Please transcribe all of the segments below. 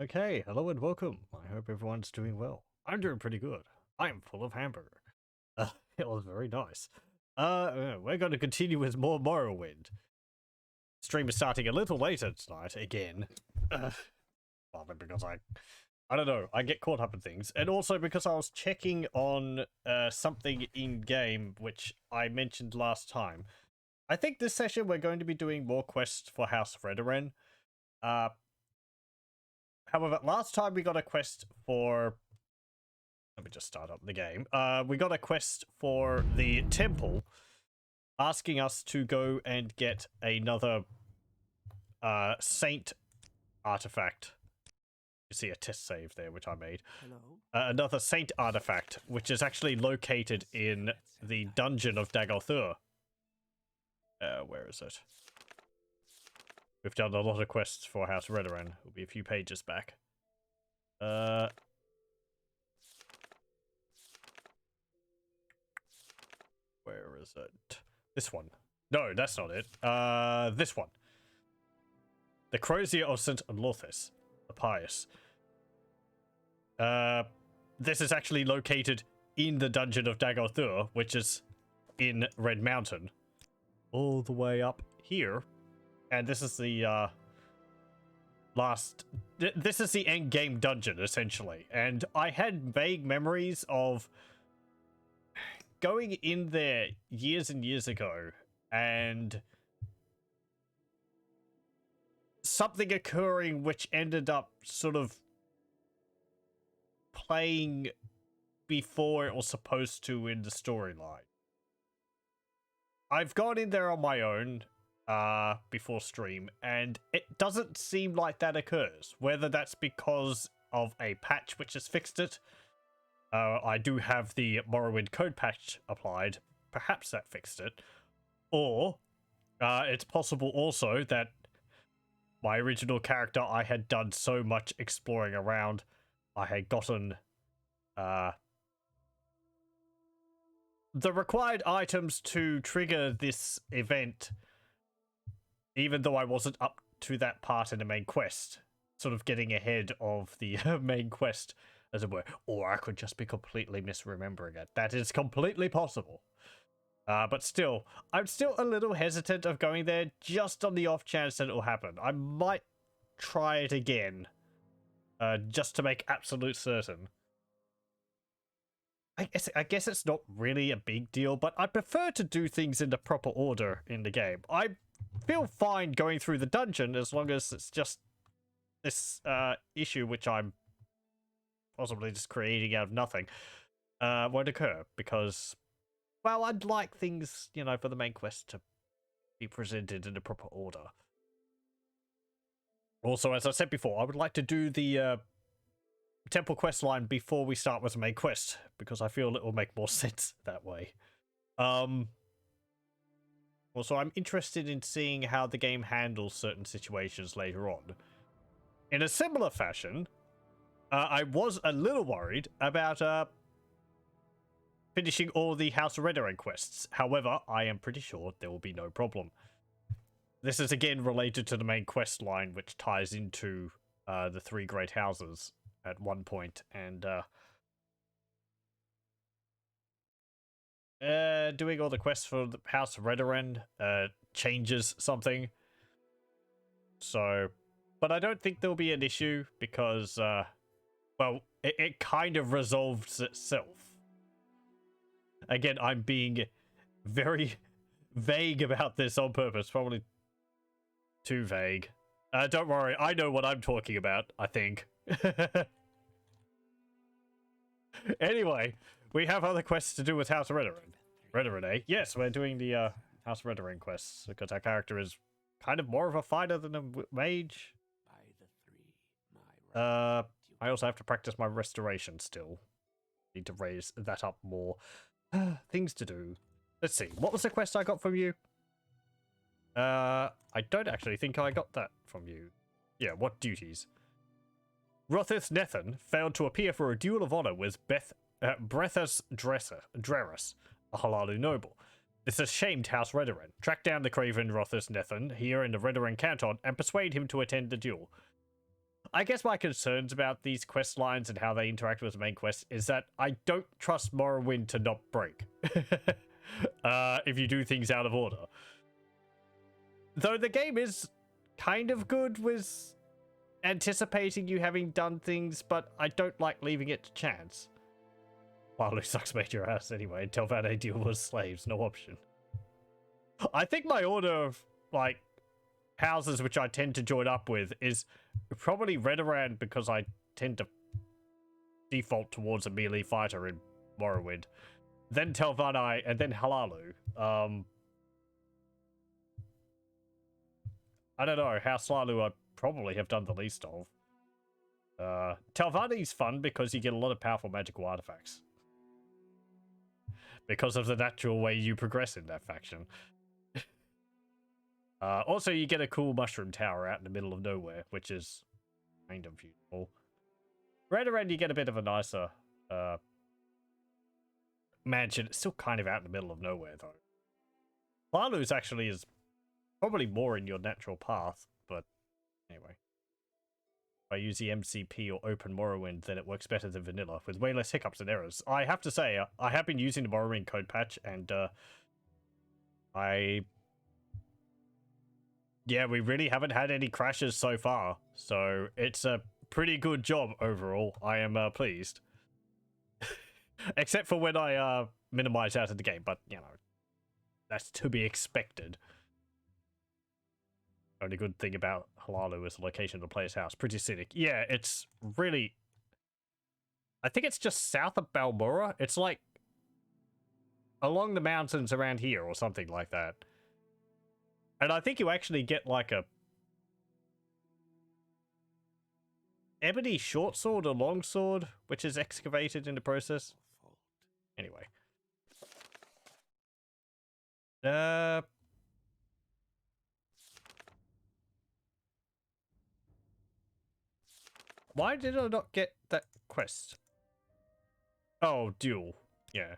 Okay, hello and welcome. I hope everyone's doing well. I'm doing pretty good. I'm full of hamburger. It was very nice. We're going to continue with more Morrowind. Stream is starting a little later tonight again. Probably because I don't know, I get caught up in things. And also because I was checking on something in game which I mentioned last time. I think this session we're going to be doing more quests for House Redoran. However, last time we got a quest for... Let me just start up the game. We got a quest for the temple, asking us to go and get another saint artifact. You see a test save there, which I made. Hello. Another saint artifact, which is actually located in the dungeon of Dagorthur. Where is it? We've done a lot of quests for House Redoran. We'll be a few pages back. Where is it? This one. No, that's not it. This one. The Crozier of St. Lothis, the Pious. This is actually located in the dungeon of Dagorthur, which is in Red Mountain. All the way up here. And this is the, this is the end game dungeon, essentially. And I had vague memories of going in there years and years ago and something occurring which ended up sort of playing before it was supposed to in the storyline. I've gone in there on my own before stream, and it doesn't seem like that occurs. Whether that's because of a patch which has fixed it. I do have the Morrowind code patch applied. Perhaps that fixed it. Or it's possible also that my original character, I had done so much exploring around, I had gotten the required items to trigger this event, even though I wasn't up to that part in the main quest, sort of getting ahead of the main quest, as it were. Or I could just be completely misremembering it. That is completely possible. But still, I'm still a little hesitant of going there just on the off chance that it will happen. I might try it again, just to make absolute certain. I guess it's not really a big deal, but I prefer to do things in the proper order in the game. I feel fine going through the dungeon as long as it's just this issue, which I'm possibly just creating out of nothing, won't occur, because, well, I'd like things, you know, for the main quest to be presented in the proper order. Also, as I said before, I would like to do the temple quest line before we start with the main quest, because I feel it will make more sense that way. Also, I'm interested in seeing how the game handles certain situations later on. In a similar fashion, I was a little worried about finishing all the House of Redoran quests. However, I am pretty sure there will be no problem. This is again related to the main quest line, which ties into the three great houses at one point, and doing all the quests for the House of Redoran changes something. So, but I don't think there'll be an issue because, well, it kind of resolves itself. Again, I'm being very vague about this on purpose, probably too vague. Don't worry, I know what I'm talking about, I think. Anyway, we have other quests to do with House of Redoran. Redoran, eh? Yes, we're doing the House of Redoran quests, because our character is kind of more of a fighter than a mage. I also have to practice my restoration still. Need to raise that up more. Things to do. Let's see, what was the quest I got from you? I don't actually think I got that from you. Yeah, what duties? Rothith Nethan failed to appear for a duel of honor with Brethus Dreris, a Halalu noble. This has shamed House Redoran. Track down the craven Rothith Nethan here in the Redoran Canton and persuade him to attend the duel. I guess my concerns about these quest lines and how they interact with the main quest is that I don't trust Morrowind to not break if you do things out of order. Though the game is kind of good with anticipating you having done things, but I don't like leaving it to chance. Walu sucks major ass anyway. Telvanni deal with slaves, no option. I think my order of, like, houses which I tend to join up with is probably Redoran, because I tend to default towards a melee fighter in Morrowind. Then Telvanni, and then Halalu. I don't know, House Lalu I probably have done the least of. Telvanni's fun because you get a lot of powerful magical artifacts. Because of the natural way you progress in that faction. Also, you get a cool mushroom tower out in the middle of nowhere, which is kind of useful. Redoran, you get a bit of a nicer mansion. It's still kind of out in the middle of nowhere, though. Lalu's actually is probably more in your natural path, but anyway. If I use the MCP or Open Morrowind, then it works better than vanilla, with way less hiccups and errors. I have to say, I have been using the Morrowind code patch, and yeah, we really haven't had any crashes so far, so it's a pretty good job overall. I am pleased. Except for when I minimize out of the game, but, you know, that's to be expected. Only good thing about Halalu is the location of the player's house. Pretty scenic. Yeah, it's really... I think it's just south of Balmora. It's like along the mountains around here or something like that. And I think you actually get like a ebony short sword or long sword, which is excavated in the process. Anyway. Why did I not get that quest? Oh, duel. Yeah.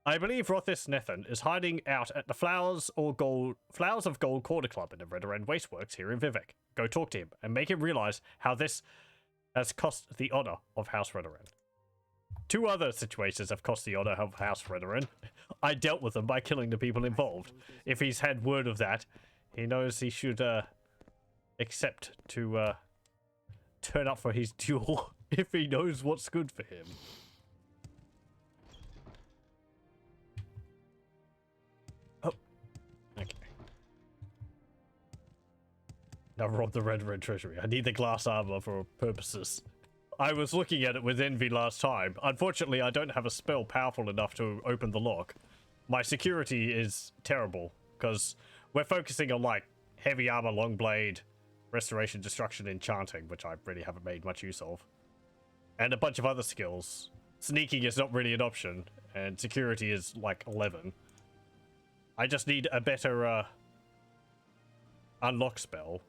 I believe Rothis Nethan is hiding out at the Flowers of Gold Quarter Club in the Redoran Wasteworks here in Vivek. Go talk to him and make him realize how this has cost the honor of House Redoran. 2 other situations have cost the honor of House Redoran. I dealt with them by killing the people involved. If he's had word of that, he knows he should accept to turn up for his duel if he knows what's good for him. Oh, okay. Now rob the Red Treasury. I need the glass armor for purposes. I was looking at it with envy last time. Unfortunately, I don't have a spell powerful enough to open the lock. My security is terrible, because we're focusing on, like, heavy armor, long blade, restoration, destruction, enchanting, which I really haven't made much use of. And a bunch of other skills. Sneaking is not really an option, and security is, like, 11. I just need a better, unlock spell.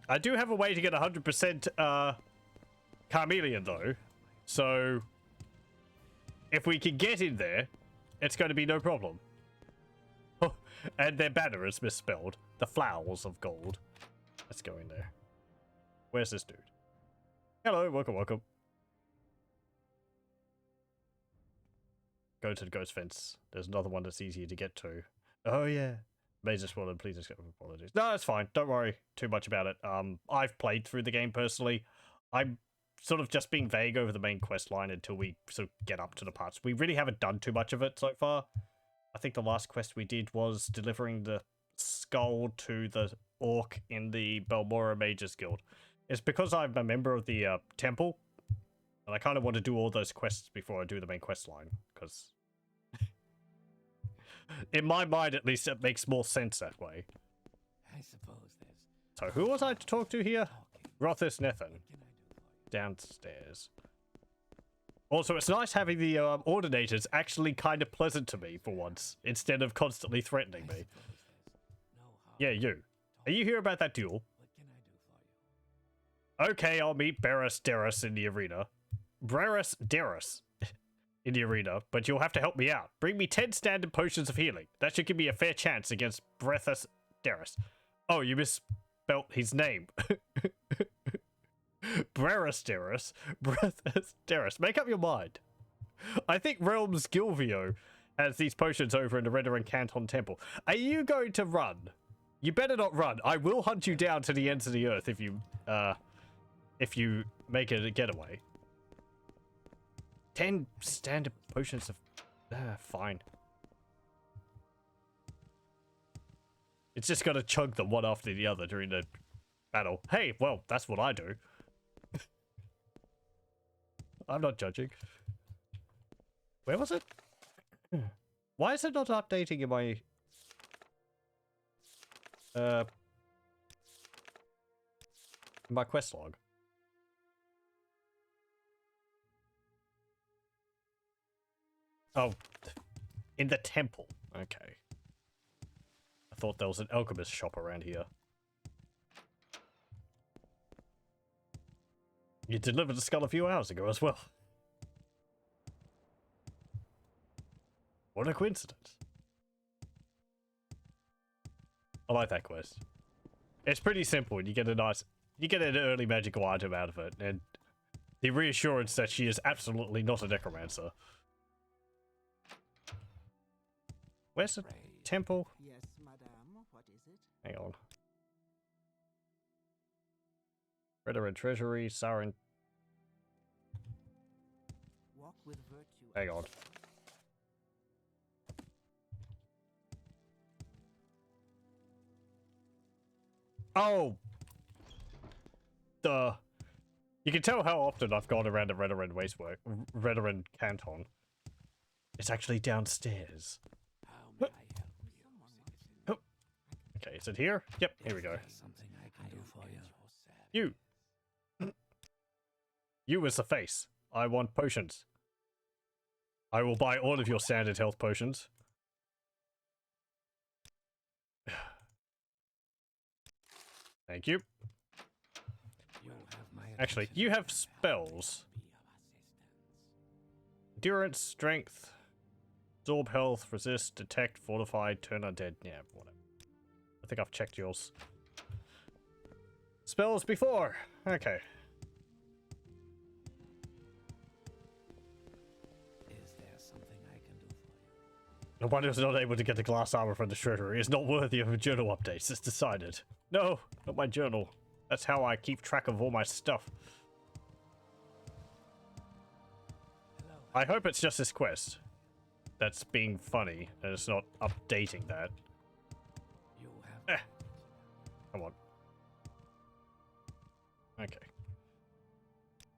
I do have a way to get 100% Carmelian, though. So, if we can get in there, it's going to be no problem. Oh, and their banner is misspelled. The Flowers of Gold. Let's go in there. Where's this dude? Hello, welcome. Go to the ghost fence. There's another one that's easier to get to. Oh, yeah. Major spoiler, please accept apologies. No, it's fine. Don't worry too much about it. I've played through the game personally. I'm sort of just being vague over the main quest line until we sort of get up to the parts. We really haven't done too much of it so far. I think the last quest we did was delivering the skull to the orc in the Balmora Mages Guild. It's because I'm a member of the temple, and I kind of want to do all those quests before I do the main quest line, because in my mind, at least, it makes more sense that way. I suppose there's... So, who was I to talk to here? Rothis Nethan. Downstairs. Also, it's nice having the ordinators actually kind of pleasant to me for once, instead of constantly threatening me. Yeah, you. Are you here about that duel? What can I do for you? Okay, I'll meet Barris Derris in the arena. Barris Derris in the arena, but you'll have to help me out. Bring me 10 standard potions of healing. That should give me a fair chance against Brethus Derris. Oh, you misspelt his name. Brerasteris. Brerasteris. Make up your mind. I think Realms Gilvio has these potions over in the Redoran Canton Temple. Are you going to run? You better not run. I will hunt you down to the ends of the earth if you make it a getaway. 10 standard potions of... fine. It's just gonna chug them one after the other during the battle. Hey, well, that's what I do. I'm not judging. Where was it? Why is it not updating in my quest log? Oh, in the temple. Okay. I thought there was an alchemist shop around here. You delivered the skull a few hours ago as well. What a coincidence. I like that quest. It's pretty simple and you get an early magical item out of it, and the reassurance that she is absolutely not a necromancer. Where's the temple? Yes, madame. What is it? Hang on. Redoran Treasury, Sarin. Walk with virtue. Hang on. Oh! You can tell how often I've gone around the Redoran Wastework, Redoran Canton. It's actually downstairs. How may I help you? Okay, is it here? Yep, here we go. Is there something I can do for you? You! You as the face. I want potions. I will buy all of your standard health potions. Thank you. You have my Actually, attention. you have spells. Be of assistance. Endurance, strength, absorb health, resist, detect, fortify, turn undead. Yeah, whatever. I think I've checked yours. Spells before. Okay. Is there something I can do for you? The one who's not able to get the glass armor from the treasury is not worthy of journal updates. It's decided. No, not my journal. That's how I keep track of all my stuff. Hello. I hope it's just this quest that's being funny and it's not updating that. You have. Come on. Okay.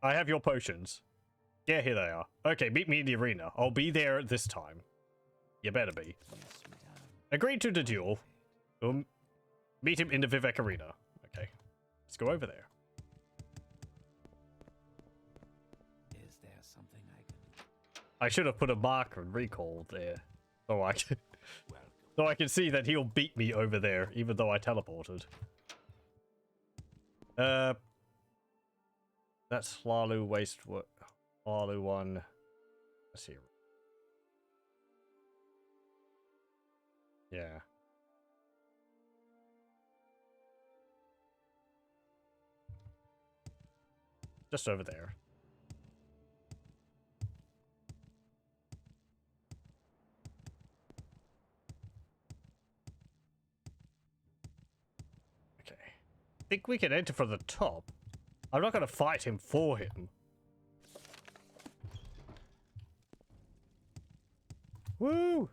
I have your potions. Yeah, here they are. Okay, meet me in the arena. I'll be there this time. You better be. Yes, madame. Agreed to the duel. Meet him in the Vivek Arena. Okay. Let's go over there. Is there something I can do? I should have put a marker and recall there. So I can, Welcome. so I can see that he'll beat me over there, even though I teleported. That's Hlalu Waste. Hlalu one. Let's see. Yeah. Just over there. Okay. I think we can enter from the top. I'm not going to fight him for him. Woo!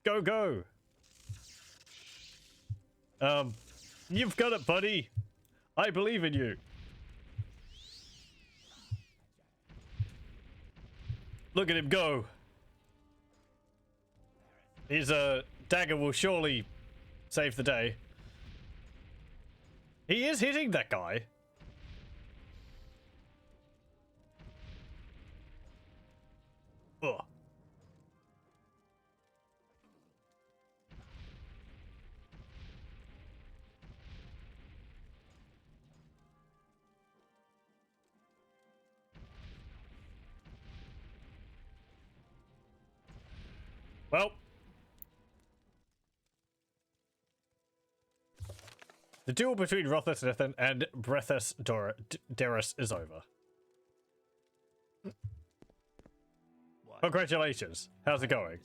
Go, go! You've got it, buddy! I believe in you! Look at him go! His, dagger will surely save the day. He is hitting that guy. Ugh. Well. The duel between Rothisnithan and Brethus Derris is over. Congratulations. How's it going?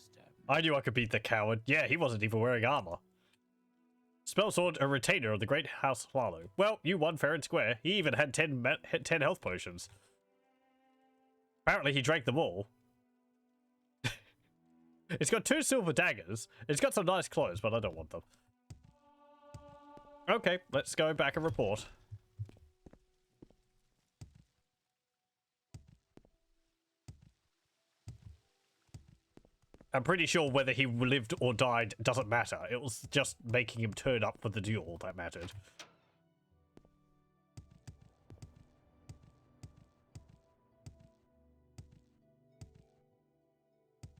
I knew I could beat the coward. Yeah, he wasn't even wearing armor. Spellsword, a retainer of the great House Swallow. Well, you won fair and square. He even had 10 health potions. Apparently he drank them all. It's got 2 silver daggers. It's got some nice clothes, but I don't want them. Okay, let's go back and report. I'm pretty sure whether he lived or died doesn't matter. It was just making him turn up for the duel that mattered.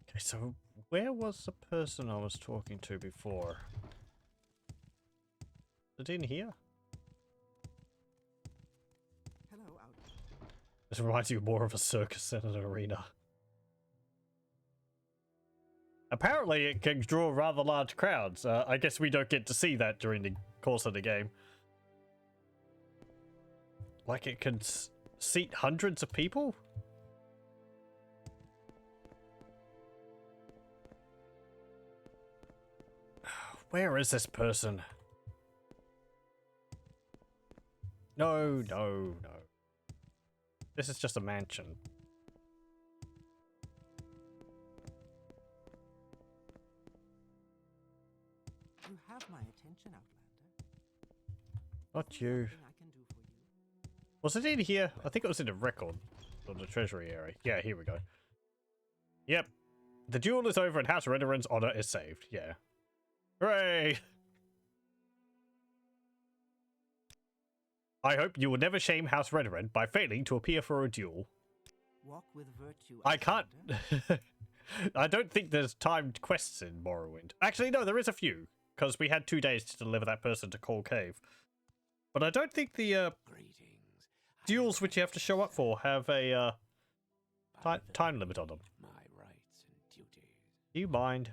Okay, so where was the person I was talking to before? Is it in here? Hello, out. This reminds you more of a circus than an arena. Apparently it can draw rather large crowds. I guess we don't get to see that during the course of the game. Like it can seat hundreds of people? Where is this person? No, no, no. This is just a mansion. You have my attention, Outlander. Not you. Anything I can do for you? Was it in here? I think it was in the record. Or the treasury area. Yeah, here we go. Yep. The duel is over and House Redoran's honor is saved. Yeah. Hooray! I hope you will never shame House Redoran by failing to appear for a duel. Walk with virtue. I can't... Outlander. I don't think there's timed quests in Morrowind. Actually, no, there is a few. Because we had 2 days to deliver that person to Coal Cave. But I don't think the duels which you have to show up for have a time limit on them. My rights and duties. Do you mind?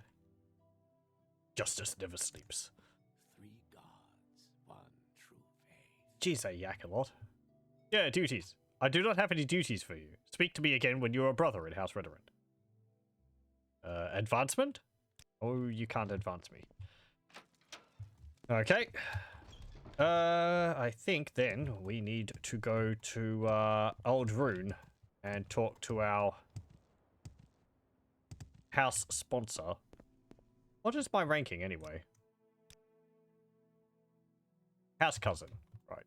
Justice never sleeps. 3 gods, 1 true faith. Geez, I yak a lot. Yeah, duties. I do not have any duties for you. Speak to me again when you are a brother in House Redoran. Advancement? Oh, you can't advance me. Okay. I think then we need to go to Old Rune and talk to our house sponsor. What is my ranking anyway? House cousin, right.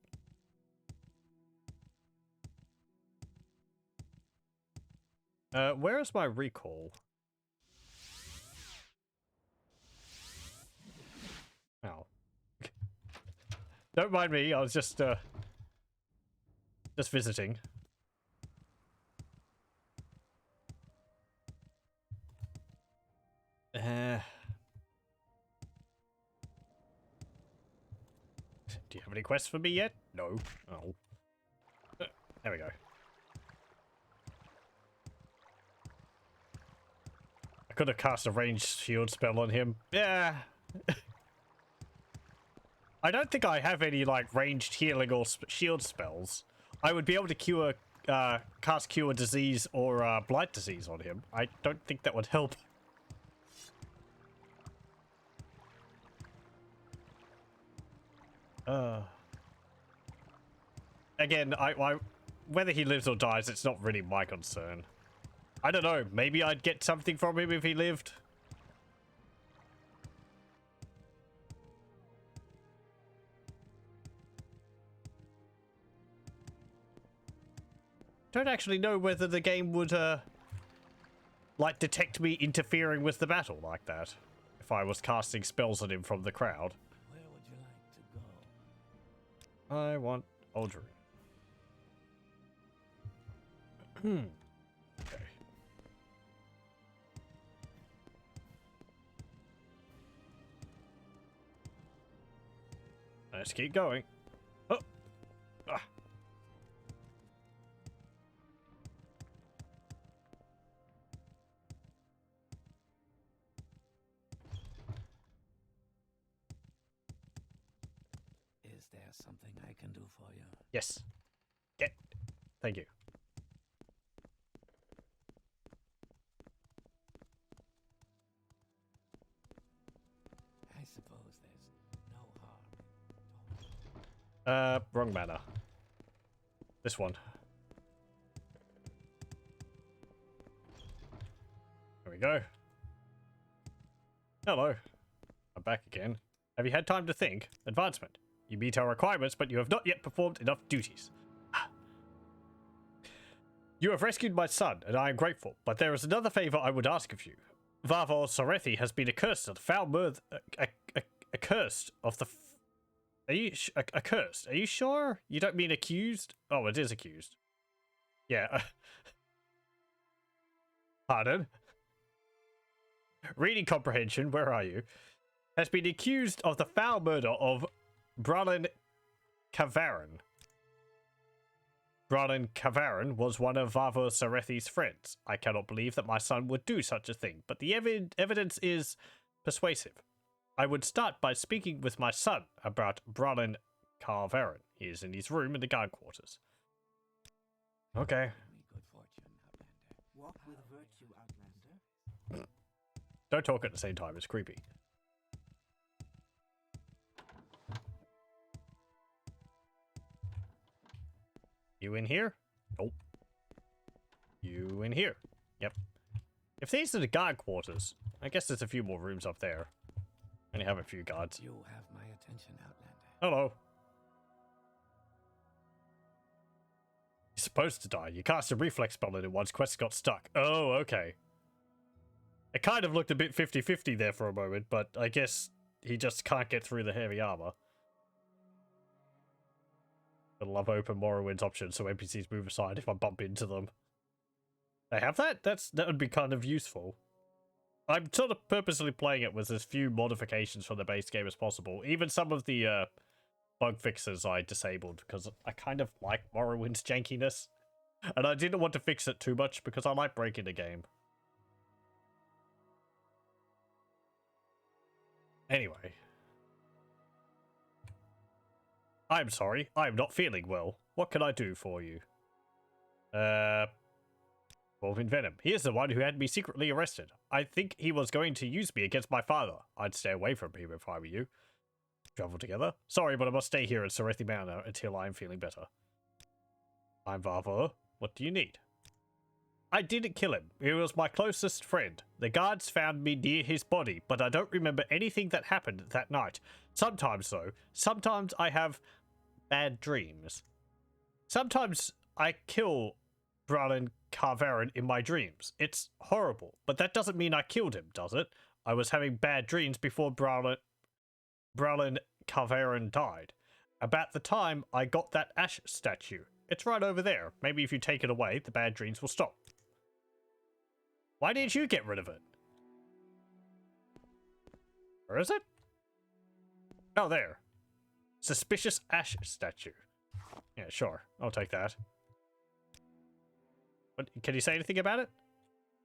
Where is my recall? Oh. Don't mind me, I was just visiting. Do you have any quests for me yet? No. Oh. There we go. I could have cast a ranged shield spell on him. Yeah. I don't think I have any, like, ranged healing or shield spells. I would be able to cure, cast Cure Disease or Blight Disease on him. I don't think that would help. Again, whether he lives or dies, it's not really my concern. I don't know, maybe I'd get something from him if he lived. Don't actually know whether the game would, like, detect me interfering with the battle like that. If I was casting spells on him from the crowd. Where would you like to go? I want Aldrin. Okay. Let's keep going. Oh. Ah. Is Is there something I can do for you? Yes. Get. Thank you. I suppose there's no harm. Wrong manner. This one. There we go. Hello. I'm back again. Have you had time to think? Advancement. You meet our requirements, but you have not yet performed enough duties. You have rescued my son, and I am grateful, but there is another favor I would ask of you. Vvardenfell has been accursed of the foul mirth, accursed of the... Are you accursed? Are you sure? You don't mean accused? Oh, it is accused. Yeah. Pardon? Reading comprehension, where are you? Has been accused of the foul murder of Brawlin Cavaran. Brawlin Cavaran was one of Vvardenfell's friends. I cannot believe that my son would do such a thing, but the evidence is persuasive. I would start by speaking with my son about Brawlin Cavaran. He is in his room in the guard quarters. Okay. Good fortune, Outlander. Walk with virtue, Outlander. Don't talk at the same time, it's creepy. You in here? Nope. You in here? Yep. If these are the guard quarters, I guess there's a few more rooms up there. Only have a few guards. You have my attention, Outlander. Hello. You're supposed to die. You cast a reflex spell and it once quest got stuck. Oh, okay. It kind of looked a bit 50-50 there for a moment, but I guess he just can't get through the heavy armor. I love open Morrowind's option so NPCs move aside if I bump into them. They have that? That would be kind of useful. I'm sort of purposely playing it with as few modifications from the base game as possible. Even some of the bug fixes I disabled because I kind of like Morrowind's jankiness. And I didn't want to fix it too much because I might break in the game. Anyway. I'm sorry, I'm not feeling well. What can I do for you? Wolven Venom. He is the one who had me secretly arrested. I think he was going to use me against my father. I'd stay away from him if I were you. Travel together? Sorry, but I must stay here at Serethi Manor until I'm feeling better. I'm Varva. What do you need? I didn't kill him. He was my closest friend. The guards found me near his body, but I don't remember anything that happened that night. Sometimes, though, sometimes I have bad dreams. Sometimes I kill Brawlin Cavaran in my dreams. It's horrible, but that doesn't mean I killed him, does it? I was having bad dreams before Brawlin Cavaran died. About the time I got that ash statue. It's right over there. Maybe if you take it away, the bad dreams will stop. Why didn't you get rid of it? Where is it? Oh, there. Suspicious ash statue. Yeah, sure. I'll take that. But can you say anything about it?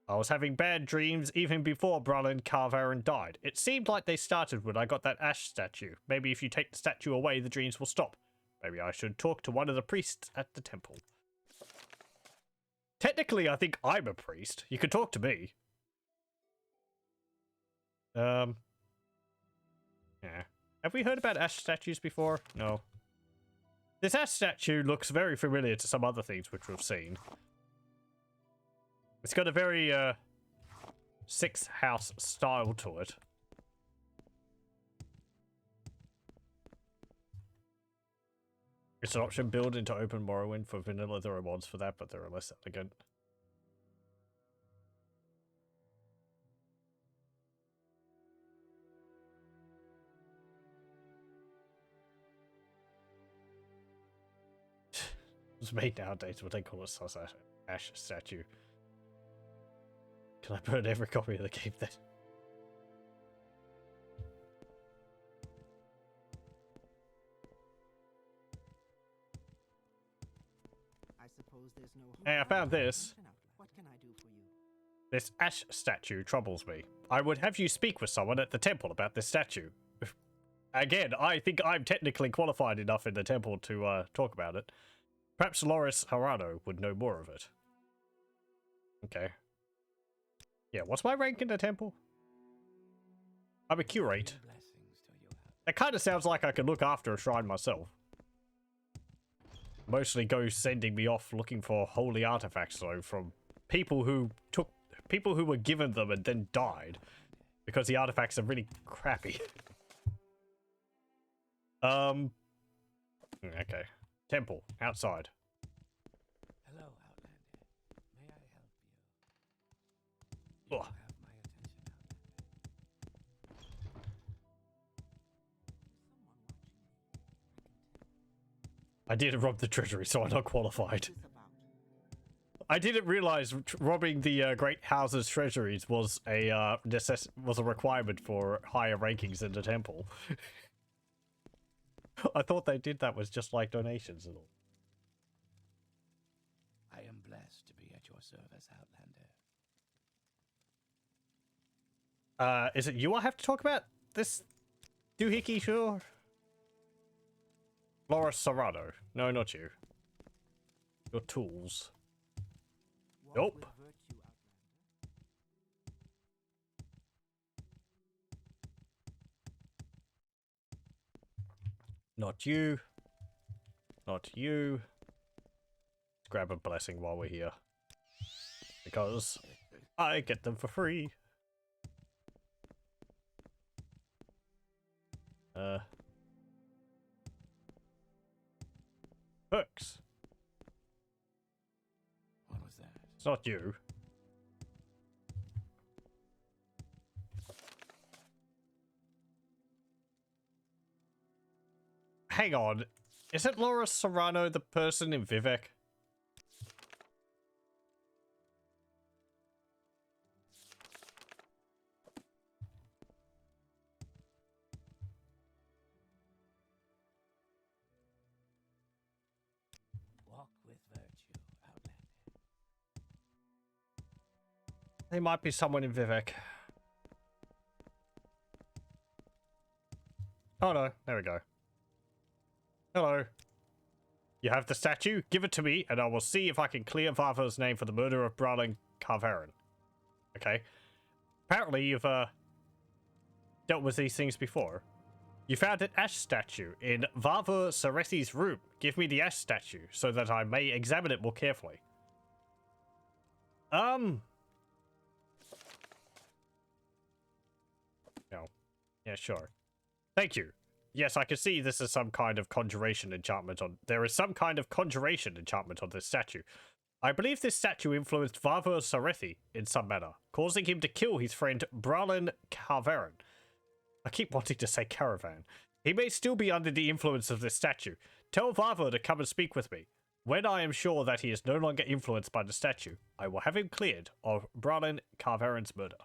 I was having bad dreams even before Brawlin Cavaran died. It seemed like they started when I got that ash statue. Maybe if you take the statue away, the dreams will stop. Maybe I should talk to one of the priests at the temple. Technically, I think I'm a priest. You can talk to me. Yeah. Have we heard about ash statues before? No. This ash statue looks very familiar to some other things which we've seen. It's got a very, sixth house style to it. It's an option build into open Morrowind. For vanilla, there are mods for that, but they're less elegant. It's made nowadays what they call a sus ash statue. Can I burn every copy of the game then? I suppose there's no Hey, I found this. What can I do for you? This ash statue troubles me. I would have you speak with someone at the temple about this statue. Again, I think I'm technically qualified enough in the temple to talk about it. Perhaps Loris Harano would know more of it. Okay. Yeah, what's my rank in the temple? I'm a curate. That kind of sounds like I could look after a shrine myself. Mostly go sending me off looking for holy artifacts, though, from people who were given them and then died. Because the artifacts are really crappy. Okay. Temple, outside. Hello, Outlander. May I help you? You Ugh. have my attention, Outlander. I didn't rob the treasury, so I'm not qualified. What's this about? I didn't realize robbing the great house's treasuries was a requirement for higher rankings in the temple. I thought they did that was just like donations and all. I am blessed to be at your service, Outlander. Is it you I have to talk about this doohickey, sure? Laura Serrano. No, not you. Your tools. What Nope. will avert you, Outlander? Not you. Not you. Let's grab a blessing while we're here. Because I get them for free. Perks. What was that? It's not you. Hang on. Isn't Laura Serrano the person in Vivek? Walk with virtue, Outlander. There might be someone in Vivek. Oh no, there we go. Hello. You have the statue? Give it to me, and I will see if I can clear Varva's name for the murder of Bralin Carverin. Okay. Apparently you've, dealt with these things before. You found an ash statue in Varva Saresi's room. Give me the ash statue, so that I may examine it more carefully. No. Yeah, sure. Thank you. Yes, I can see this is some kind of conjuration enchantment on... There is some kind of conjuration enchantment on this statue. I believe this statue influenced Varva Sarethi in some manner, causing him to kill his friend Bralin Carverin. I keep wanting to say Caravan. He may still be under the influence of this statue. Tell Varva to come and speak with me. When I am sure that he is no longer influenced by the statue, I will have him cleared of Bralin Carverin's murder.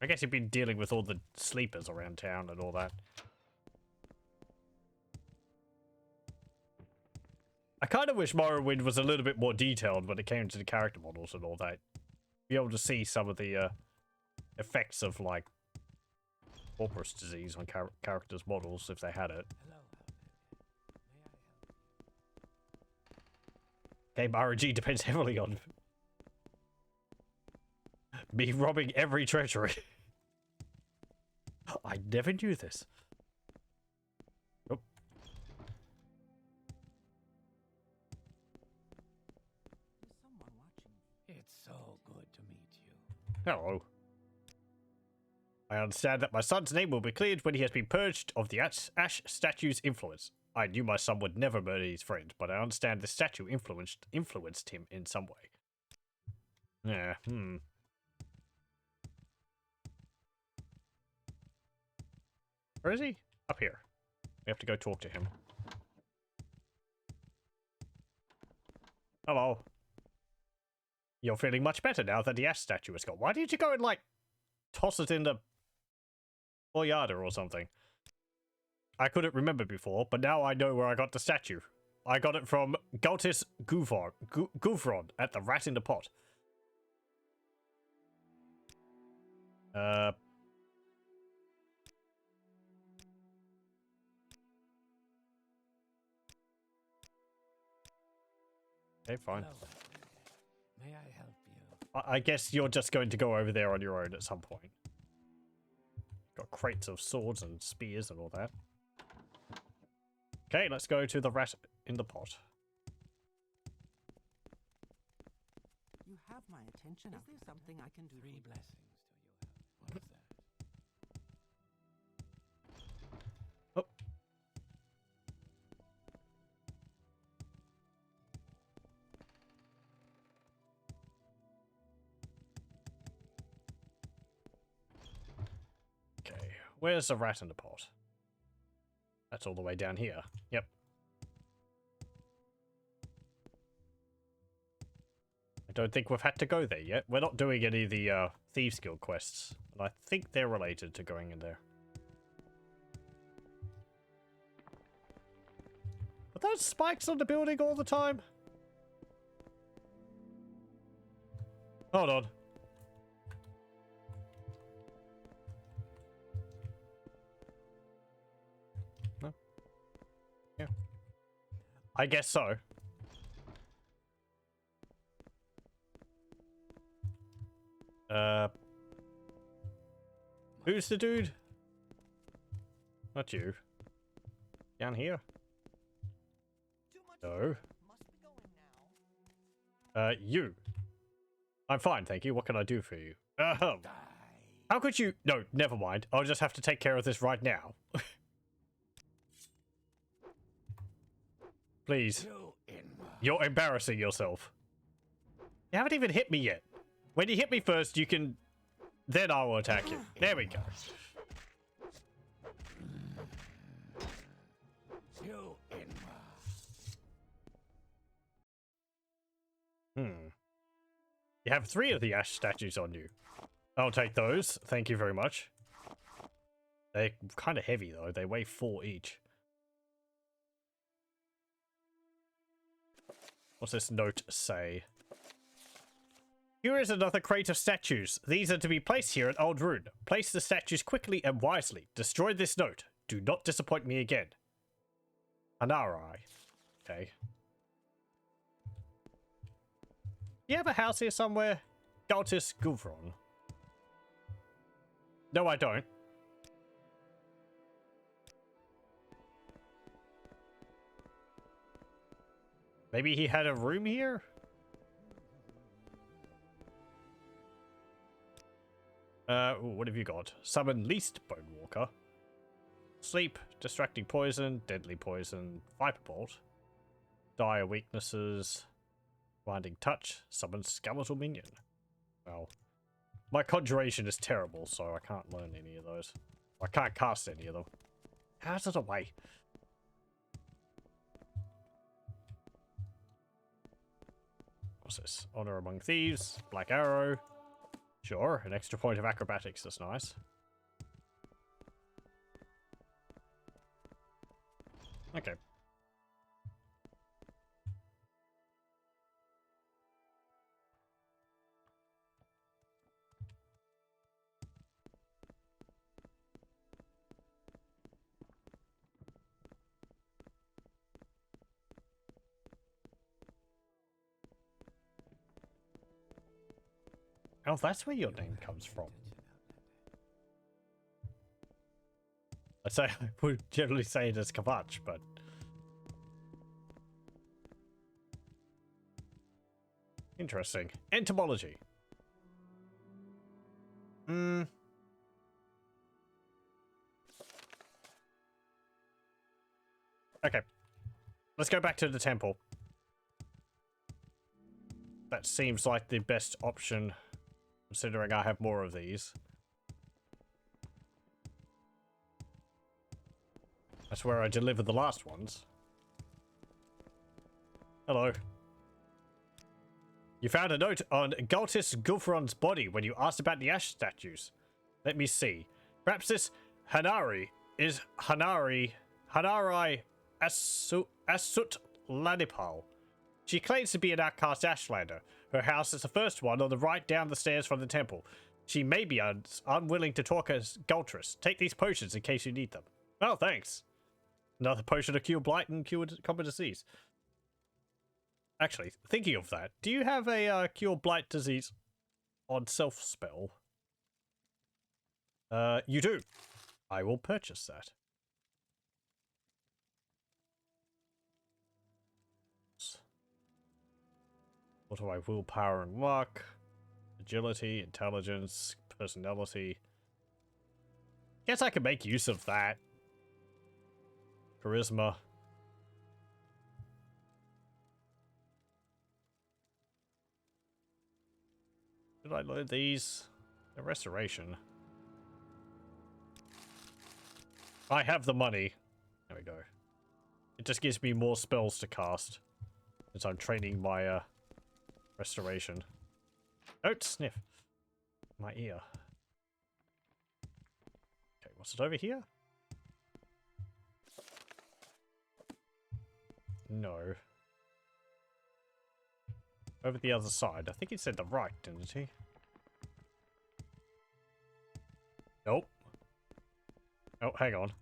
I guess you've been dealing with all the sleepers around town and all that. I kind of wish Morrowind was a little bit more detailed when it came to the character models and all that. Be able to see some of the effects of, like, Corpus disease on characters' models if they had it. Hello, Outlander. May I help you? Game RNG depends heavily on me robbing every treasury. I never knew this. Nope. There's someone watching me. It's so good to meet you. Hello. I understand that my son's name will be cleared when he has been purged of the ash statue's influence. I knew my son would never murder his friend, but I understand the statue influenced him in some way. Yeah, Where is he? Up here. We have to go talk to him. Hello. You're feeling much better now that the ash statue is gone. Why didn't you go and, like, toss it in the Boyada or something? I couldn't remember before, but now I know where I got the statue. I got it from Galtis Guvron at the Rat in the Pot. Okay, fine. Hello. May I help you? I guess you're just going to go over there on your own at some point. Got crates of swords and spears and all that. Okay, let's go to the rat in the pot. You have my attention. Is there something I can do? 3 blessings to your help. What is that? Oh. Okay, where's the rat in the pot? That's all the way down here. Yep. I don't think we've had to go there yet. We're not doing any of the Thieves Guild quests. And I think they're related to going in there. Are those spikes on the building all the time? Hold on. No? Yeah. I guess so. Who's the dude? Not you. Down here? No. You. I'm fine, thank you. What can I do for you? How could you? No, never mind. I'll just have to take care of this right now. Please. You're embarrassing yourself. You haven't even hit me yet. When you hit me first, you can... Then I will attack you. There we go. You have 3 of the ash statues on you. I'll take those. Thank you very much. They're kind of heavy, though. They weigh 4 each. What's this note say? Here is another crate of statues. These are to be placed here at Old Rune. Place the statues quickly and wisely. Destroy this note. Do not disappoint me again. Anarai. Okay. You have a house here somewhere? Galtis Guvron. No, I don't. Maybe he had a room here? Ooh, what have you got? Summon Least Bone Walker. Sleep, Distracting Poison, Deadly Poison, Viper Bolt. Dire Weaknesses, Blinding Touch, Summon Skeletal Minion. Well, my Conjuration is terrible, so I can't learn any of those. I can't cast any of them. How's it away? What's this? Honor Among Thieves, Black Arrow. Sure, an extra point of acrobatics, that's nice. Okay. Oh, that's where your name comes from. I would generally say it as Kavach, but... Interesting. Entomology. Okay. Let's go back to the temple. That seems like the best option, considering I have more of these. That's where I delivered the last ones. Hello. You found a note on Galtis Gulfron's body when you asked about the ash statues. Let me see. Perhaps this Hanari is Hanari Asut Lanipal. She claims to be an outcast Ashlander. Her house is the first one on the right down the stairs from the temple. She may be unwilling to talk as Galtris. Take these potions in case you need them. Oh, thanks. Another potion to cure blight and cure common disease. Actually, thinking of that, do you have a cure blight disease on self spell? You do. I will purchase that. What do I? Willpower and luck, agility, intelligence, personality. Guess I could make use of that. Charisma. Did I load these? The restoration. I have the money. There we go. It just gives me more spells to cast as I'm training my restoration. Don't sniff my ear. Okay, what's it over here? No. Over the other side. I think he said the right, didn't he? Nope. Oh, hang on.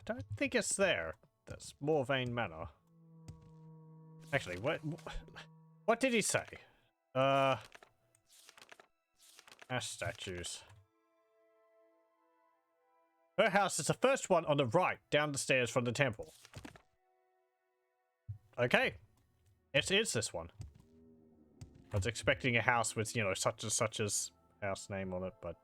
I don't think it's there. That's Morrowind Manor. Actually, what did he say? Ash statues. Her house is the first one on the right, down the stairs from the temple. Okay. It is this one. I was expecting a house with, you know, such and such as house name on it, but...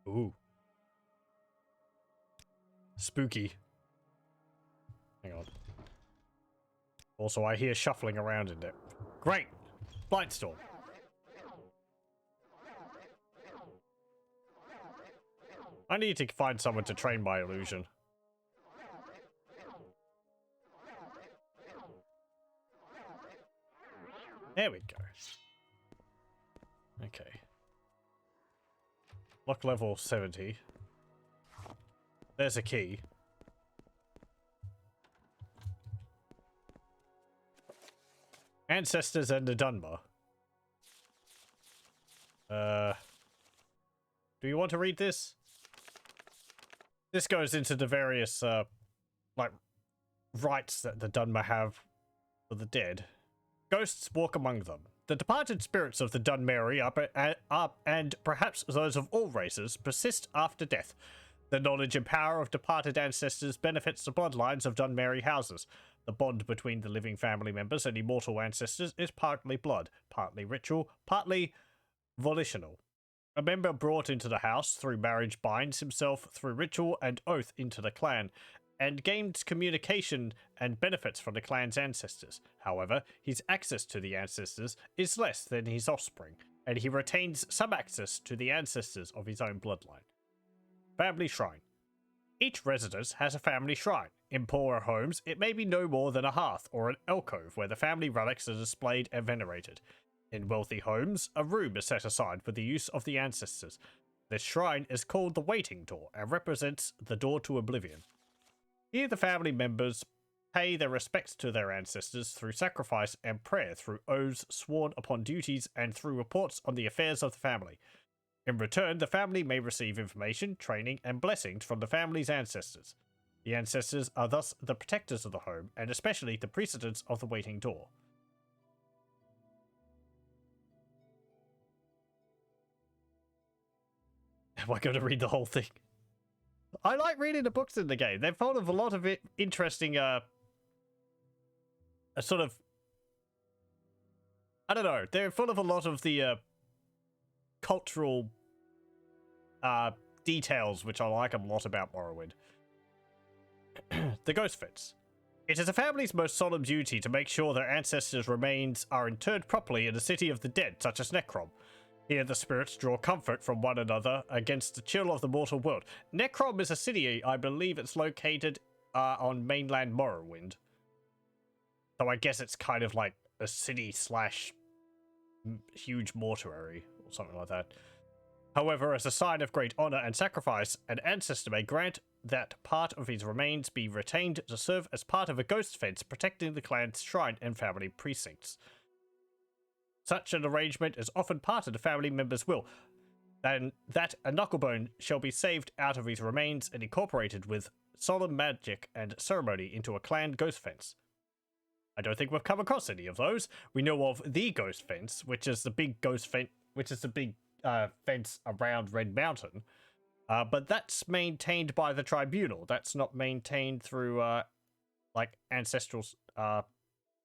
Ooh. Spooky. Hang on. Also, I hear shuffling around in it. Great! Blightstorm. I need to find someone to train my illusion. There we go. Okay. Lock level 70. There's a key. Ancestors and the Dunmer. Do you want to read this? This goes into the various, like, rites that the Dunmer have for the dead. Ghosts walk among them. The departed spirits of the Dunmeri up and perhaps those of all races persist after death. The knowledge and power of departed ancestors benefits the bloodlines of Dunmeri houses. The bond between the living family members and immortal ancestors is partly blood, partly ritual, partly volitional. A member brought into the house through marriage binds himself through ritual and oath into the clan, and gains communication and benefits from the clan's ancestors. However, his access to the ancestors is less than his offspring, and he retains some access to the ancestors of his own bloodline. Family Shrine. Each residence has a family shrine. In poorer homes, it may be no more than a hearth or an alcove where the family relics are displayed and venerated. In wealthy homes, a room is set aside for the use of the ancestors. This shrine is called the Waiting Door and represents the door to oblivion. Here the family members pay their respects to their ancestors through sacrifice and prayer, through oaths sworn upon duties, and through reports on the affairs of the family. In return, the family may receive information, training, and blessings from the family's ancestors. The ancestors are thus the protectors of the home, and especially the precedents of the Waiting Door. Am I going to read the whole thing? I like reading the books in the game. They're full of a lot of interesting, sort of... I don't know. They're full of a lot of the, cultural, details, which I like a lot about Morrowind. The Ghost Fence. It is a family's most solemn duty to make sure their ancestors' remains are interred properly in the city of the dead, such as Necrom. Here the spirits draw comfort from one another against the chill of the mortal world. Necrom is a city, I believe it's located on mainland Morrowind. So I guess it's kind of like a city slash huge mortuary or something like that. However, as a sign of great honor and sacrifice, an ancestor may grant that part of his remains be retained to serve as part of a ghost fence protecting the clan's shrine and family precincts. Such an arrangement is often part of the family member's will, and that a knucklebone shall be saved out of his remains and incorporated with solemn magic and ceremony into a clan ghost fence. I don't think we've come across any of those. We know of the ghost fence, which is the big ghost fence, which is the big fence around Red Mountain, but that's maintained by the tribunal. That's not maintained through like ancestral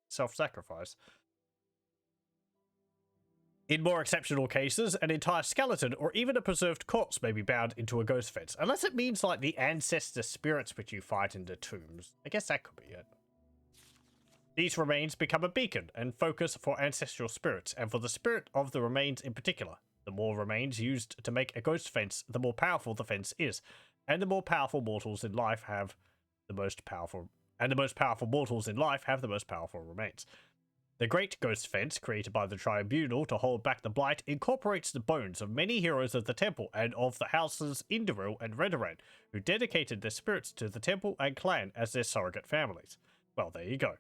self-sacrifice. In more exceptional cases, an entire skeleton or even a preserved corpse may be bound into a ghost fence, unless it means like the ancestor spirits which you fight in the tombs. I guess that could be it. These remains become a beacon and focus for ancestral spirits, and for the spirit of the remains in particular. The more remains used to make a ghost fence, the more powerful the fence is, and the more powerful mortals in life have the most powerful, and the most powerful mortals in life have the most powerful remains. The Great Ghost Fence, created by the Tribunal to hold back the Blight, incorporates the bones of many heroes of the temple and of the houses Indoril and Redoran, who dedicated their spirits to the temple and clan as their surrogate families. Well, there you go.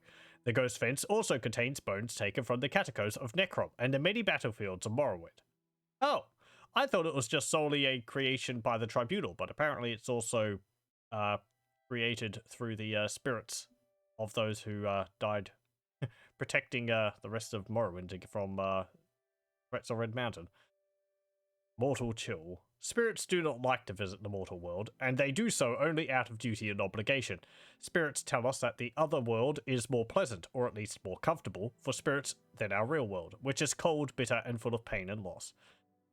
The Ghost Fence also contains bones taken from the catacombs of Necrom and the many battlefields of Morrowind. Oh, I thought it was just solely a creation by the Tribunal, but apparently it's also created through the spirits of those who died protecting the rest of Morrowind from threats on Red Mountain. Mortal Chill. Spirits do not like to visit the mortal world, and they do so only out of duty and obligation. Spirits tell us that the other world is more pleasant, or at least more comfortable, for spirits than our real world, which is cold, bitter, and full of pain and loss.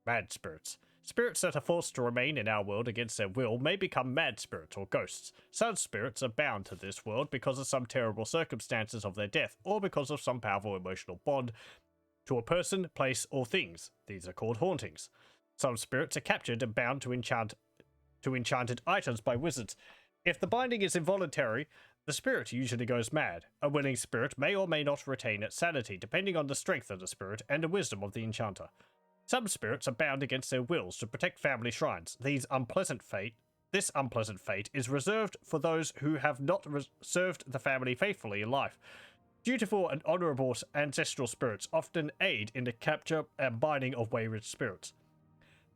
Mad spirits. Spirits that are forced to remain in our world against their will may become mad spirits or ghosts. Some spirits are bound to this world because of some terrible circumstances of their death, or because of some powerful emotional bond to a person, place, or things. These are called hauntings. Some spirits are captured and bound to enchanted items by wizards. If the binding is involuntary, the spirit usually goes mad. A willing spirit may or may not retain its sanity, depending on the strength of the spirit and the wisdom of the enchanter. Some spirits are bound against their wills to protect family shrines. This unpleasant fate is reserved for those who have not served the family faithfully in life. Dutiful and honourable ancestral spirits often aid in the capture and binding of wayward spirits.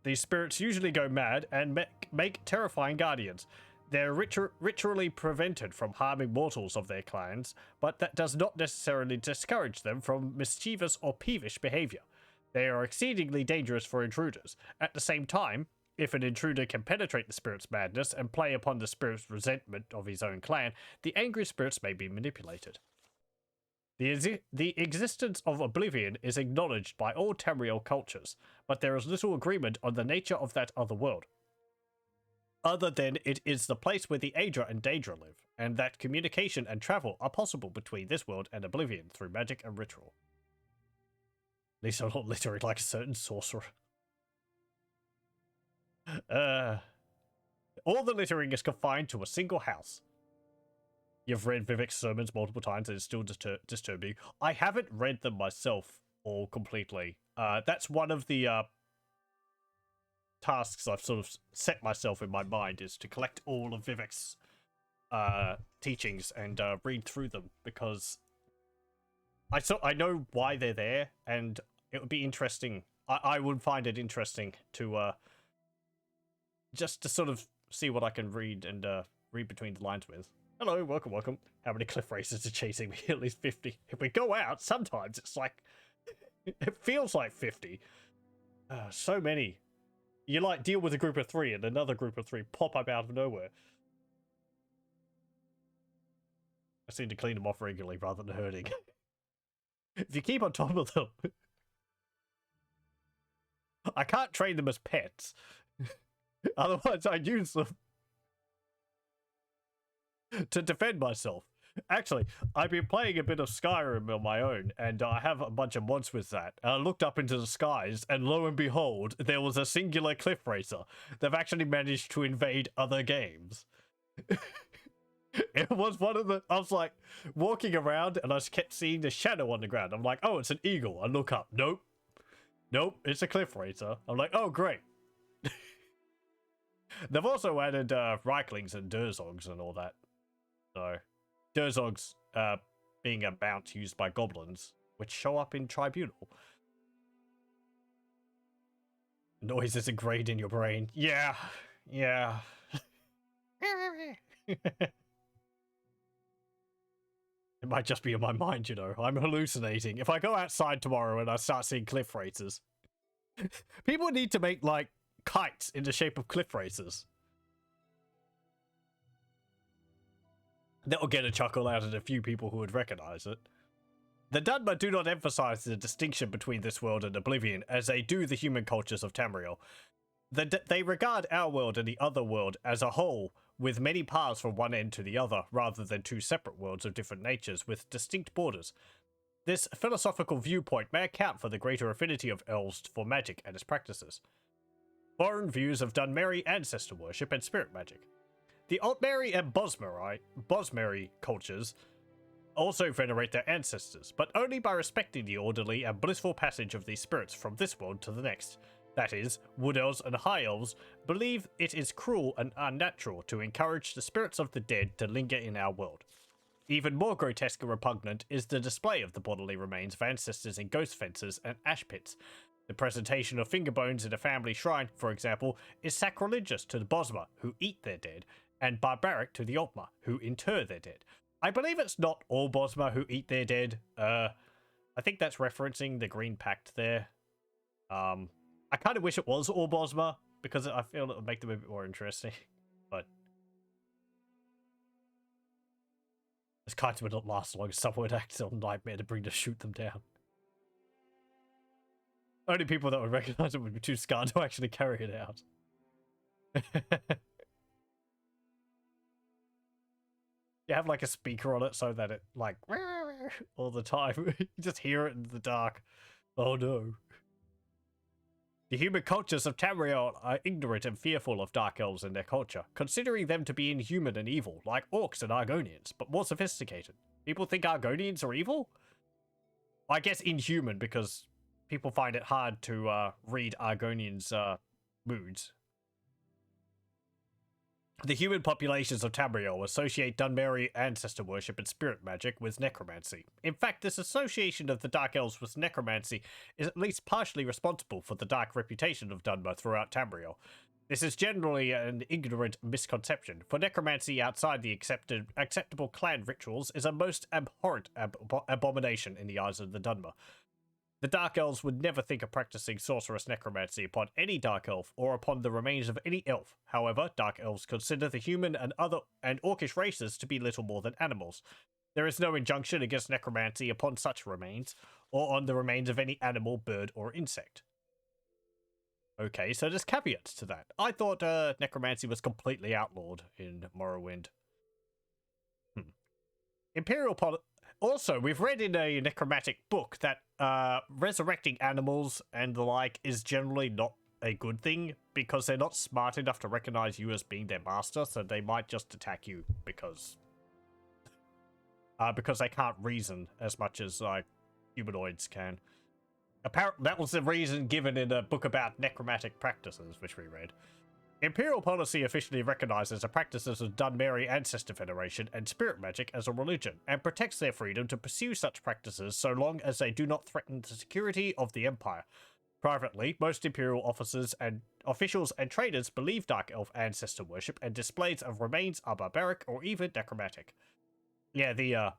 These spirits usually go mad and make terrifying guardians. They're ritually prevented from harming mortals of their clans, but that does not necessarily discourage them from mischievous or peevish behaviour. They are exceedingly dangerous for intruders. At the same time, if an intruder can penetrate the spirit's madness and play upon the spirit's resentment of his own clan, the angry spirits may be manipulated. The existence of oblivion is acknowledged by all Tamriel cultures, but there is little agreement on the nature of that other world, other than it is the place where the Aedra and Daedra live, and that communication and travel are possible between this world and oblivion through magic and ritual. At least I'm not littering like a certain sorcerer. All the littering is confined to a single house. You've read Vivek's sermons multiple times and it's still disturbing. I haven't read them myself all completely. That's one of the tasks I've sort of set myself in my mind, is to collect all of Vivek's teachings and read through them, because I know why they're there, and it would be interesting. I would find it interesting to just to sort of see what I can read and read between the lines with. Hello, welcome. How many cliff racers are chasing me? At least 50. If we go out, sometimes it's like, it feels like 50. So many. You like deal with a group of 3 and another group of 3 pop up out of nowhere. I seem to clean them off regularly rather than hurting. If you keep on top of them. I can't train them as pets. Otherwise I'd use them to defend myself. Actually, I've been playing a bit of Skyrim on my own, and I have a bunch of mods with that. I looked up into the skies, and lo and behold, there was a singular cliff racer. They've actually managed to invade other games. It was one of the... I was like, walking around, and I just kept seeing the shadow on the ground. I'm like, oh, it's an eagle. I look up. Nope, it's a cliff racer. I'm like, oh, great. They've also added Reiklings and Durzogs and all that. So, Durzogs being a mount used by goblins, which show up in Tribunal. Noises ingrained in your brain. Yeah. It might just be in my mind, you know. I'm hallucinating. If I go outside tomorrow and I start seeing cliff races, people need to make, like, kites in the shape of cliff races. That'll get a chuckle out of the few people who would recognize it. The Dunmer do not emphasize the distinction between this world and Oblivion, as they do the human cultures of Tamriel. They regard our world and the other world as a whole, with many paths from one end to the other, rather than two separate worlds of different natures with distinct borders. This philosophical viewpoint may account for the greater affinity of elves for magic and its practices. Foreign views have done merry ancestor worship and spirit magic. The Altmeri and Bosmeri cultures also venerate their ancestors, but only by respecting the orderly and blissful passage of these spirits from this world to the next. That is, Wood Elves and High Elves believe it is cruel and unnatural to encourage the spirits of the dead to linger in our world. Even more grotesque and repugnant is the display of the bodily remains of ancestors in ghost fences and ash pits. The presentation of finger bones in a family shrine, for example, is sacrilegious to the Bosmer, who eat their dead, and barbaric to the Altmer, who inter their dead. I believe it's not all Bosmer who eat their dead. I think that's referencing the Green Pact there. I kind of wish it was all Bosmer, because I feel it would make them a bit more interesting. But this kind would not last long as someone would act on Nightmare to bring to shoot them down. Only people that would recognize it would be too scarred to actually carry it out. You have like a speaker on it so that it like all the time. You just hear it in the dark. Oh no. The human cultures of Tamriel are ignorant and fearful of dark elves and their culture, considering them to be inhuman and evil, like orcs and Argonians, but more sophisticated. People think Argonians are evil? I guess inhuman, because people find it hard to read Argonians' moods. The human populations of Tamriel associate Dunmeri ancestor worship and spirit magic with necromancy. In fact, this association of the Dark Elves with necromancy is at least partially responsible for the dark reputation of Dunmer throughout Tamriel. This is generally an ignorant misconception, for necromancy outside the acceptable clan rituals is a most abhorrent abomination in the eyes of the Dunmer. The Dark Elves would never think of practicing sorcerous necromancy upon any Dark Elf or upon the remains of any elf. However, Dark Elves consider the human and orcish races to be little more than animals. There is no injunction against necromancy upon such remains, or on the remains of any animal, bird, or insect. Okay, so there's caveats to that. I thought necromancy was completely outlawed in Morrowind. Also, we've read in a necromantic book that resurrecting animals and the like is generally not a good thing, because they're not smart enough to recognize you as being their master, so they might just attack you because they can't reason as much as like humanoids can. Apparently, that was the reason given in a book about necromantic practices, which we read. Imperial policy officially recognizes the practices of Dunmeri Ancestor Federation and spirit magic as a religion, and protects their freedom to pursue such practices so long as they do not threaten the security of the Empire. Privately, most Imperial officials and traders believe Dark Elf ancestor worship and displays of remains are barbaric or even necromantic. Yeah, the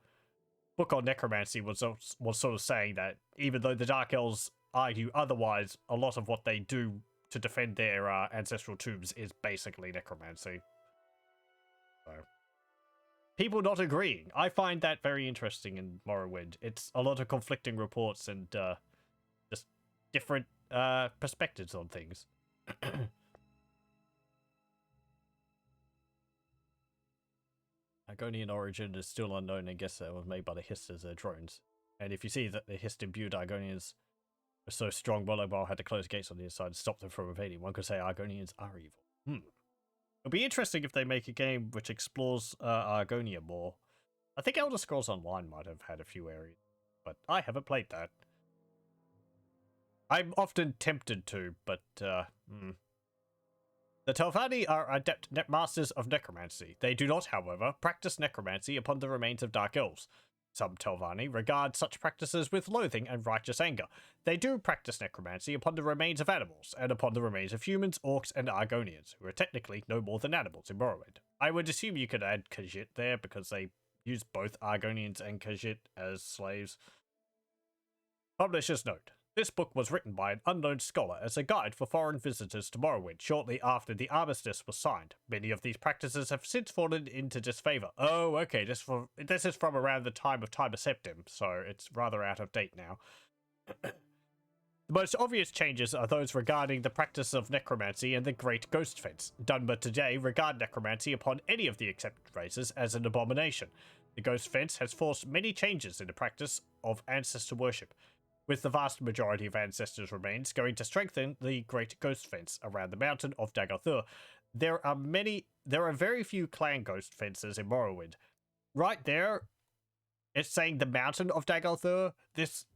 book on necromancy was sort of saying that even though the Dark Elves argue otherwise, a lot of what they do to defend their ancestral tombs is basically necromancy. So, people not agreeing. I find that very interesting in Morrowind. It's a lot of conflicting reports and just different perspectives on things. Argonian origin is still unknown and guess that was made by the Hist as their drones. And if you see that the Hist imbued Argonians were so strong, Balmora had to close gates on the inside to stop them from invading. One could say Argonians are evil. It'll be interesting if they make a game which explores Argonia more. I think Elder Scrolls Online might have had a few areas, but I haven't played that. I'm often tempted to, but The Telvanni are adept masters of necromancy. They do not, however, practice necromancy upon the remains of dark elves. Some Telvanni regard such practices with loathing and righteous anger. They do practice necromancy upon the remains of animals, and upon the remains of humans, orcs, and Argonians, who are technically no more than animals in Morrowind. I would assume you could add Khajiit there, because they use both Argonians and Khajiit as slaves. Publisher's note. This book was written by an unknown scholar as a guide for foreign visitors to Morrowind shortly after the armistice was signed. Many of these practices have since fallen into disfavor. Oh, okay, this is from around the time of Time of Septim, so it's rather out of date now. The most obvious changes are those regarding the practice of necromancy and the Great Ghost Fence. Dunmer today regard necromancy upon any of the accepted races as an abomination. The Ghost Fence has forced many changes in the practice of ancestor worship, with the vast majority of ancestors' remains going to strengthen the Great Ghost Fence around the mountain of Dagorthur. There are very few clan ghost fences in Morrowind. Right there, it's saying the mountain of Dagorthur. This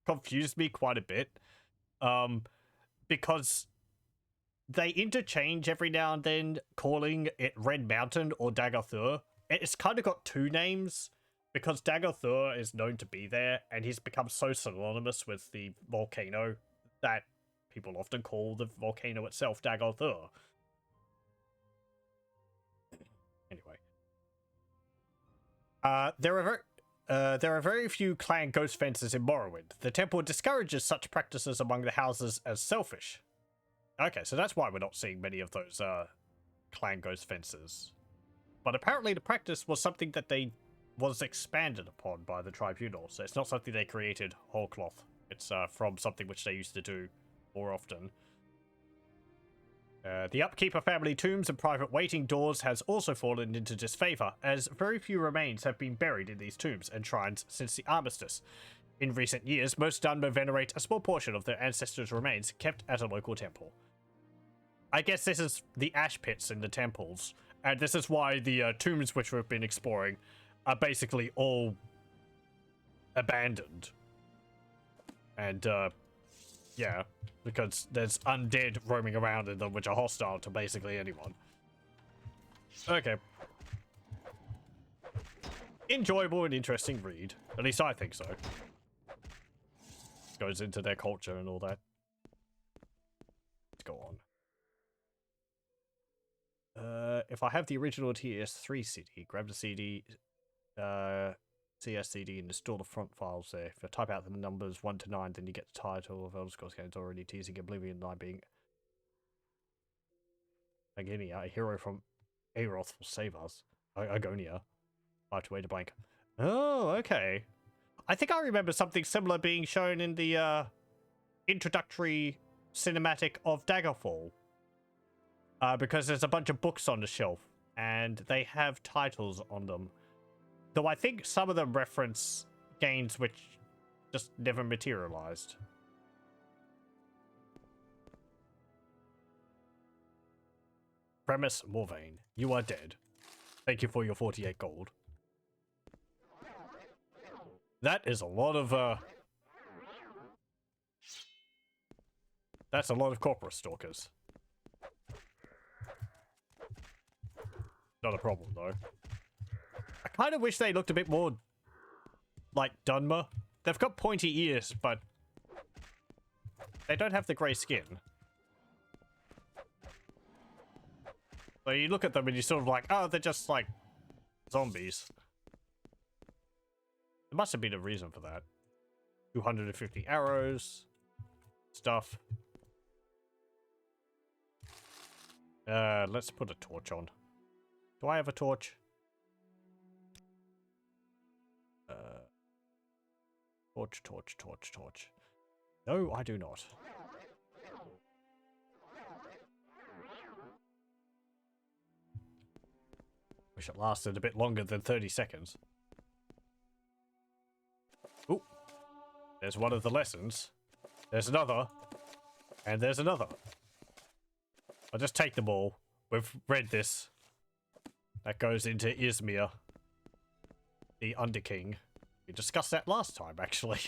confused me quite a bit, because they interchange every now and then, calling it Red Mountain or Dagorthur. It's kind of got two names, because Dagorthur is known to be there, and he's become so synonymous with the volcano that people often call the volcano itself Dagorthur. Anyway. There are very few clan ghost fences in Morrowind. The temple discourages such practices among the houses as selfish. Okay, so that's why we're not seeing many of those clan ghost fences. But apparently the practice was something that was expanded upon by the tribunal, so it's not something they created whole cloth. It's from something which they used to do more often. The Upkeeper family tombs and private waiting doors has also fallen into disfavor, as very few remains have been buried in these tombs and shrines since the armistice. In recent years, most Dunmer venerate a small portion of their ancestors' remains kept at a local temple. I guess this is the ash pits in the temples, and this is why the tombs which we've been exploring are basically all abandoned. And, yeah, because there's undead roaming around in them which are hostile to basically anyone. Okay. Enjoyable and interesting read. At least I think so. Goes into their culture and all that. Let's go on. If I have the original TS3 CD, grab the CD, CS CD and install the front files there. If I type out the numbers 1 to 9, then you get the title of Elder Scrolls Games already teasing Oblivion and I being Agonia, a hero from Aeroth will save us. Agonia. Fight away to blank. Oh, okay. I think I remember something similar being shown in the introductory cinematic of Daggerfall. Because there's a bunch of books on the shelf, and they have titles on them. Though I think some of them reference games which just never materialized. Premise Morvain, you are dead. Thank you for your 48 gold. That is a lot of, that's a lot of corporate stalkers. Not a problem, though. I kind of wish they looked a bit more like Dunmer. They've got pointy ears, but they don't have the grey skin. So you look at them and you're sort of like, oh, they're just like zombies. There must have been a reason for that. 250 arrows. Stuff. Let's put a torch on. Do I have a torch? Torch. No, I do not. Wish it lasted a bit longer than 30 seconds. Ooh. There's one of the lessons. There's another. And there's another. I'll just take them all. We've read this. That goes into Izmir, the Underking. We discussed that last time, actually.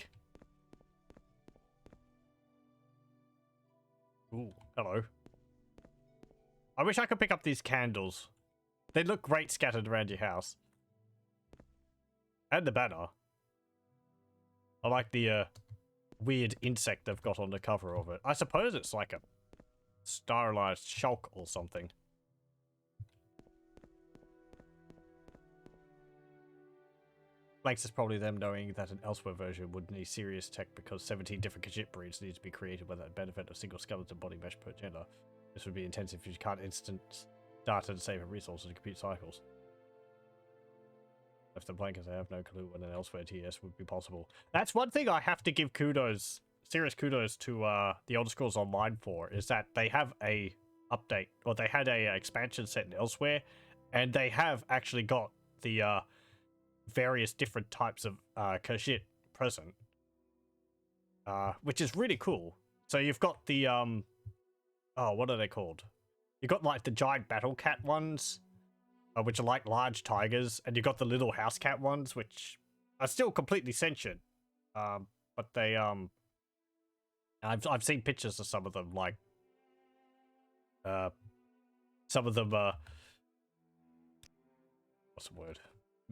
Ooh, hello. I wish I could pick up these candles. They look great scattered around your house. And the banner. I like the weird insect they've got on the cover of it. I suppose it's like a stylized shulk or something. Blanks is probably them knowing that an elsewhere version would need serious tech because 17 different Khajiit breeds need to be created without the benefit of single skeleton body mesh per gender. This would be intensive if you can't instant data to save resources and compute cycles. If the blankets, I have no clue when an elsewhere TS would be possible. That's one thing I have to give kudos, serious kudos to the Elder Scrolls Online for, is that they have a update, or they had a expansion set in elsewhere, and they have actually got the various different types of Khajiit present, which is really cool. So you've got the oh, what are they called? You've got like the giant battle cat ones, which are like large tigers, and you've got the little house cat ones, which are still completely sentient, but they I've seen pictures of some of them, like some of them what's the word?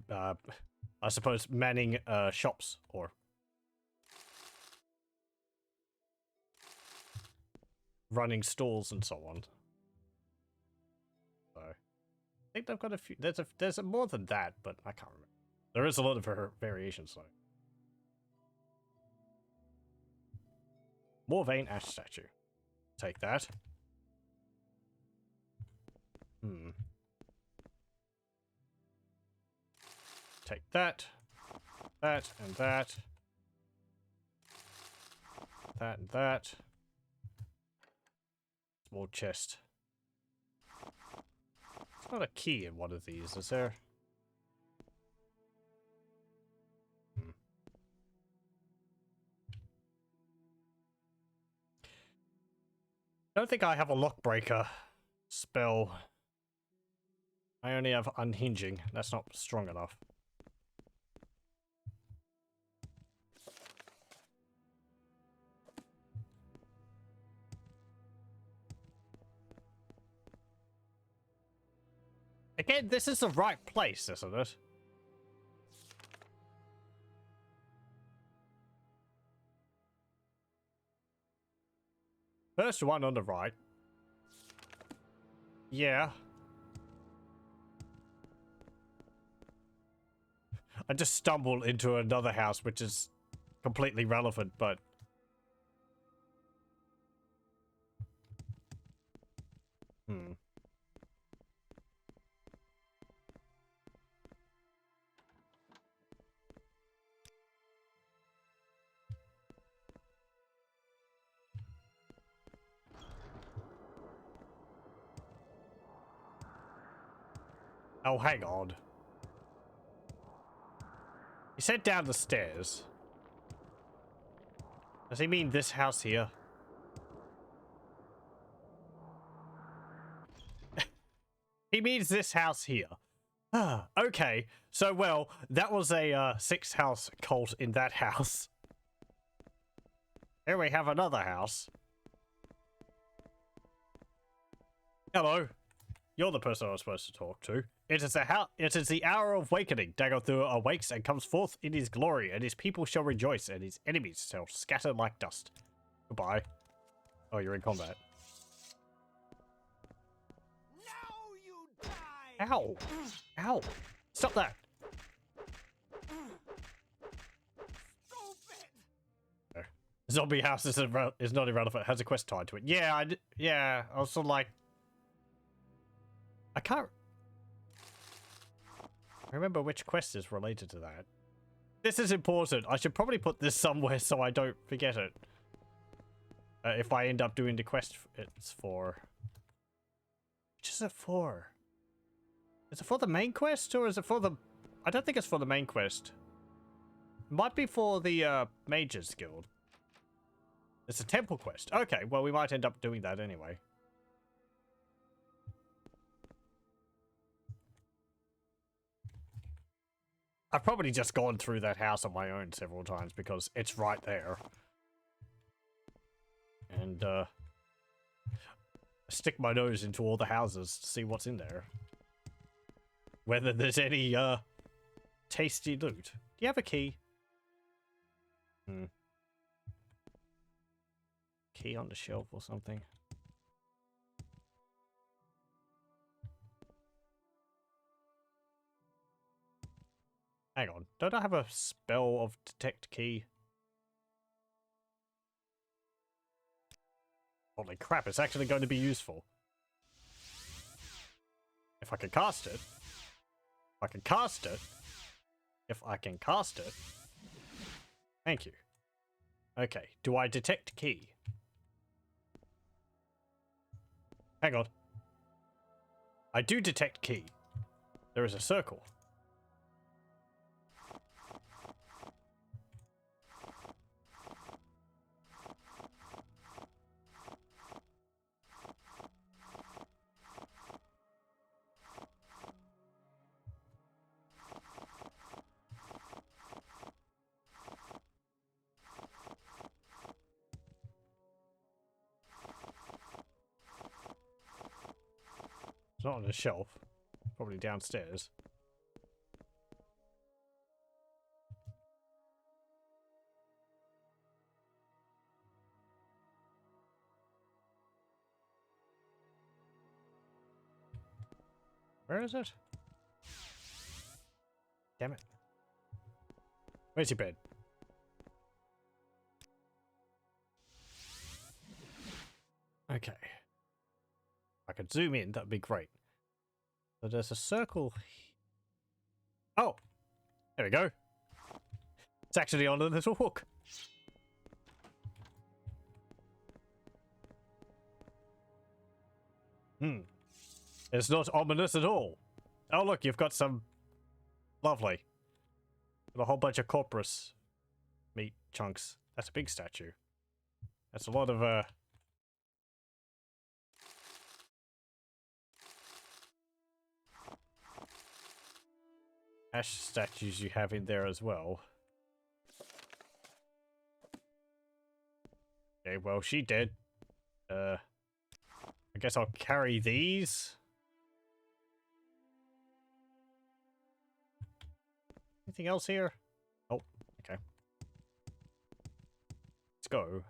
I suppose manning shops or running stalls and so on. So I think they've got a few. There's more than that, but I can't remember. There is a lot of variations though. More vein ash statue. Take that. Take that, that, and that. That and that. Small chest. There's not a key in one of these, is there? I don't think I have a lockbreaker spell. I only have unhinging. That's not strong enough. Again, this is the right place, isn't it? First one on the right. Yeah. I just stumbled into another house, which is completely relevant, but... Oh, hang on. He said down the stairs. Does he mean this house here? He means this house here. Ah, okay. So, well, that was a 6-house cult in that house. Here we have another house. Hello. You're the person I was supposed to talk to. It is the hour of awakening. Dagothr awakes and comes forth in his glory, and his people shall rejoice, and his enemies shall scatter like dust. Goodbye. Oh, you're in combat. Now you die! Ow! Ow! Stop that! Stupid! Zombie house is not irrelevant. It has a quest tied to it. Yeah, I was sort of like... I can't remember which quest is related to that. This is important. I should probably put this somewhere so I don't forget it. If I end up doing the quest it's for. Which is it for? Is it for the main quest or is it for the... I don't think it's for the main quest. It might be for the Mages Guild. It's a temple quest. Okay, well we might end up doing that anyway. I've probably just gone through that house on my own several times because it's right there. And, stick my nose into all the houses to see what's in there. Whether there's any tasty loot. Do you have a key? Key on the shelf or something. Hang on. Don't I have a spell of detect key? Holy crap, it's actually going to be useful. If I can cast it. If I can cast it. If I can cast it. Thank you. Okay, do I detect key? Hang on. I do detect key. There is a circle. It's not on the shelf. Probably downstairs. Where is it? Damn it. Where's your bed? Okay. I could zoom in, that'd be great. So there's a circle. Oh! There we go. It's actually on a little hook. It's not ominous at all. Oh look, you've got some... Lovely. Got a whole bunch of corpus meat chunks. That's a big statue. That's a lot of, ash statues you have in there as well. Okay, well, she dead. I guess I'll carry these. Anything else here? Oh, okay. Let's go.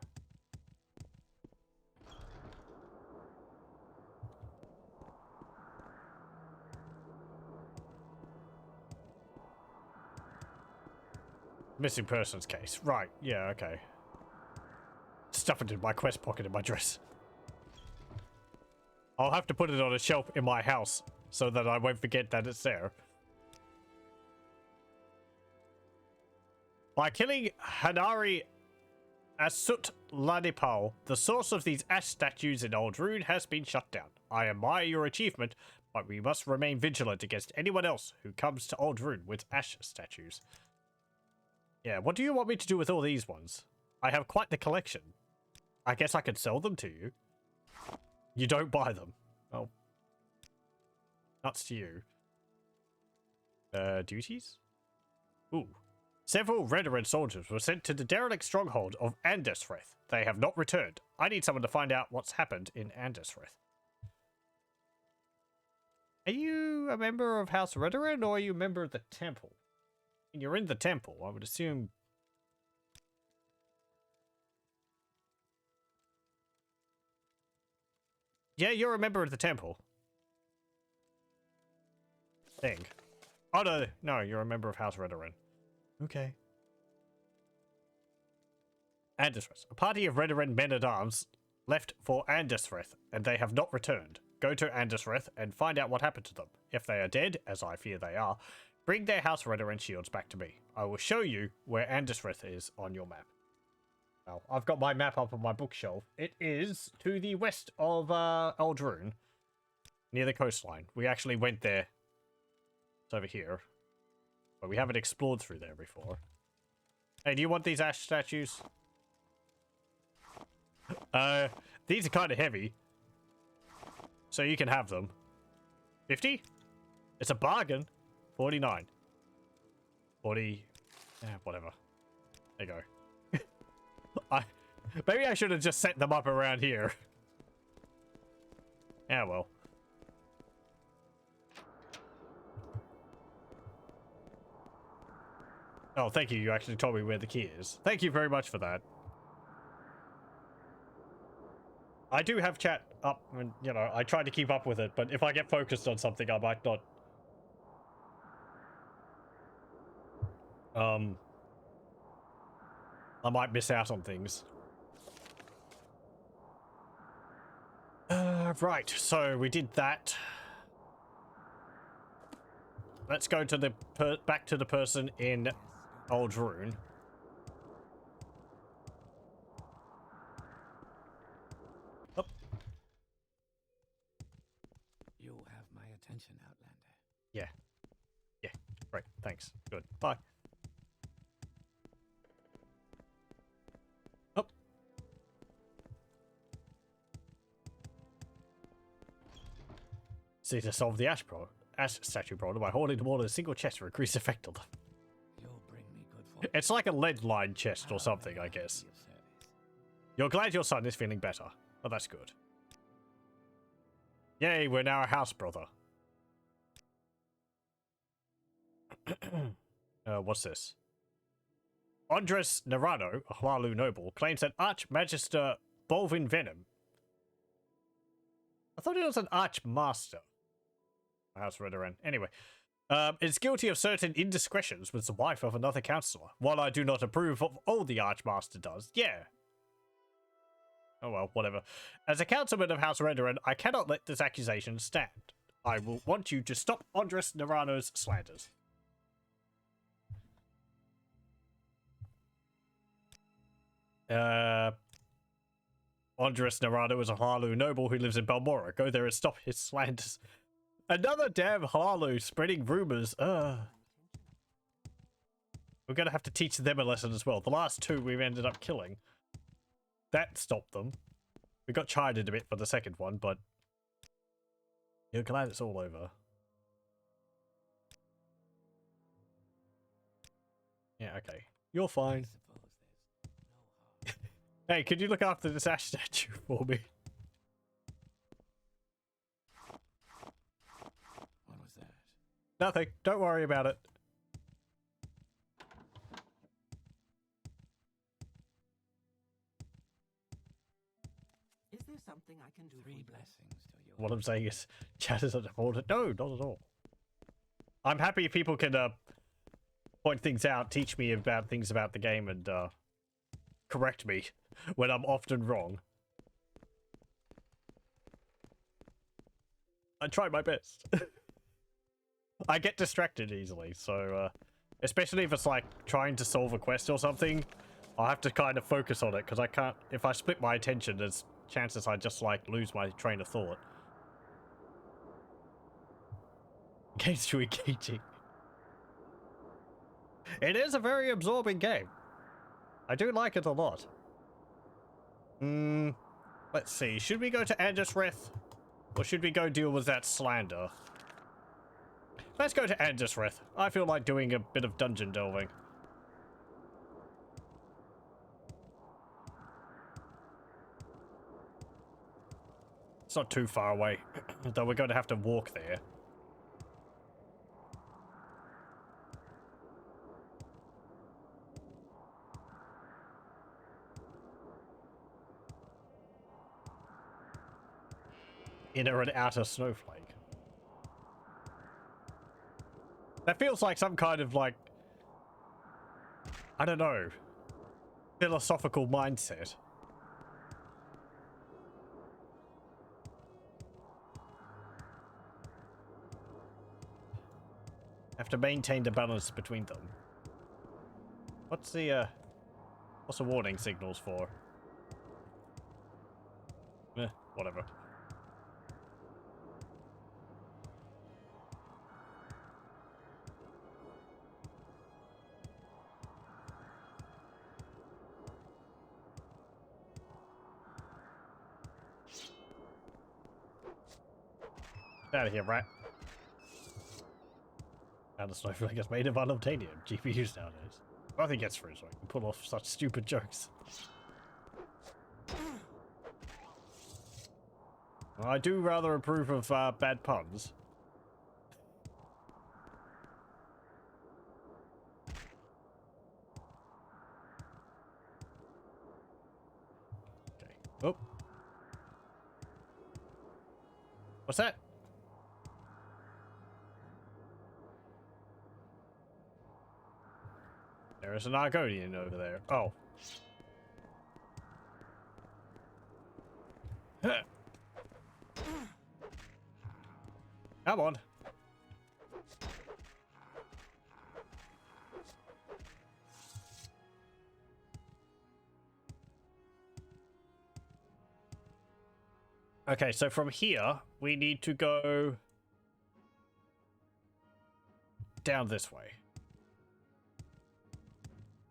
Missing persons case. Right, yeah, okay. Stuff it in my quest pocket in my dress. I'll have to put it on a shelf in my house so that I won't forget that it's there. By killing Hanari Asut Ladipal, the source of these ash statues in Old Rune has been shut down. I admire your achievement, but we must remain vigilant against anyone else who comes to Old Rune with ash statues. Yeah, what do you want me to do with all these ones? I have quite the collection. I guess I could sell them to you. You don't buy them. Oh. Nuts to you. Duties? Ooh. Several Redoran soldiers were sent to the derelict stronghold of Andesreth. They have not returned. I need someone to find out what's happened in Andesreth. Are you a member of House Redoran or are you a member of the temple? You're in the temple, I would assume. Yeah, you're a member of the temple. Thing. Oh, no. No, you're a member of House Redoran. Okay. Andesreth. A party of Redoran men-at-arms left for Andesreth, and they have not returned. Go to Andesreth and find out what happened to them. If they are dead, as I fear they are, bring their House Redoran shields back to me. I will show you where Andesreth is on your map. Now, I've got my map up on my bookshelf. It is to the west of Old Rune, near the coastline. We actually went there. It's over here. But we haven't explored through there before. Hey, do you want these ash statues? These are kind of heavy. So you can have them. 50? It's a bargain. 49. 40. Whatever. There you go. Maybe I should have just set them up around here. Yeah, well. Oh, thank you. You actually told me where the key is. Thank you very much for that. I do have chat up, and, you know, I try to keep up with it, but if I get focused on something, I might not... I might miss out on things. Right, so we did that. Let's go to the back to the person in Old Rune. Oh. You have my attention, Outlander. Yeah. Yeah. Great. Thanks. Good. Bye. Oh. See to solve the ash statue problem by holding them all in a single chest for increased effect on them. You'll bring me good fortune. It's like a lead line chest or something, I guess. You're glad your son is feeling better. Oh, that's good. Yay, we're now a house brother. What's this? Andres Narano, a Hualu noble, claims that Archmagister Bolvin Venom. I thought he was an Archmaster. House Redoran. Anyway, is guilty of certain indiscretions with the wife of another counselor. While I do not approve of all the Archmaster does, yeah. Oh well, whatever. As a councilman of House Redoran, I cannot let this accusation stand. I will want you to stop Andres Narano's slanders. Andres Narano is a Harlu noble who lives in Balmora. Go there and stop his slanders. Another damn Harlu spreading rumors. We're gonna have to teach them a lesson as well. The last two we've ended up killing. That stopped them. We got chided a bit for the second one, but you're glad it's all over. Yeah, okay. You're fine. Hey, could you look after this ash statue for me? What was that? Nothing. Don't worry about it. Is there something I can do for Three you? blessings to you. What I'm saying is, chat isn't important. No, not at all. I'm happy if people can point things out, teach me about things about the game, and correct me when I'm often wrong. I try my best. I get distracted easily, so especially if it's like trying to solve a quest or something, I'll have to kind of focus on it because I can't. If I split my attention, there's chances I just like lose my train of thought. Game's too engaging. It is a very absorbing game. I do like it a lot. Let's see. Should we go to Andesreth? Or should we go deal with that slander? Let's go to Andesreth. I feel like doing a bit of dungeon delving. It's not too far away, though we're going to have to walk there. Inner and outer snowflake. That feels like some kind of like, I don't know, philosophical mindset. Have to maintain the balance between them. What's the warning signals for? Whatever. Out of here, rat. And the snowflake is made of unobtainium. GPUs nowadays. Nothing gets through, so I can pull off such stupid jokes. I do rather approve of bad puns. Okay. Oh. What's that? There is an Argonian over there. Oh. Come on. Okay, so from here, we need to go down this way.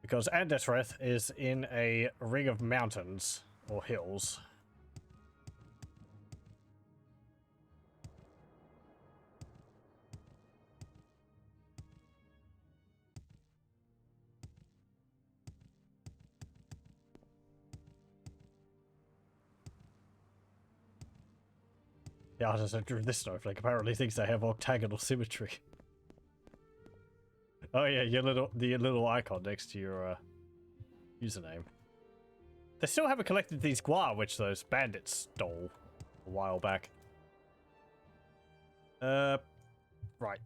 Because Andesreth is in a ring of mountains, or hills. The artist that drew this snowflake apparently thinks they have octagonal symmetry. Oh yeah, the little icon next to your username. They still haven't collected these guar which those bandits stole a while back. Right.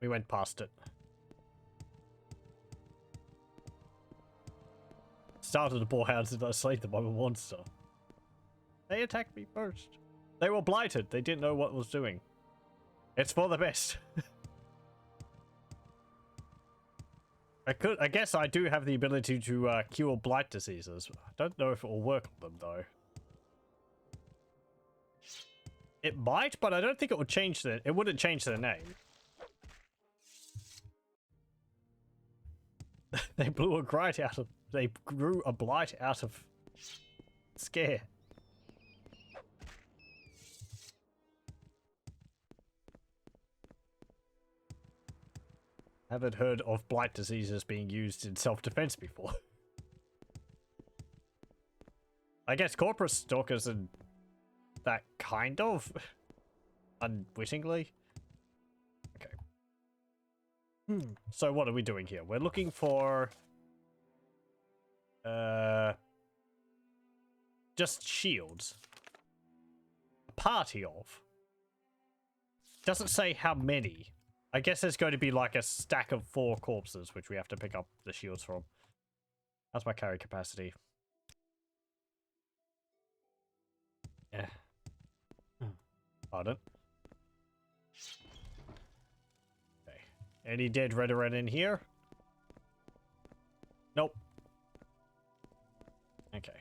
We went past it. Started the boarhounds and I slayed them. I'm a monster. They attacked me first. They were blighted. They didn't know what was doing. It's for the best. I guess I do have the ability to cure blight diseases. I don't know if it will work on them though. It might, but I don't think it would change it wouldn't change their name. They grew a blight out of scare. Haven't heard of blight diseases being used in self-defense before. I guess corporate stalkers and that kind of unwittingly. Okay. So what are we doing here? We're looking for just shields. A party of. Doesn't say how many. I guess there's going to be like a stack of 4 corpses, which we have to pick up the shields from. How's my carry capacity? Yeah. Pardon. Okay. Any dead Redoran in here? Nope. Okay.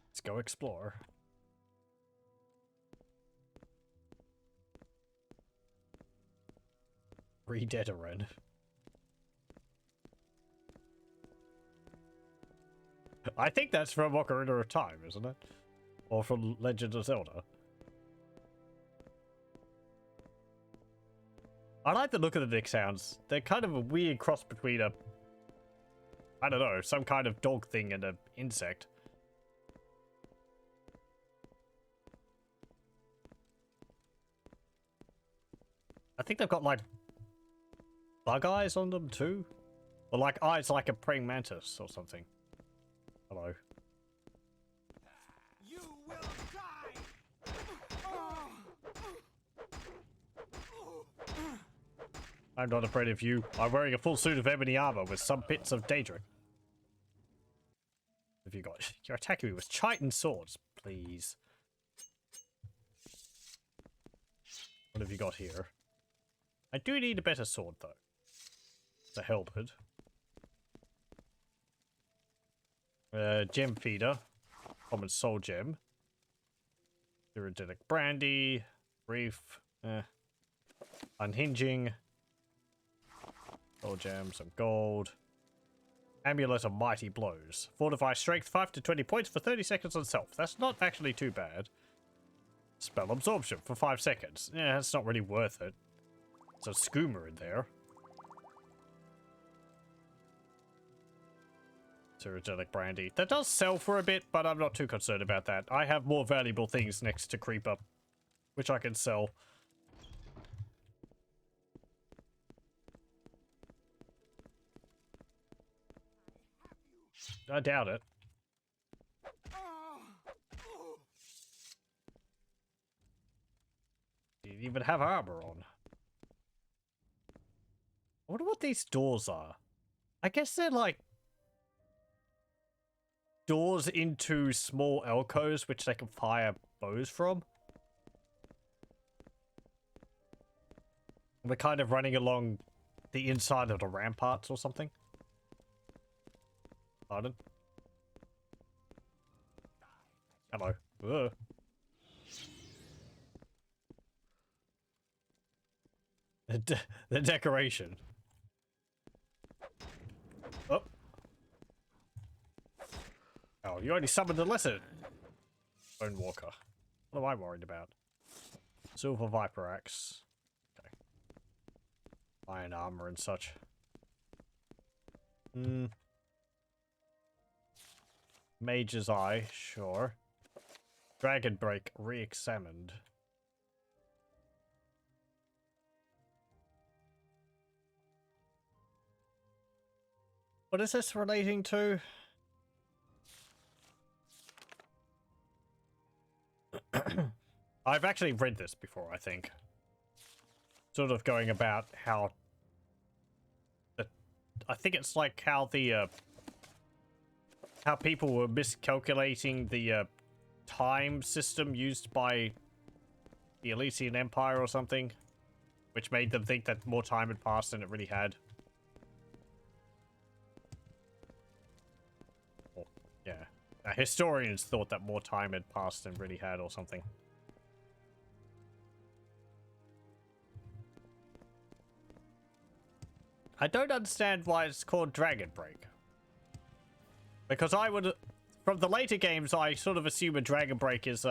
Let's go explore. Rededoran. I think that's from Ocarina of Time, isn't it? Or from Legend of Zelda. I like the look of the Nick sounds. They're kind of a weird cross between a... I don't know, some kind of dog thing and an insect. I think they've got, like, bug eyes on them, too? Or, like, eyes like a praying mantis or something. Hello. You will die. I'm not afraid of you. I'm wearing a full suit of ebony armor with some bits of Daedric. What have you got? You're attacking me with chitin swords, please. What have you got here? I do need a better sword, though. It's a halberd. Gem feeder. Common soul gem. Iriditic brandy. Reef. Unhinging. Soul gem. Some gold. Amulet of mighty blows. Fortify strength 5 to 20 points for 30 seconds on self. That's not actually too bad. Spell absorption for 5 seconds. Yeah, that's not really worth it. There's a skooma in there. Pterodelic brandy. That does sell for a bit, but I'm not too concerned about that. I have more valuable things next to Creeper, which I can sell. I doubt it. Didn't even have armor on. I wonder what these doors are. I guess they're like doors into small alcoves which they can fire bows from. We're kind of running along the inside of the ramparts or something. Pardon? Hello. Ugh. The decoration. Oh. Oh, you only summoned the lesser Bone Walker. What am I worried about? Silver Viper Axe. Okay. Iron armor and such. Mage's Eye, sure. Dragon Break re-examined. What is this relating to? I've actually read this before, I think. Sort of going about how... I think it's like how the... how people were miscalculating the time system used by the Elysian Empire or something. Which made them think that more time had passed than it really had. Yeah. Historians thought that more time had passed than really had or something. I don't understand why it's called Dragon Break. Because I would... From the later games, I sort of assume a Dragon Break is,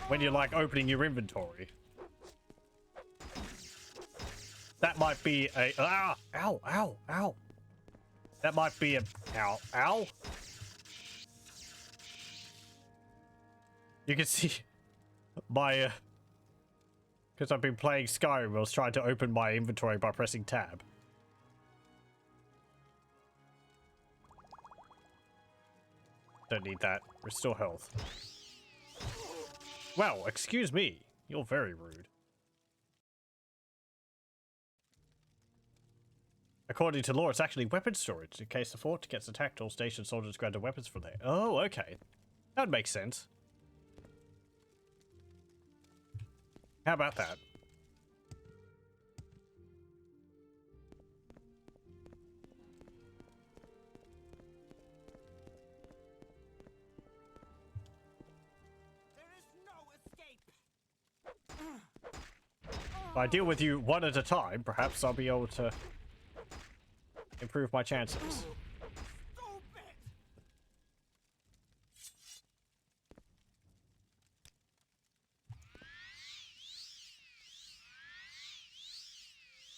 when you're, like, opening your inventory. That might be a... Ah! Ow! Ow! Ow! That might be a... Ow. Ow. You can see my... Because I've been playing Skyrim, I was trying to open my inventory by pressing tab. Don't need that. Restore health. Well, excuse me. You're very rude. According to lore, it's actually weapon storage. In case the fort gets attacked, all station soldiers grab their weapons from there. Oh, okay. That would make sense. How about that? There is no escape. If I deal with you one at a time, perhaps I'll be able to improve my chances. Stupid.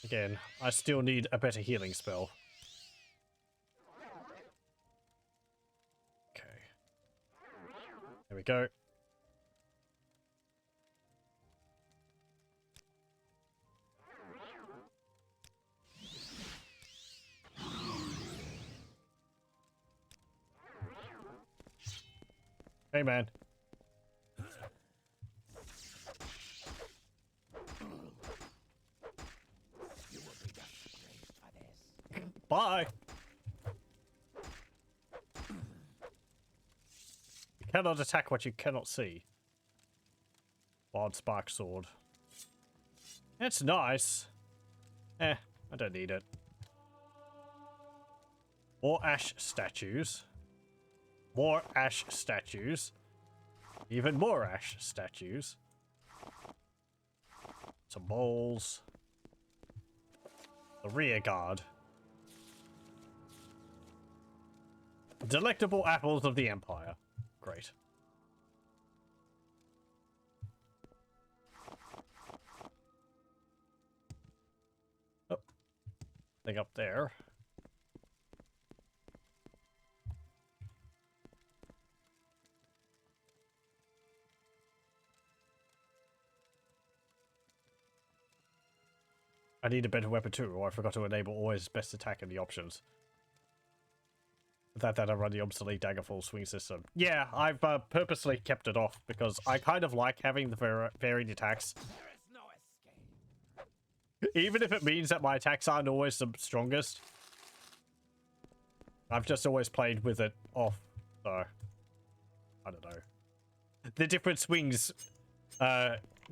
Again, I still need a better healing spell. Okay. There we go. Hey, man. Bye. You cannot attack what you cannot see. Wild Spark Sword. It's nice. I don't need it. More ash statues. More ash statues. Even more ash statues. Some bowls. The rear guard. Delectable apples of the Empire. Great. Oh. Thing up there. I need a better weapon too, or I forgot to enable always best attack in the options. That I run the obsolete daggerfall swing system. Yeah, I've purposely kept it off because I kind of like having the varied attacks. There is no escape. Even if it means that my attacks aren't always the strongest. I've just always played with it off, so I don't know. The different swings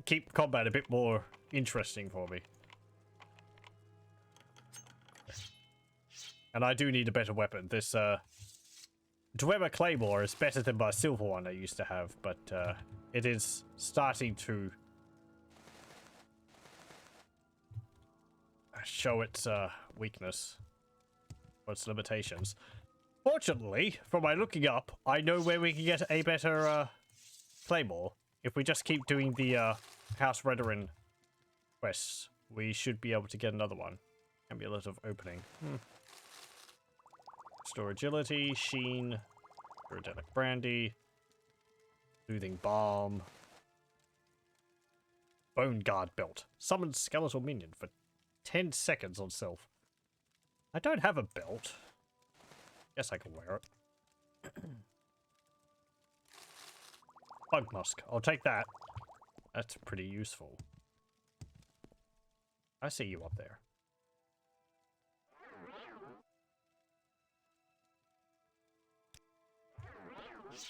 keep combat a bit more interesting for me. And I do need a better weapon. This Dwemer Claymore is better than my silver one I used to have, but it is starting to show its weakness or its limitations. Fortunately, from my looking up, I know where we can get a better Claymore. If we just keep doing the House Redoran quests, we should be able to get another one. Amulet of Opening. Restore Agility, Sheen, Iridelic Brandy, Soothing Balm, Bone Guard Belt. Summon Skeletal Minion for 10 seconds on self. I don't have a belt. Guess I can wear it. Bug Musk. I'll take that. That's pretty useful. I see you up there. This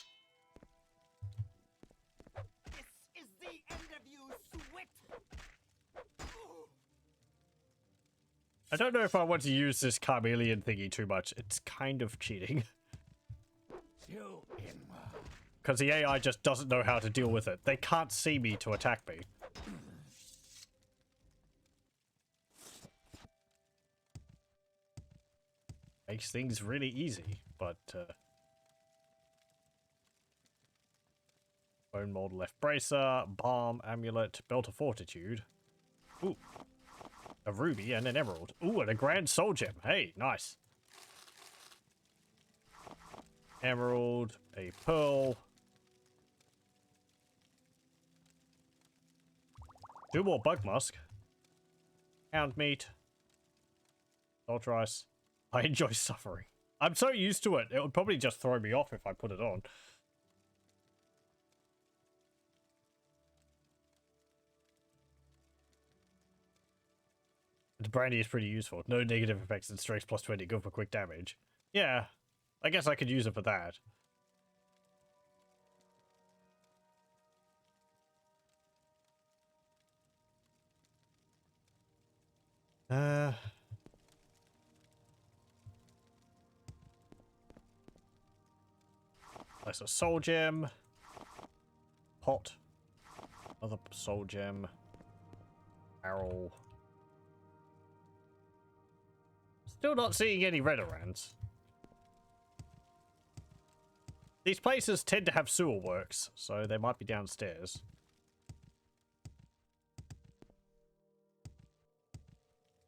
is the end of you, Swit! I don't know if I want to use this chameleon thingy too much. It's kind of cheating. You in Because the AI just doesn't know how to deal with it. They can't see me to attack me. Makes things really easy, but Bone Mold Left Bracer, Balm, Amulet, Belt of Fortitude. Ooh. A ruby and an emerald. Ooh, and a grand soul gem. Hey, nice. Emerald, a pearl. 2 more bug musk. Hound meat. Salt rice. I enjoy suffering. I'm so used to it. It would probably just throw me off if I put it on. The brandy is pretty useful. No negative effects and strength plus 20. Good for quick damage. Yeah, I guess I could use it for that. That's a soul gem. Pot. Another soul gem. Barrel. Still not seeing any Redorans. These places tend to have sewer works, so they might be downstairs.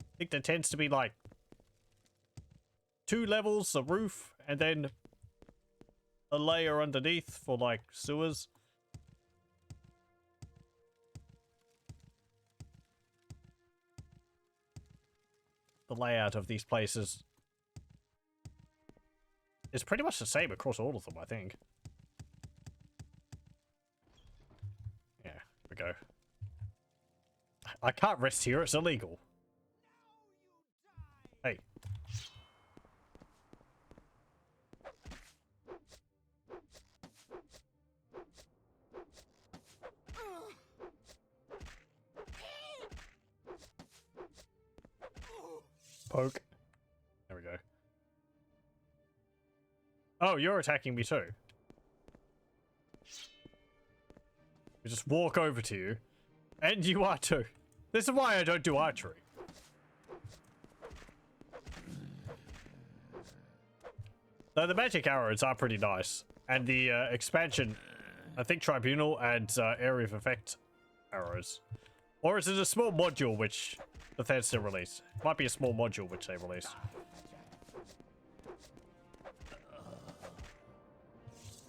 I think there tends to be like 2 levels, a roof, and then a layer underneath for like sewers. The layout of these places is pretty much the same across all of them, I think. Yeah, here we go. I can't rest here, it's illegal. Hey. Poke. There we go. Oh, you're attacking me too. We just walk over to you. And you are too. This is why I don't do archery. Though the magic arrows are pretty nice. And the expansion, I think Tribunal adds area of effect arrows. Or is it a small module which Bethesda release. Might be a small module which they release.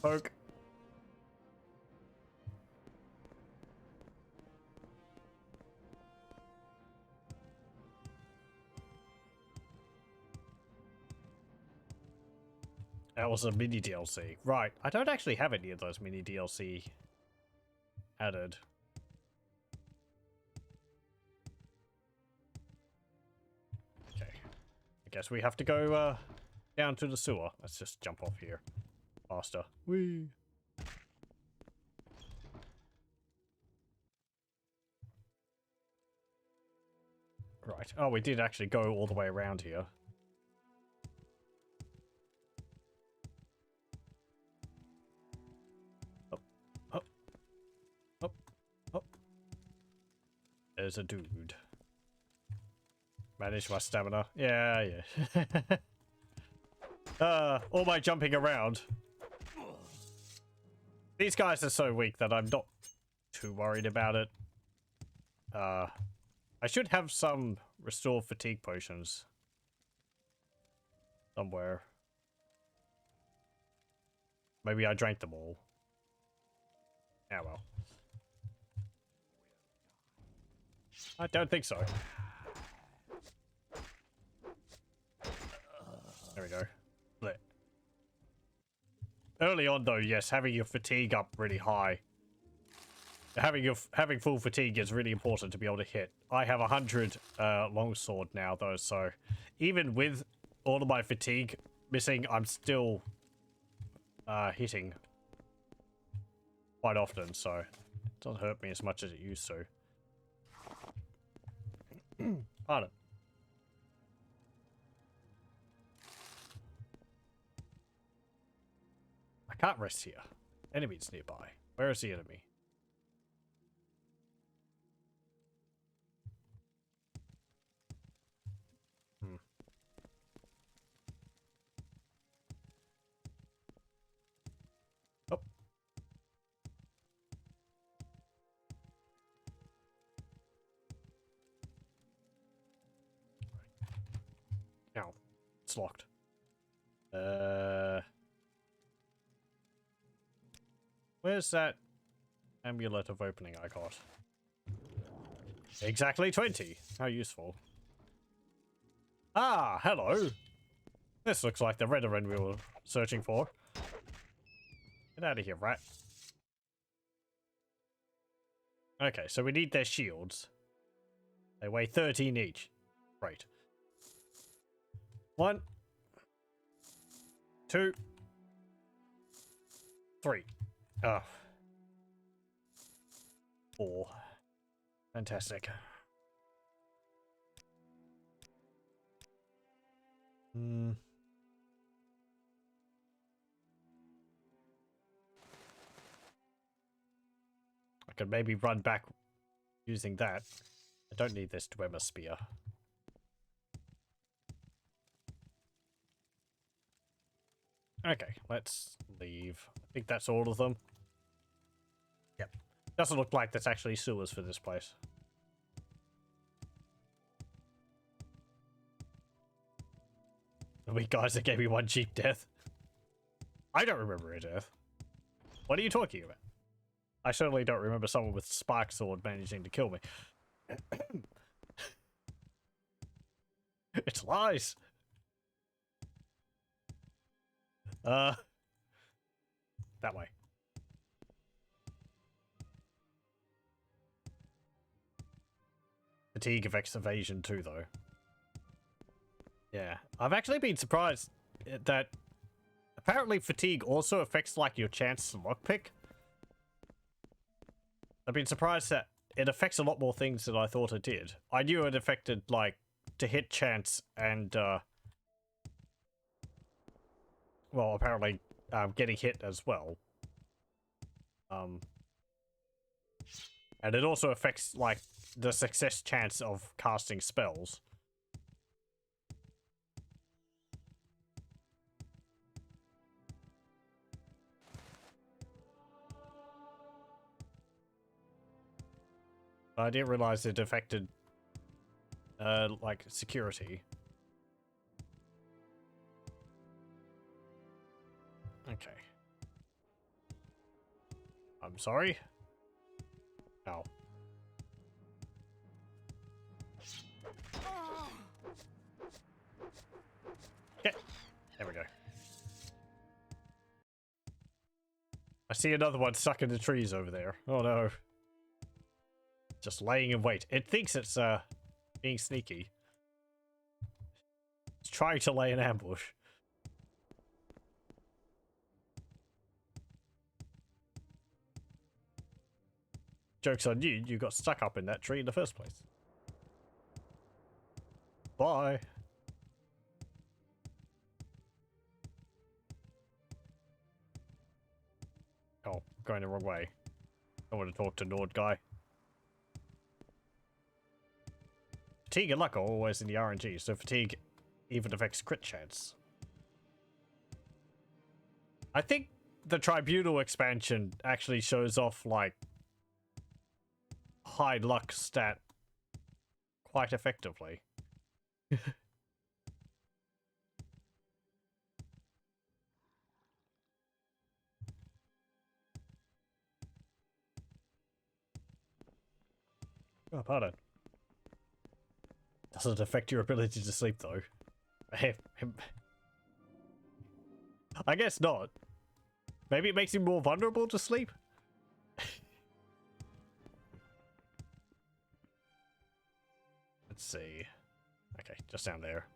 Poke. That was a mini DLC. Right. I don't actually have any of those mini DLC added. Okay. I guess we have to go down to the sewer. Let's just jump off here. Faster. Whee! Right. Oh, we did actually go all the way around here. There's a dude. Manage my stamina. Yeah, yeah. All my jumping around. These guys are so weak that I'm not too worried about it. I should have some restore fatigue potions. Somewhere. Maybe I drank them all. Ah, well. I don't think so. There we go. Blech. Early on though, yes, having your fatigue up really high. Having full fatigue is really important to be able to hit. I have 100 longsword now though, so even with all of my fatigue missing, I'm still hitting quite often, so it doesn't hurt me as much as it used to. Pardon. I can't rest here. Enemies nearby. Where is the enemy? Oh. Ow. It's locked. Where's that amulet of opening I got? Exactly 20. How useful. Ah, hello. This looks like the Redoran we were searching for. Get out of here, rat. Okay, so we need their shields. They weigh 13 each. Right. 1, 2, 3. Oh. 4. Fantastic. I could maybe run back using that. I don't need this Dwemer spear. Okay, let's leave. I think that's all of them. Yep. Doesn't look like there's actually sewers for this place. The weak guys that gave me one cheap death. I don't remember a death. What are you talking about? I certainly don't remember someone with spark sword managing to kill me. It's lies. That way. Fatigue affects evasion too, though. Yeah, I've actually been surprised that apparently fatigue also affects like your chance to lockpick. I've been surprised that it affects a lot more things than I thought it did. I knew it affected like to hit chance and well, apparently getting hit as well. And it also affects like the success chance of casting spells. I didn't realize it affected like security. Okay. I'm sorry. Oh. Okay. There we go. I see another one stuck in the trees over there. Oh no. Just laying in wait. It thinks it's being sneaky. It's trying to lay an ambush. Joke's on you, you got stuck up in that tree in the first place. Bye. Oh, going the wrong way. I want to talk to Nord guy. Fatigue and luck are always in the RNG, so fatigue even affects crit chance. I think the Tribunal expansion actually shows off, like, high luck stat quite effectively. Oh, pardon. Doesn't affect your ability to sleep, though. I guess not. Maybe it makes you more vulnerable to sleep? Let's see. Okay, just down there.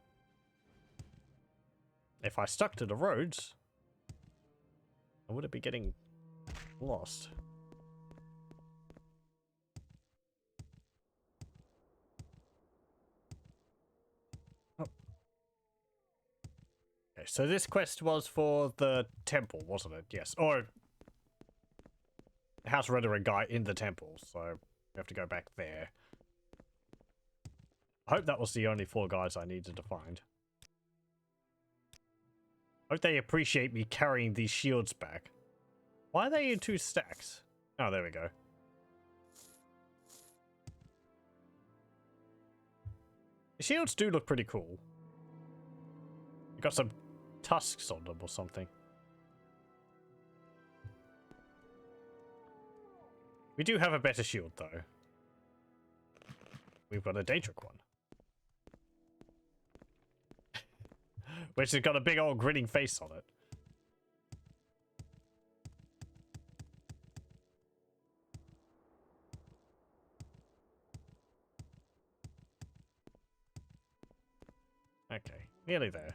If I stuck to the roads, I wouldn't be getting lost. Oh. Okay, so this quest was for the temple, wasn't it? Yes. Or House Rendering guy in the temple, so we have to go back there. I hope that was the only 4 guys I needed to find. I hope they appreciate me carrying these shields back. Why are they in 2 stacks? Oh, there we go. The shields do look pretty cool. You got some tusks on them or something. We do have a better shield, though. We've got a Daedric one. Which has got a big old grinning face on it. Okay, nearly there.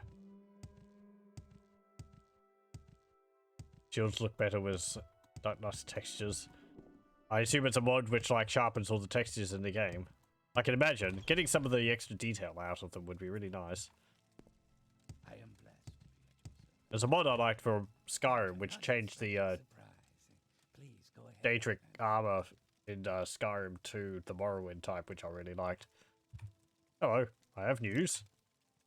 Shields look better with nice textures. I assume it's a mod which like sharpens all the textures in the game. I can imagine getting some of the extra detail out of them would be really nice. I am blessed to be at your service. There's a mod I liked for Skyrim which changed the Please go ahead. Daedric armor in Skyrim to the Morrowind type, which I really liked. Hello, I have news.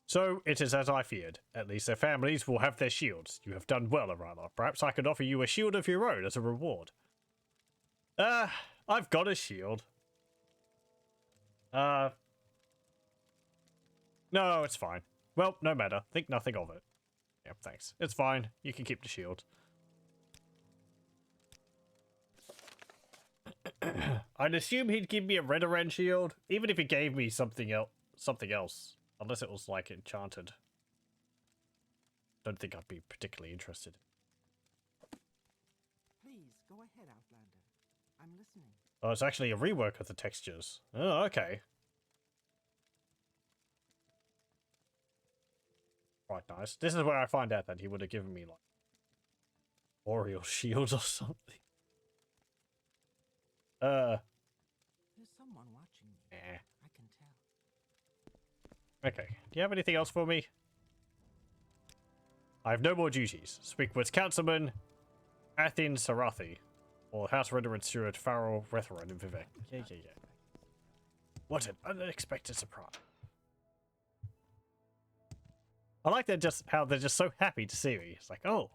So, it is as I feared. At least their families will have their shields. You have done well, Arana. Perhaps I could offer you a shield of your own as a reward. I've got a shield. No, it's fine. Well, no matter. Think nothing of it. Yep, thanks. It's fine. You can keep the shield. I'd assume he'd give me a Redoran shield, even if he gave me something else. Unless it was, like, enchanted. Don't think I'd be particularly interested. Please, go ahead, Outlander. I'm listening. Oh, it's actually a rework of the textures. Oh, okay. Quite nice. This is where I find out that he would have given me, like, Oriole shields or something. There's someone watching me. Eh. I can tell. Okay. Do you have anything else for me? I have no more duties. Speak with Councilman Athin Sarathi, or House Rendered Steward Farrell Rethron in Vivek. Yeah. What an unexpected surprise. I like that just how they're just so happy to see me. It's like, oh,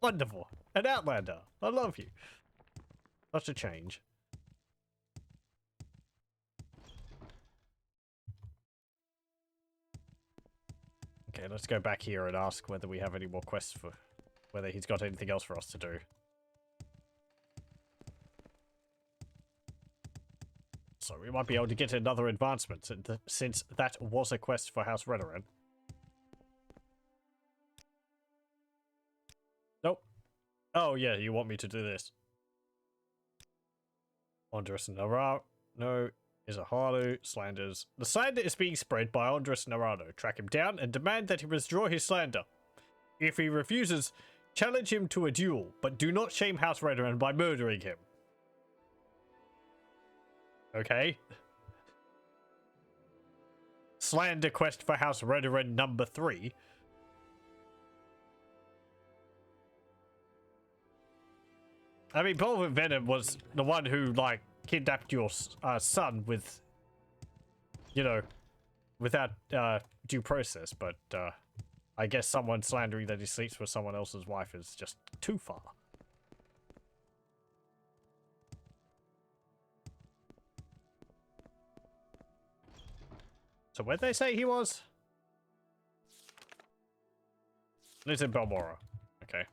wonderful. An Outlander. I love you. Such a change. Okay, let's go back here and ask whether we have any more quests for... whether he's got anything else for us to do. So we might be able to get another advancement, since that was a quest for House Redoran. Nope. Oh yeah, you want me to do this. Andres Narano is a Harlow, slanders. The slander is being spread by Andres Narano. Track him down and demand that he withdraw his slander. If he refuses, challenge him to a duel, but do not shame House Redoran by murdering him. Okay. Slander quest for House Redoran number 3. I mean, Bethesda was the one who, like, kidnapped your son with, you know, without due process, but I guess someone slandering that he sleeps with someone else's wife is just too far. So where'd they say he was? It's in Balmora. Okay.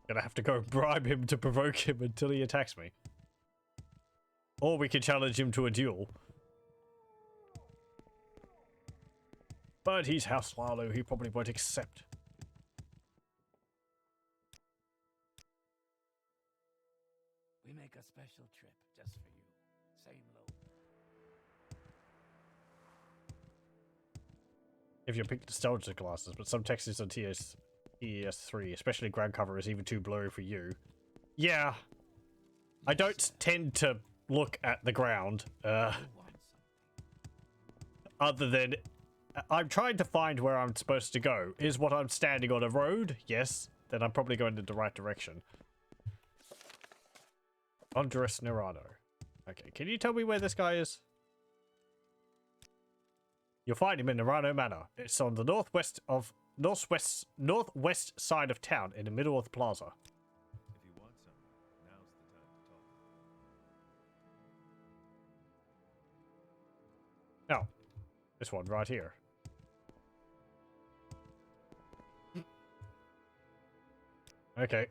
Gonna have to go bribe him to provoke him until he attacks me. Or we could challenge him to a duel. But he's House Lalo, he probably won't accept. We make a special trip just for you. Same load. If you pick nostalgia glasses, but some textures on TES3, especially ground cover, is even too blurry for you. Yeah. I don't tend to look at the ground, other than I'm trying to find where I'm supposed to go. Is what I'm standing on a road? Yes. Then I'm probably going in the right direction. Andres Nerano. Okay, can you tell me where this guy is? You'll find him in Nerano Manor. It's on the northwest side of town, in the middle of the plaza. If you want some, now's the time to talk. Oh, this one right here. Okay.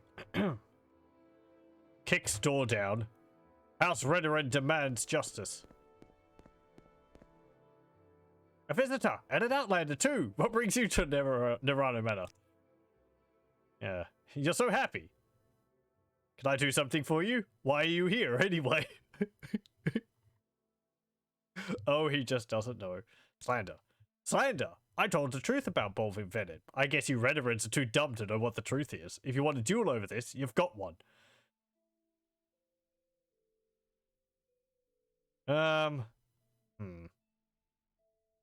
Kicks door down. House Redoran demands justice. A visitor and an outlander too. What brings you to Nerano Manor? Yeah, you're so happy. Can I do something for you? Why are you here anyway? Oh, he just doesn't know. Slander. Slander! I told the truth about Bethesda. I guess you Redorans are too dumb to know what the truth is. If you want a duel over this, you've got one.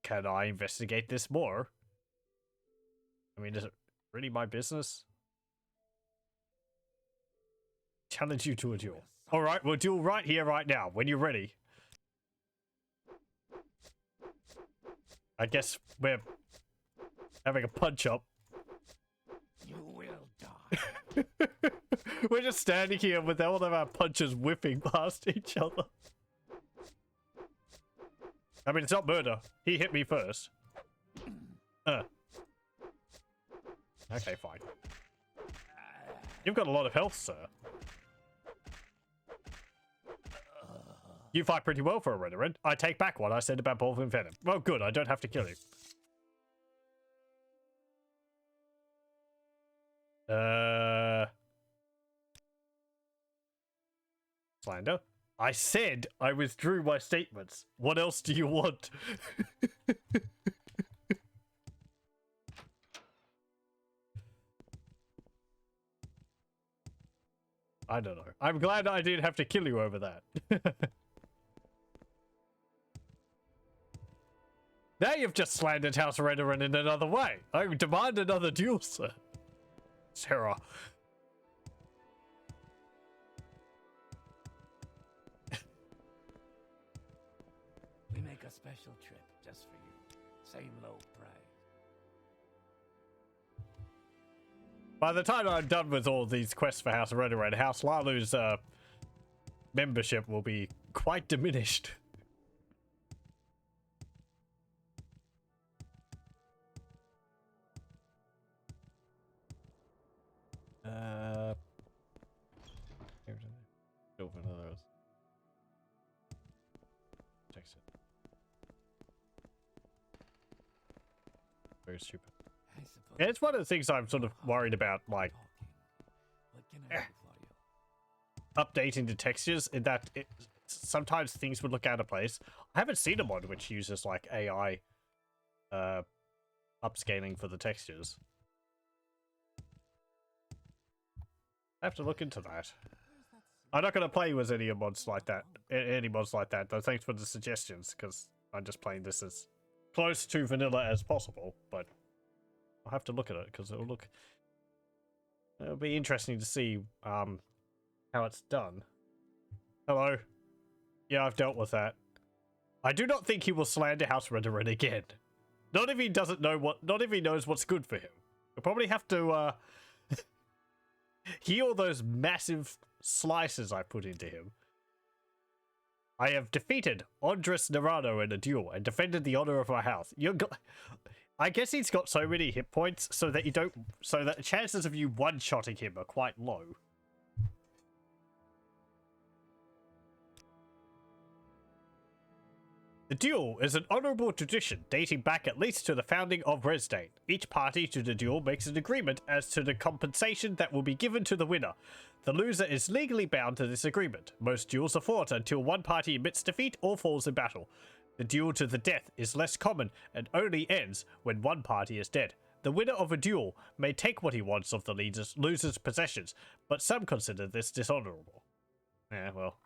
Can I investigate this more? I mean, is it really my business? Challenge you to a duel. Alright, we'll duel right here, right now, when you're ready. I guess we're having a punch-up. You will die. We're just standing here with all of our punches whipping past each other. I mean, it's not murder. He hit me first. Okay, fine. You've got a lot of health, sir. You fight pretty well for a Redoran. I take back what I said about Balmora Venom. Well, good. I don't have to kill you. Slander? I said I withdrew my statements. What else do you want? I don't know. I'm glad I didn't have to kill you over that. Now you've just slandered House Redoran in another way. I demand another duel, sir. Sarah. We make a special trip just for you. Same low price. By the time I'm done with all these quests for House Redoran, House Lalu's membership will be quite diminished. Very stupid. I suppose. Yeah, it's one of the things I'm sort of worried about, like What can I do for you? updating the textures. In that sometimes things would look out of place. I haven't seen a mod which uses like AI upscaling for the textures. I have to look into that. I'm not going to play with any mods like that. Any mods like that, though. Thanks for the suggestions, because I'm just playing this as close to vanilla as possible. But I'll have to look at it, because it'll be interesting to see how it's done. Hello. Yeah, I've dealt with that. I do not think he will slander House Renderin again. Not if he doesn't know not if he knows what's good for him. We'll probably have to heal those massive slices I put into him. I have defeated Andres Narano in a duel and defended the honor of my house. I guess he's got so many hit points so that the chances of you one-shotting him are quite low. The duel is an honourable tradition dating back at least to the founding of Resdane. Each party to the duel makes an agreement as to the compensation that will be given to the winner. The loser is legally bound to this agreement. Most duels are fought until one party admits defeat or falls in battle. The duel to the death is less common and only ends when one party is dead. The winner of a duel may take what he wants of the loser's possessions, but some consider this dishonourable. Yeah, well.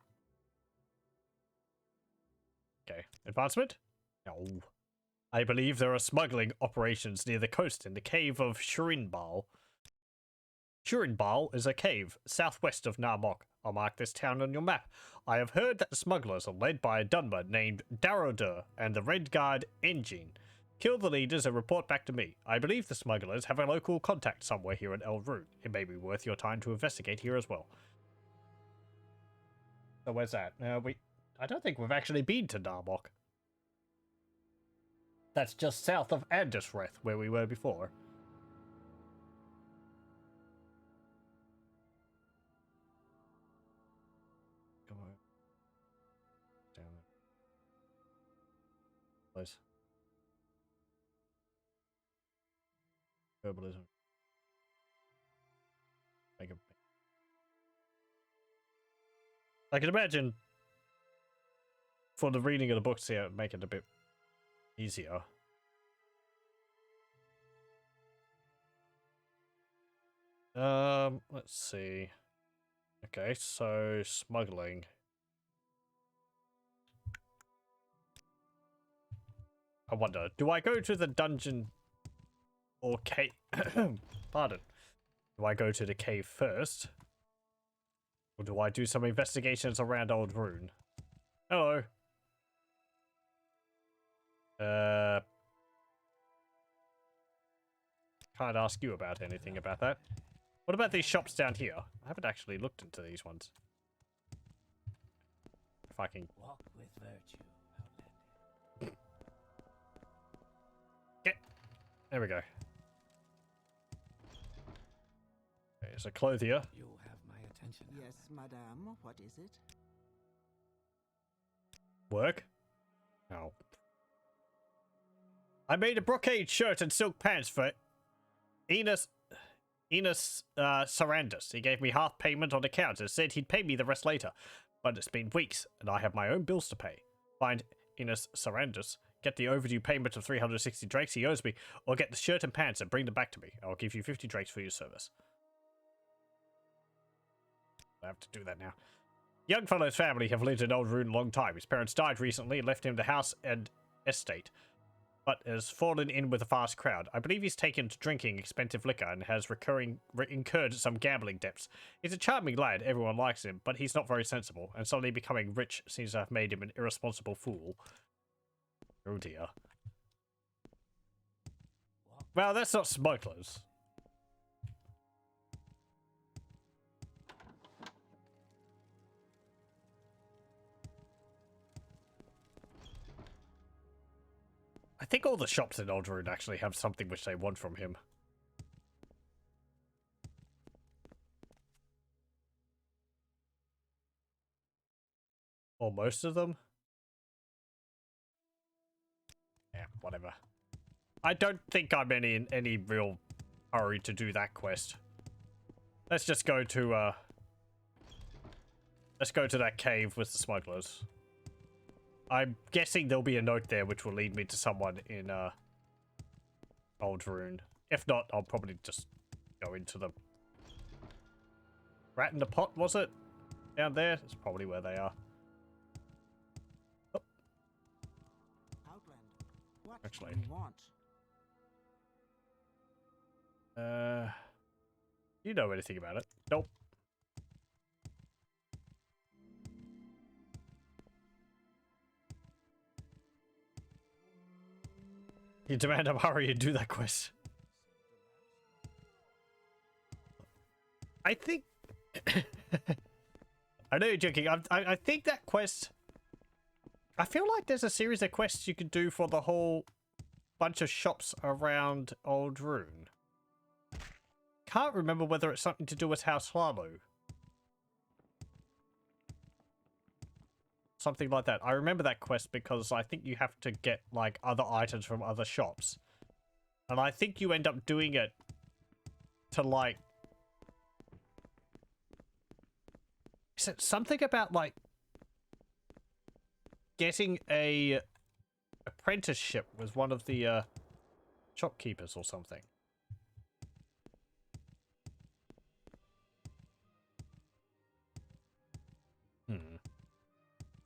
Okay. Advancement? No. I believe there are smuggling operations near the coast in the cave of Shurinbal. Shurinbal is a cave southwest of Narmok. I'll mark this town on your map. I have heard that the smugglers are led by a Dunmer named Darodur and the Red Guard Engine. Kill the leaders and report back to me. I believe the smugglers have a local contact somewhere here in Elrune. It may be worth your time to investigate here as well. So where's that? I don't think we've actually been to Narmok. That's just south of Andesreth, where we were before. Come on. Down there. Close. Herbalism. I can imagine for the reading of the books here, make it a bit easier. Let's see. Okay, so smuggling. I wonder, do I go to the dungeon or cave? Pardon. Do I go to the cave first? Or do I do some investigations around Old Rune? Hello. Can't ask you about anything about that. What about these shops down here? I haven't actually looked into these ones. If I can Walk with virtue, Outlander. get. There we go. There's a clothier. You have my attention. Yes, madame. What is it? Work? No. I made a brocade shirt and silk pants for Enos Sarandus. He gave me half payment on account and said he'd pay me the rest later. But it's been weeks, and I have my own bills to pay. Find Enos Sarandus, get the overdue payment of 360 drakes he owes me, or get the shirt and pants and bring them back to me. I'll give you 50 drakes for your service. I have to do that now. Young fellow's family have lived in Old Rune a long time. His parents died recently and left him the house and estate, but has fallen in with a fast crowd. I believe he's taken to drinking expensive liquor and has incurred some gambling debts. He's a charming lad, everyone likes him, but he's not very sensible, and suddenly becoming rich seems to have made him an irresponsible fool. Oh dear. Well, that's not smugglers. I think all the shops in Old Rune actually have something which they want from him. Or most of them. Yeah, whatever. I don't think I'm in any real hurry to do that quest. Let's just go to let's go to that cave with the smugglers. I'm guessing there'll be a note there which will lead me to someone in Old Rune. If not, I'll probably just go into the Rat in the Pot, was it? Down there? That's probably where they are. Oh. Outland, what Actually. do you want? You know anything about it? Nope. You demand I'm hurry and do that quest. I think... I know you're joking. I think that quest... I feel like there's a series of quests you could do for the whole bunch of shops around Old Rune. Can't remember whether it's something to do with House Hlalu. Something like that. I remember that quest because I think you have to get, like, other items from other shops. And I think you end up doing it to, like... Is it something about, like, getting a apprenticeship with one of the shopkeepers or something?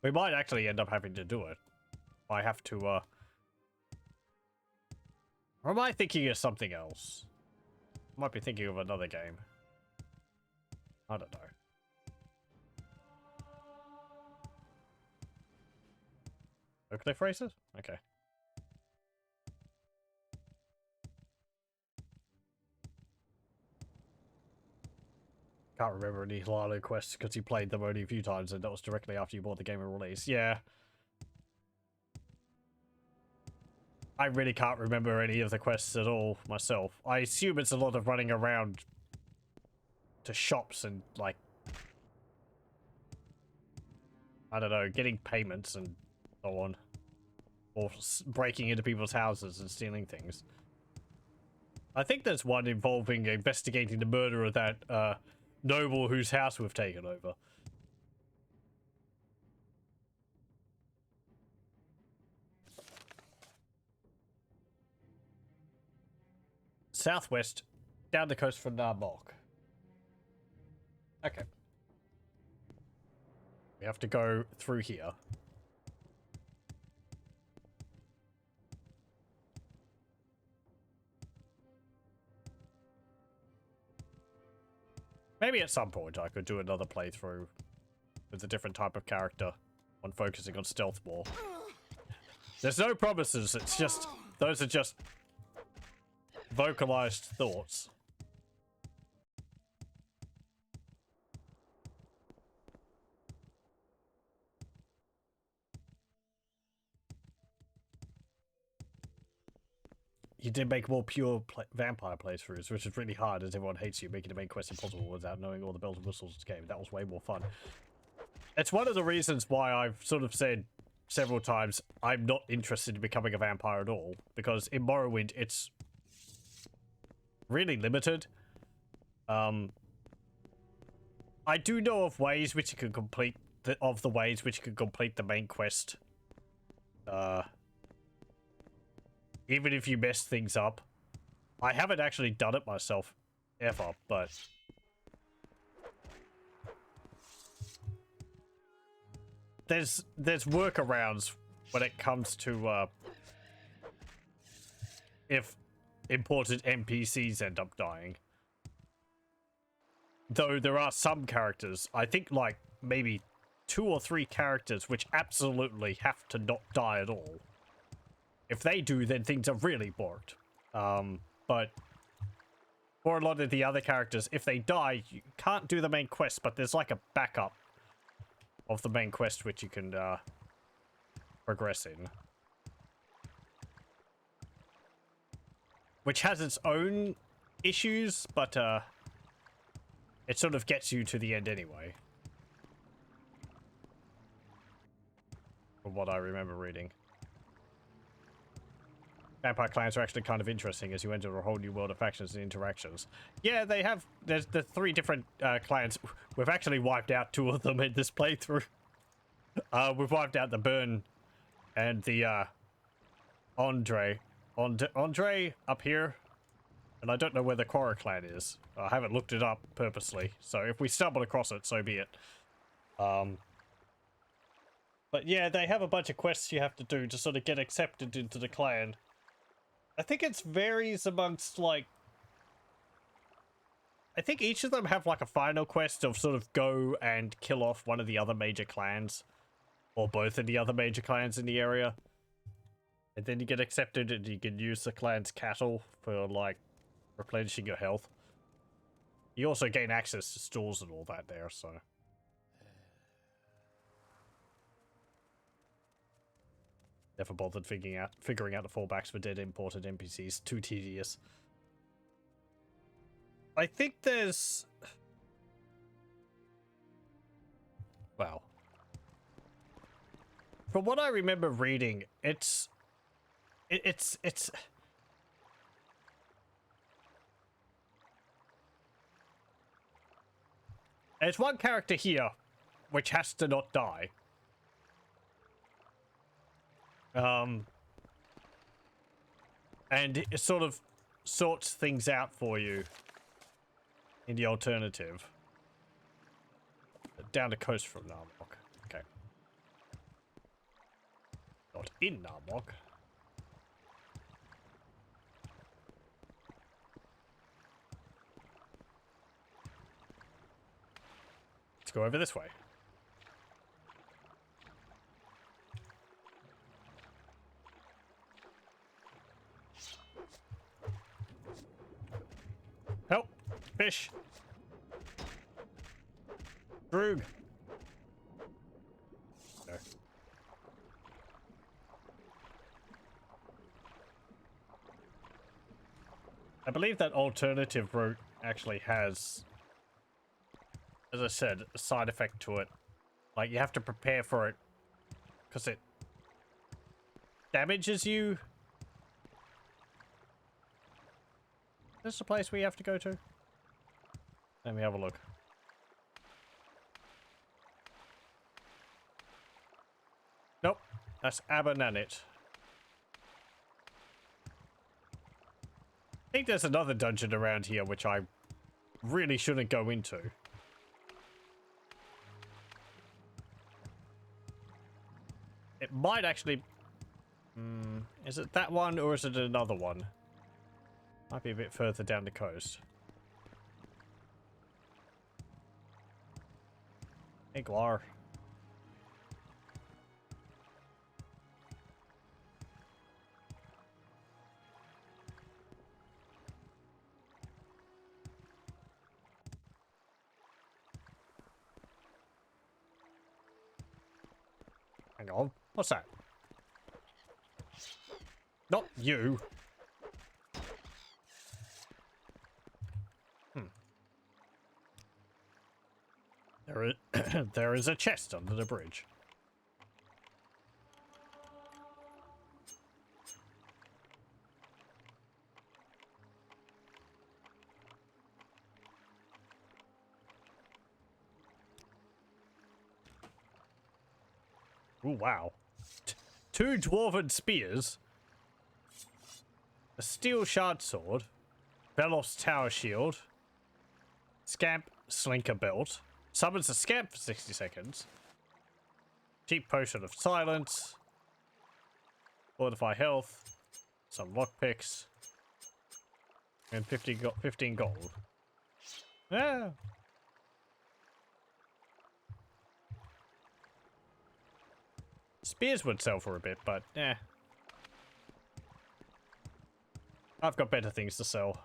We might actually end up having to do it. I have to, or am I thinking of something else? I might be thinking of another game. I don't know. Oak Cliff Races? Okay. Can't remember any Lalo quests because you played them only a few times and that was directly after you bought the game and release. Yeah. I really can't remember any of the quests at all myself. I assume it's a lot of running around to shops and, like, I don't know, getting payments and so on. Or breaking into people's houses and stealing things. I think there's one involving investigating the murder of that, noble whose house we've taken over. Southwest, down the coast from Narmok. Okay. We have to go through here. Maybe at some point I could do another playthrough with a different type of character, one focusing on stealth more. There's no promises, it's just, those are just vocalized thoughts. You did make more pure vampire playthroughs, which is really hard as everyone hates you, making the main quest impossible without knowing all the bells and whistles of the game. That was way more fun. It's one of the reasons why I've sort of said several times I'm not interested in becoming a vampire at all, because in Morrowind it's really limited. I do know of ways which you can complete the main quest. Even if you mess things up. I haven't actually done it myself ever, but there's workarounds when it comes to if important NPCs end up dying. Though there are some characters, I think like maybe 2 or 3 characters which absolutely have to not die at all. If they do, then things are really bored. But for a lot of the other characters, if they die, you can't do the main quest, but there's like a backup of the main quest which you can progress in. Which has its own issues, but it sort of gets you to the end anyway. From what I remember reading. Vampire clans are actually kind of interesting as you enter a whole new world of factions and interactions. Yeah, they have. There's the 3 different clans. We've actually wiped out 2 of them in this playthrough. We've wiped out the Burn and the Andre. Andre up here. And I don't know where the Korra clan is. I haven't looked it up purposely. So if we stumble across it, so be it. But yeah, they have a bunch of quests you have to do to sort of get accepted into the clan. I think it varies amongst, like... I think each of them have, like, a final quest of sort of go and kill off one of the other major clans. Or both of the other major clans in the area. And then you get accepted and you can use the clan's cattle for, like, replenishing your health. You also gain access to stores and all that there, so... Never bothered figuring out the fallbacks for dead imported NPCs. Too tedious. I think there's... Well... From what I remember reading, it's... There's one character here which has to not die. And it sort of sorts things out for you in the alternative. Down the coast from Narmok. Okay. Not in Narmok. Let's go over this way. Help! Fish! Droog! No. I believe that alternative route actually has, as I said, a side effect to it. Like, you have to prepare for it because it damages you. Is this the place we have to go to? Let me have a look. Nope, that's Abernanit. I think there's another dungeon around here which I really shouldn't go into. It might actually... is it that one or is it another one? Might be a bit further down the coast. Hey, Glar. Hang on. What's that? Not you. There is a chest under the bridge. Oh wow. 2 dwarven spears. A steel shard sword. Belof's tower shield. Scamp slinker belt. Summons a scamp for 60 seconds. Cheap potion of silence. Fortify health. Some lockpicks. And 15 gold. Yeah. Spears would sell for a bit, but eh. I've got better things to sell.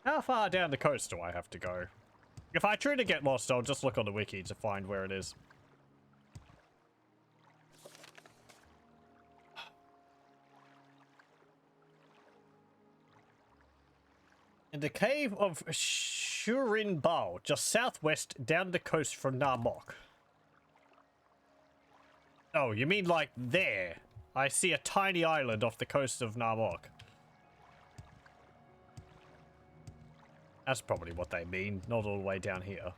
How far down the coast do I have to go? If I try to get lost, I'll just look on the wiki to find where it is. the cave of Shurin-Bao, just southwest down the coast from Narmok. Oh, you mean like there? I see a tiny island off the coast of Narmok. That's probably what they mean, not all the way down here.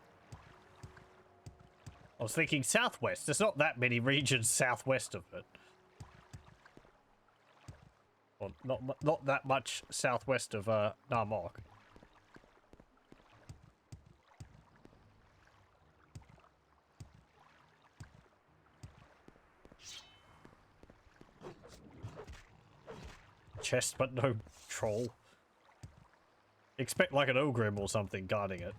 I was thinking southwest. There's not that many regions southwest of it. Well, not that much southwest of Narmok. Chest, but no troll. Expect like an ogrim or something guarding it.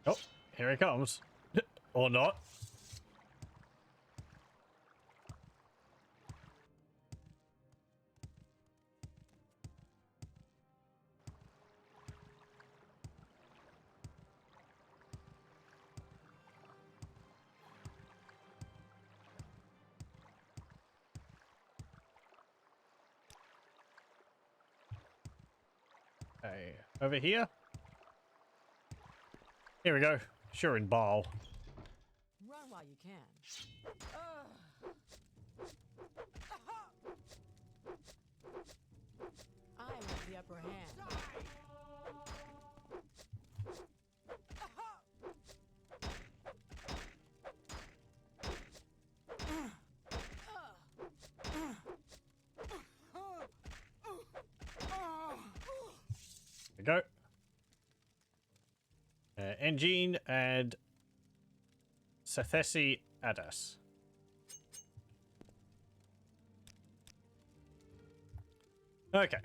Oh, here he comes. Or not. Hey, over here? Here we go. Sure in ball. Run while you can. I have the upper hand. There we go. Engine and Sethesi Adas. Okay.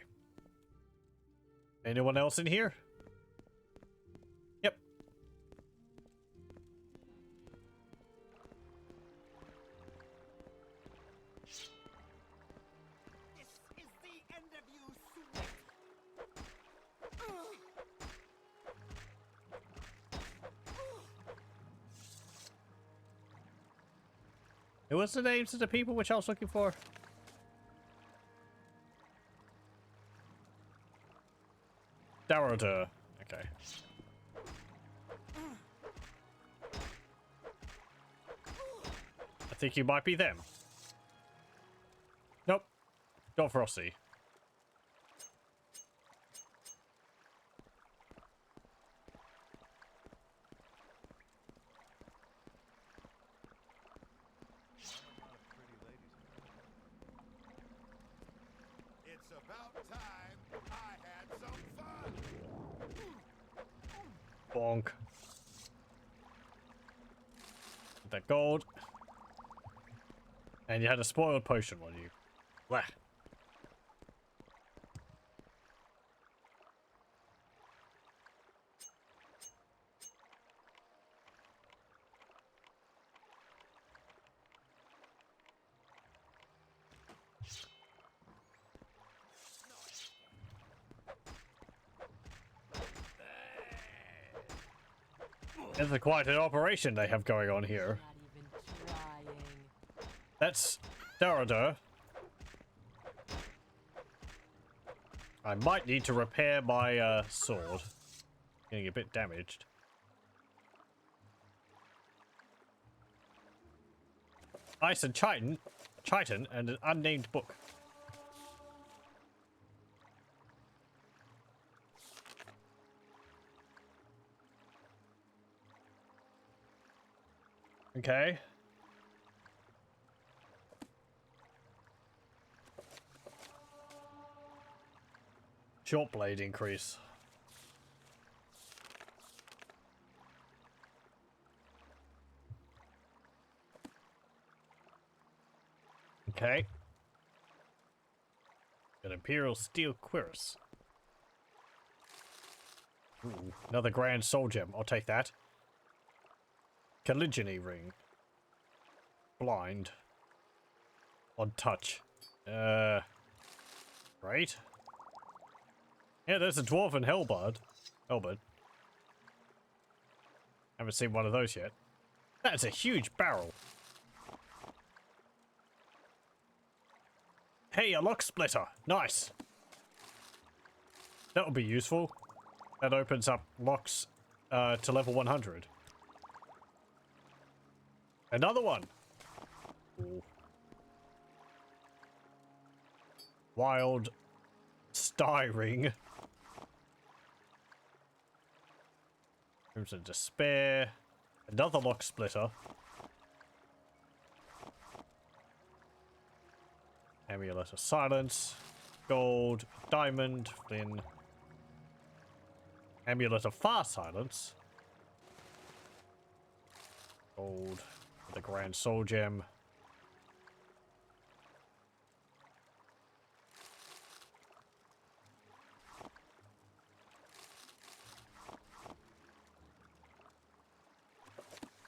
Anyone else in here? Yep. This is the end of you, sweet. What's the names of the people which I was looking for? Daroder. Okay. I think you might be them. Nope. Got Frosty. It's about time I had some fun. Bonk. That gold. And you had a spoiled potion on you. Blah. It's quite an operation they have going on here. Not even trying. That's Daroder. I might need to repair my sword. Getting a bit damaged. Ice and Chitin and an unnamed book. Okay. Short blade increase. Okay. An Imperial Steel Cuirass. Ooh, another Grand Soul Gem. I'll take that. Caliginy Ring. Blind. On touch. Right? Yeah, there's a Dwarven Halberd. Haven't seen one of those yet. That's a huge barrel. Hey, a lock splitter. Nice. That'll be useful. That opens up locks to level 100. Another one. Ooh. Wild Sty Ring. Crimson Despair. Another lock splitter. Amulet of Silence. Gold. Diamond. Flynn. Amulet of Far Silence. Gold. The Grand Soul Gem.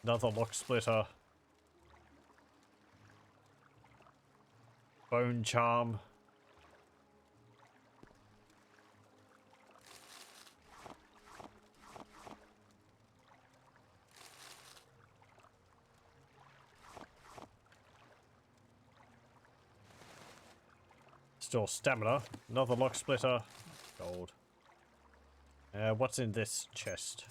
Another lock splitter. Bone charm. Still stamina. Another lock splitter. Gold. What's in this chest?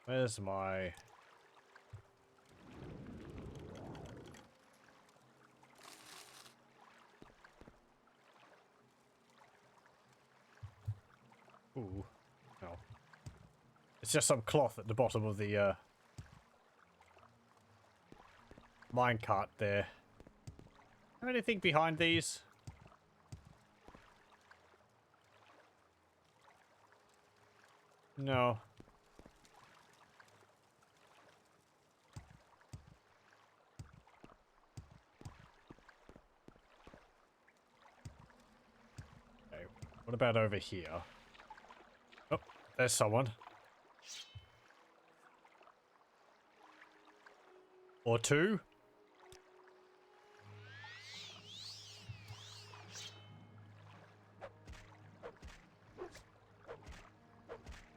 Where's my... Ooh. No. It's just some cloth at the bottom of the, minecart there. Have anything behind these? No. Okay. What about over here? Oh, there's someone. Or two.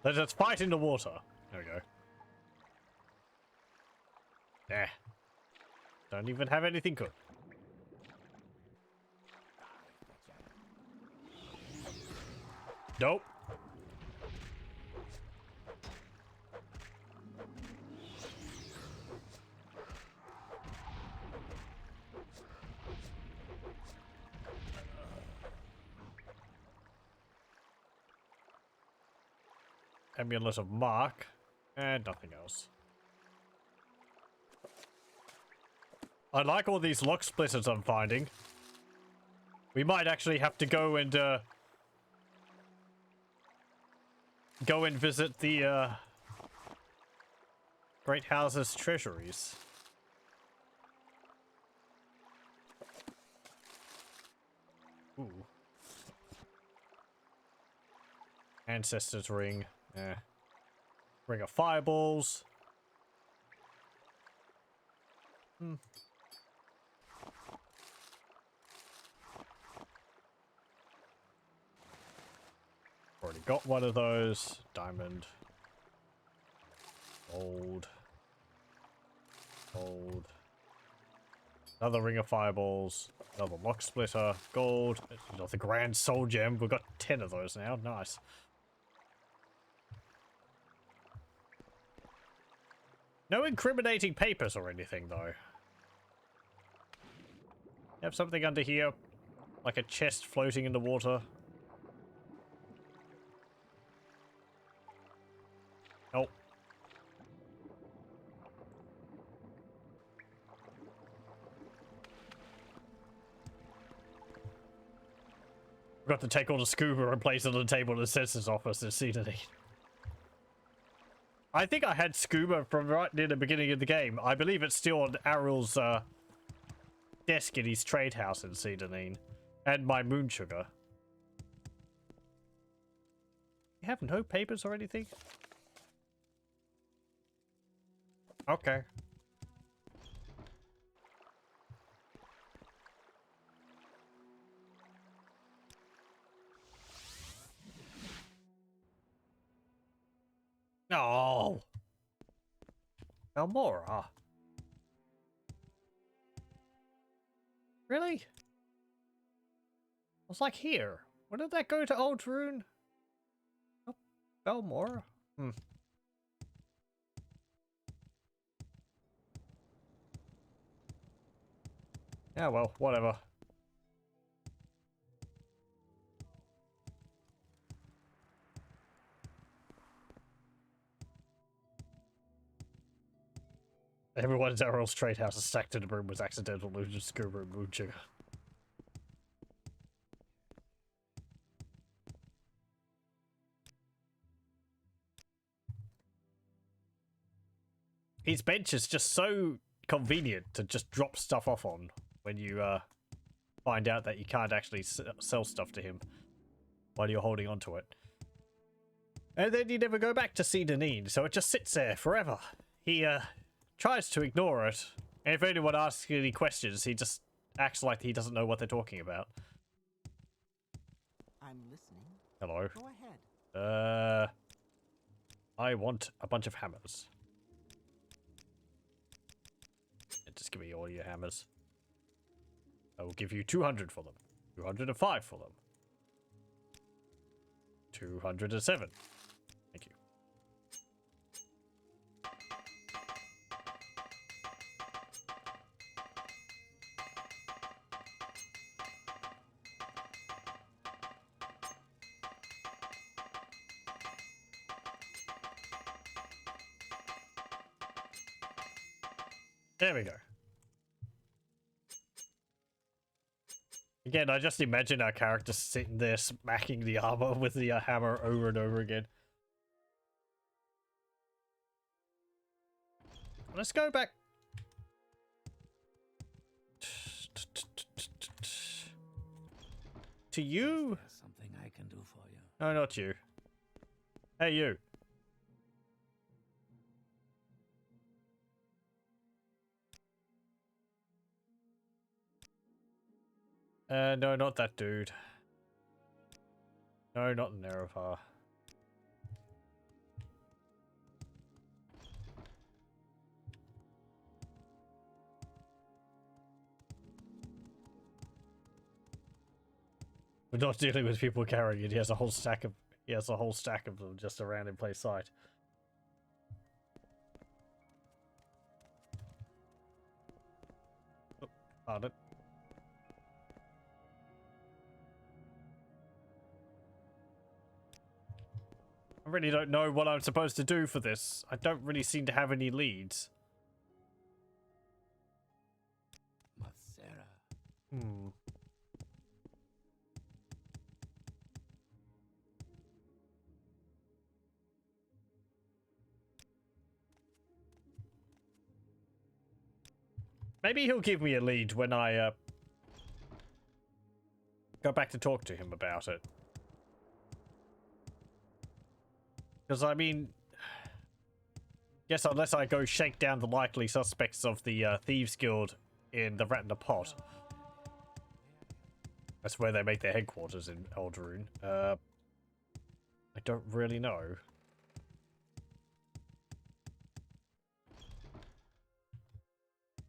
Let's just fight in the water. There we go. Nah. Don't even have anything good. Nope. Amulet of Mark, and nothing else. I like all these lock splitters I'm finding. We might actually have to go and visit the Great House's treasuries. Ooh. Ancestors ring. Ring of fireballs. Already got one of those. Diamond. Gold. Gold. Another ring of fireballs. Another lock splitter. Gold. Another Grand Soul Gem. We've got 10 of those now. Nice. No incriminating papers or anything, though. You have something under here? Like a chest floating in the water? Nope. Got to take all the scuba and place it on the table in the census office and see the. I think I had scuba from right near the beginning of the game. I believe it's still on Aryl's desk in his trade house in Cedarine. And my moon sugar. You have no papers or anything? Okay. No. Balmora. Really? I was like here. When did that go to Old Rune? Oh, Balmora. Yeah, well, whatever. Everyone's Errol's trade house is stacked in the room was accidental looted scuba and moon sugar. His bench is just so convenient to just drop stuff off on when you find out that you can't actually sell stuff to him while you're holding on to it. And then you never go back to see Deneen, so it just sits there forever. He tries to ignore it, and if anyone asks any questions, he just acts like he doesn't know what they're talking about. I'm listening. Hello. Go ahead. I want a bunch of hammers. Just give me all your hammers. I will give you 200 for them. 205 for them. 207. Thank you. There we go. Again, I just imagine our character sitting there smacking the armor with the hammer over and over again. Let's go back. To you? There's something I can do for you. No, not you. Hey, you. No, not that dude. No, not Nerevar. We're not dealing with people carrying it. He has a whole stack of them just around in plain sight. Oh, pardon. I really don't know what I'm supposed to do for this. I don't really seem to have any leads. Matsera. Maybe he'll give me a lead when I go back to talk to him about it. Because, I mean, guess unless I go shake down the likely suspects of the Thieves Guild in the Rat in the Pot. That's where they make their headquarters in Eldraune. I don't really know.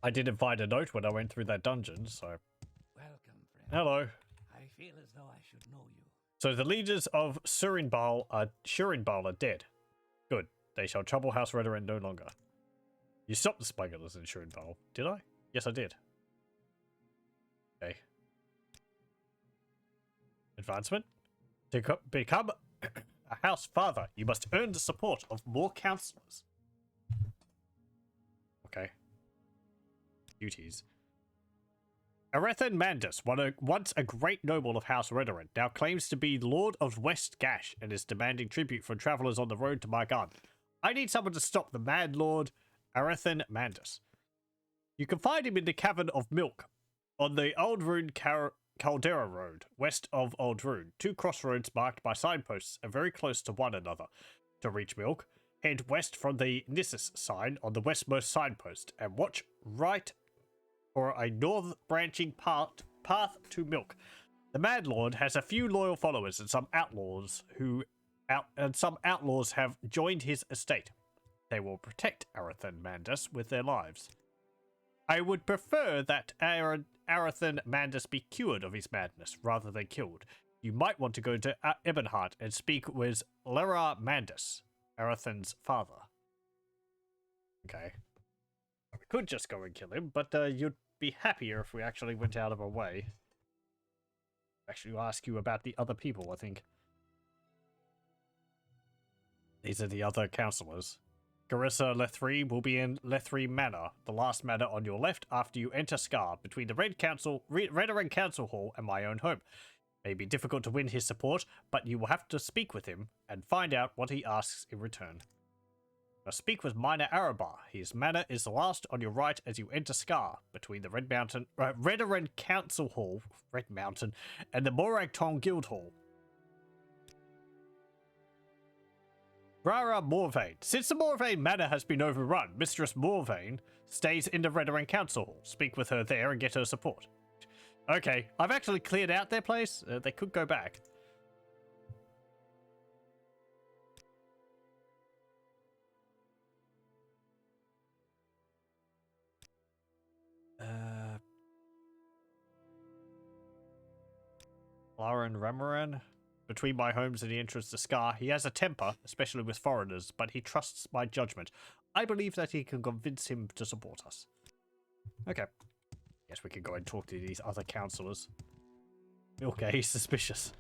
I didn't find a note when I went through that dungeon, so... Welcome, friend. Hello. I feel as though I should know you. So the leaders of Shurinbal are dead. Good. They shall trouble House Redoran no longer. You stopped the smugglers in Shurinbal, did I? Yes, I did. Okay. Advancement? To become a house father, you must earn the support of more counselors. Okay. Duties. Arethan Mandus, once a great noble of House Redoran, now claims to be Lord of West Gash and is demanding tribute from travelers on the road to my garden. I need someone to stop the Mad Lord Arethan Mandus. You can find him in the Cavern of Milk on the Old Rune Caldera Road, west of Old Rune. 2 crossroads marked by signposts are very close to one another. To reach Milk, head west from the Nissus sign on the westmost signpost and watch right for a north branching path to Milk. The Mad Lord has a few loyal followers and some outlaws have joined his estate. They will protect Arethan Mandus with their lives. I would prefer that Arethan Mandus be cured of his madness rather than killed. You might want to go to Ebonheart and speak with Lera Mandus, Arethan's father. Okay. We could just go and kill him, but you'd be happier if we actually went out of our way. Actually, ask you about the other people, I think. These are the other councillors. Carissa Lethri will be in Lethri Manor, the last manor on your left after you enter Scar, between the Redoran Council Hall and my own home. It may be difficult to win his support, but you will have to speak with him and find out what he asks in return. Now speak with Minor Arabar. His manor is the last on your right as you enter Scar, between the Redoran Council Hall, Red Mountain, and the Moragtong Guild Hall. Rara Morvain. Since the Morvain Manor has been overrun, Mistress Morvain stays in the Redoran Council Hall. Speak with her there and get her support. Okay, I've actually cleared out their place. They could go back. Lauren Ramaran. Between my homes and the entrance to Scar, he has a temper, especially with foreigners, but he trusts my judgment. I believe that he can convince him to support us. Okay. Guess we can go and talk to these other councillors. Okay, he's suspicious.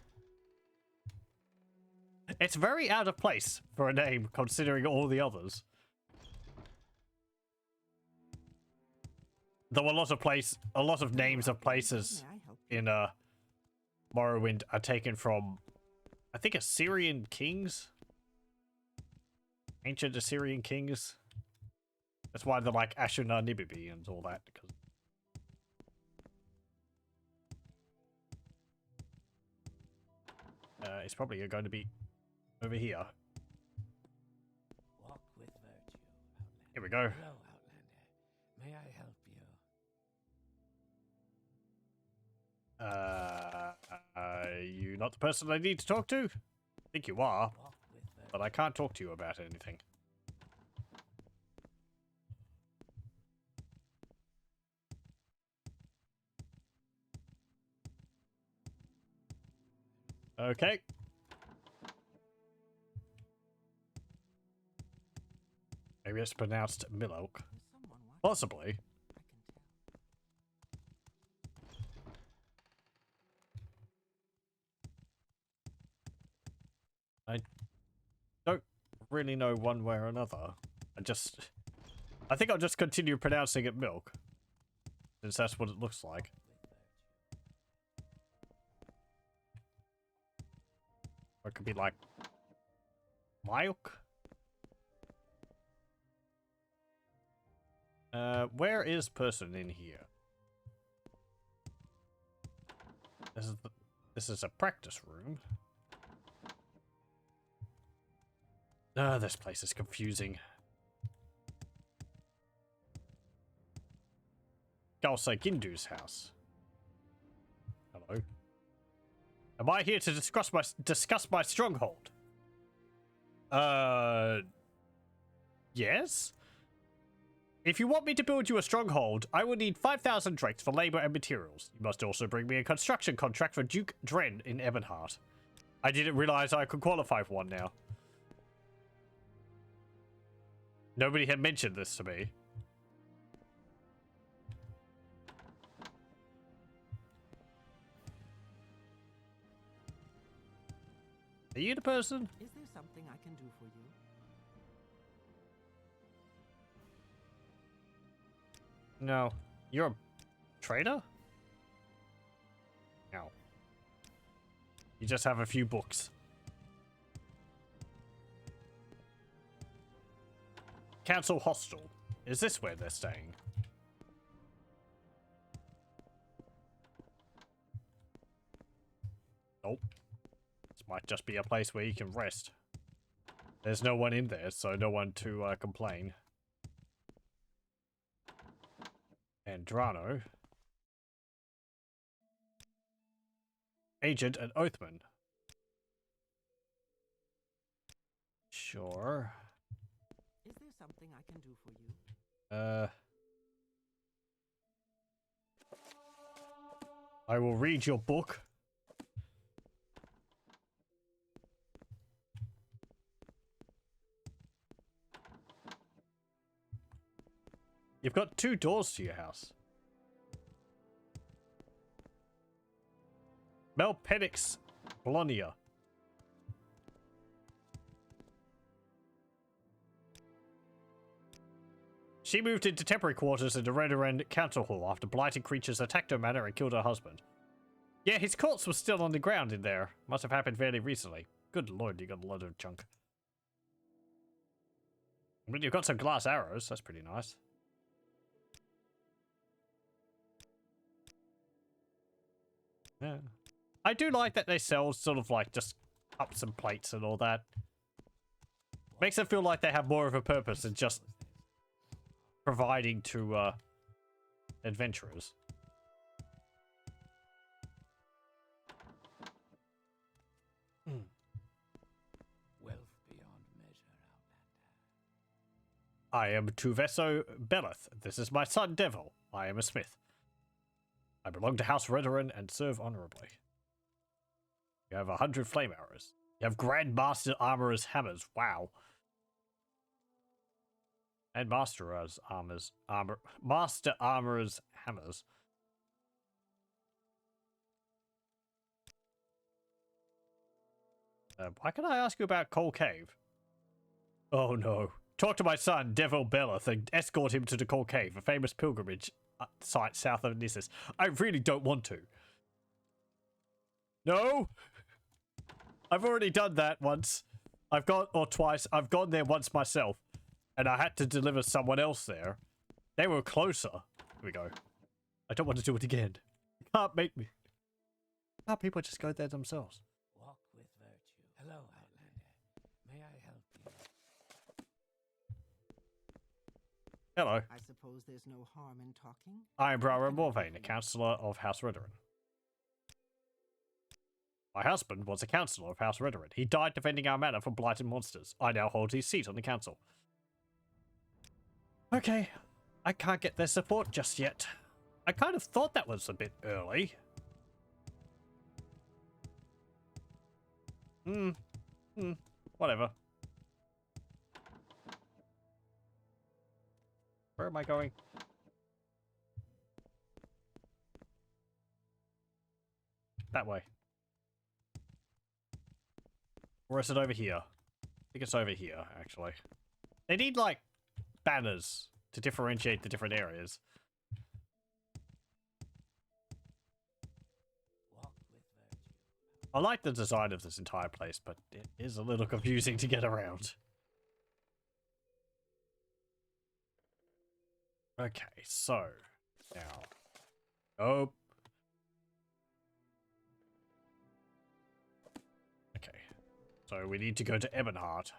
It's very out of place for a name, considering all the others. Though a lot of names of places in Morrowind are taken from, I think, Assyrian kings? Ancient Assyrian kings? That's why they're like Ashurnanibibi and all that. Because it's probably going to be over here. Walk with virtue, Outlander. Here we go. Hello, Outlander. May I help you? You not the person I need to talk to? I think you are, Walk with virtue. but I can't talk to you about anything. Okay. Maybe it's pronounced Milok. Possibly. I don't really know one way or another. I think I'll just continue pronouncing it milk, since that's what it looks like. Or it could be like milk. Where is person in here? This is a practice room. This place is confusing. Galsa Gindu's house. Hello. Am I here to discuss my stronghold? Yes? If you want me to build you a stronghold, I will need 5,000 drakes for labor and materials. You must also bring me a construction contract for Duke Dren in Ebonheart. I didn't realize I could qualify for one now. Nobody had mentioned this to me. Are you the person? Is there something I can do for you? No. You're a trader? You just have a few books. Council Hostel. Is this where they're staying? Nope. This might just be a place where you can rest. There's no one in there, so no one to complain. Andrano. Agent and Oathman. Sure. Is there something I can do for you? I will read your book. You've got 2 doors to your house. Melpenix Bolonia. She moved into temporary quarters in the Redoran Council Hall after blighted creatures attacked her manor and killed her husband. Yeah, his corpse was still on the ground in there. Must have happened fairly recently. Good lord, you got a lot of junk. I mean, you've got some glass arrows. That's pretty nice. Yeah. I do like that they sell sort of like just cups and plates and all that. Makes it feel like they have more of a purpose than just providing to adventurers. Wealth beyond measure, Outlander. I am Tuveso Beleth. This is my son Devil. I am a smith. I belong to House Redoran and serve honorably. You have 100 flame arrows. You have Grand Master Armorer's hammers. Wow. And Master Armorer's hammers. Why can I ask you about Coal Cave? Oh no. Talk to my son, Devil Beleth, and escort him to the Coal Cave, a famous pilgrimage site south of Nissus. I really don't want to. No! I've already done that once. Or twice. I've gone there once myself. And I had to deliver someone else there. They were closer. Here we go. I don't want to do it again. You can't make me. How people just go there themselves? Walk with virtue. Hello, Outlander. May I help you? Hello. I suppose there's no harm in talking? I am Brara Morvain, a councillor of House Redoran. My husband was a councillor of House Redoran. He died defending our manor from blighted monsters. I now hold his seat on the council. Okay, I can't get their support just yet. I kind of thought that was a bit early. Whatever. Where am I going? That way. Or is it over here? I think it's over here, actually. They need, like, banners to differentiate the different areas. Walk with virtue. I like the design of this entire place, but it is a little confusing to get around. Okay, so now. Oh. Okay. So we need to go to Ebonheart.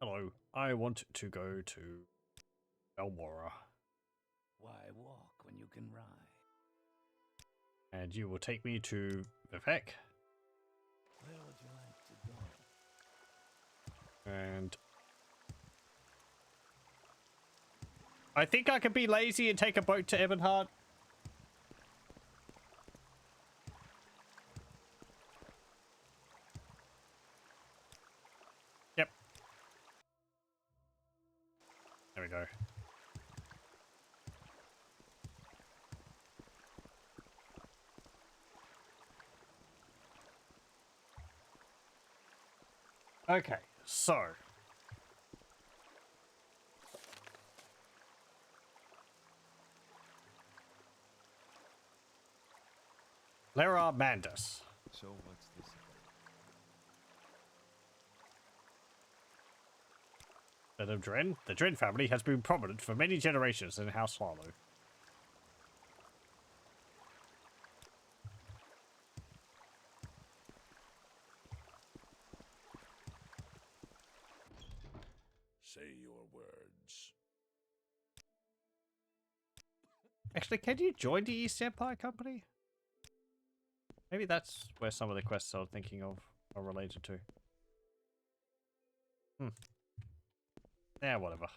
Hello, I want to go to Balmora. Why walk when you can ride? And you will take me to Vivek. Where would you like to go? And I think I can be lazy and take a boat to Ebonheart. we go. Okay, so Lara Mandus. So what's this about? Of Dren. The Dren family has been prominent for many generations in House Swallow. Say your words. Actually, can you join the East Empire Company? Maybe that's where some of the quests I'm thinking of are related to. Yeah, whatever.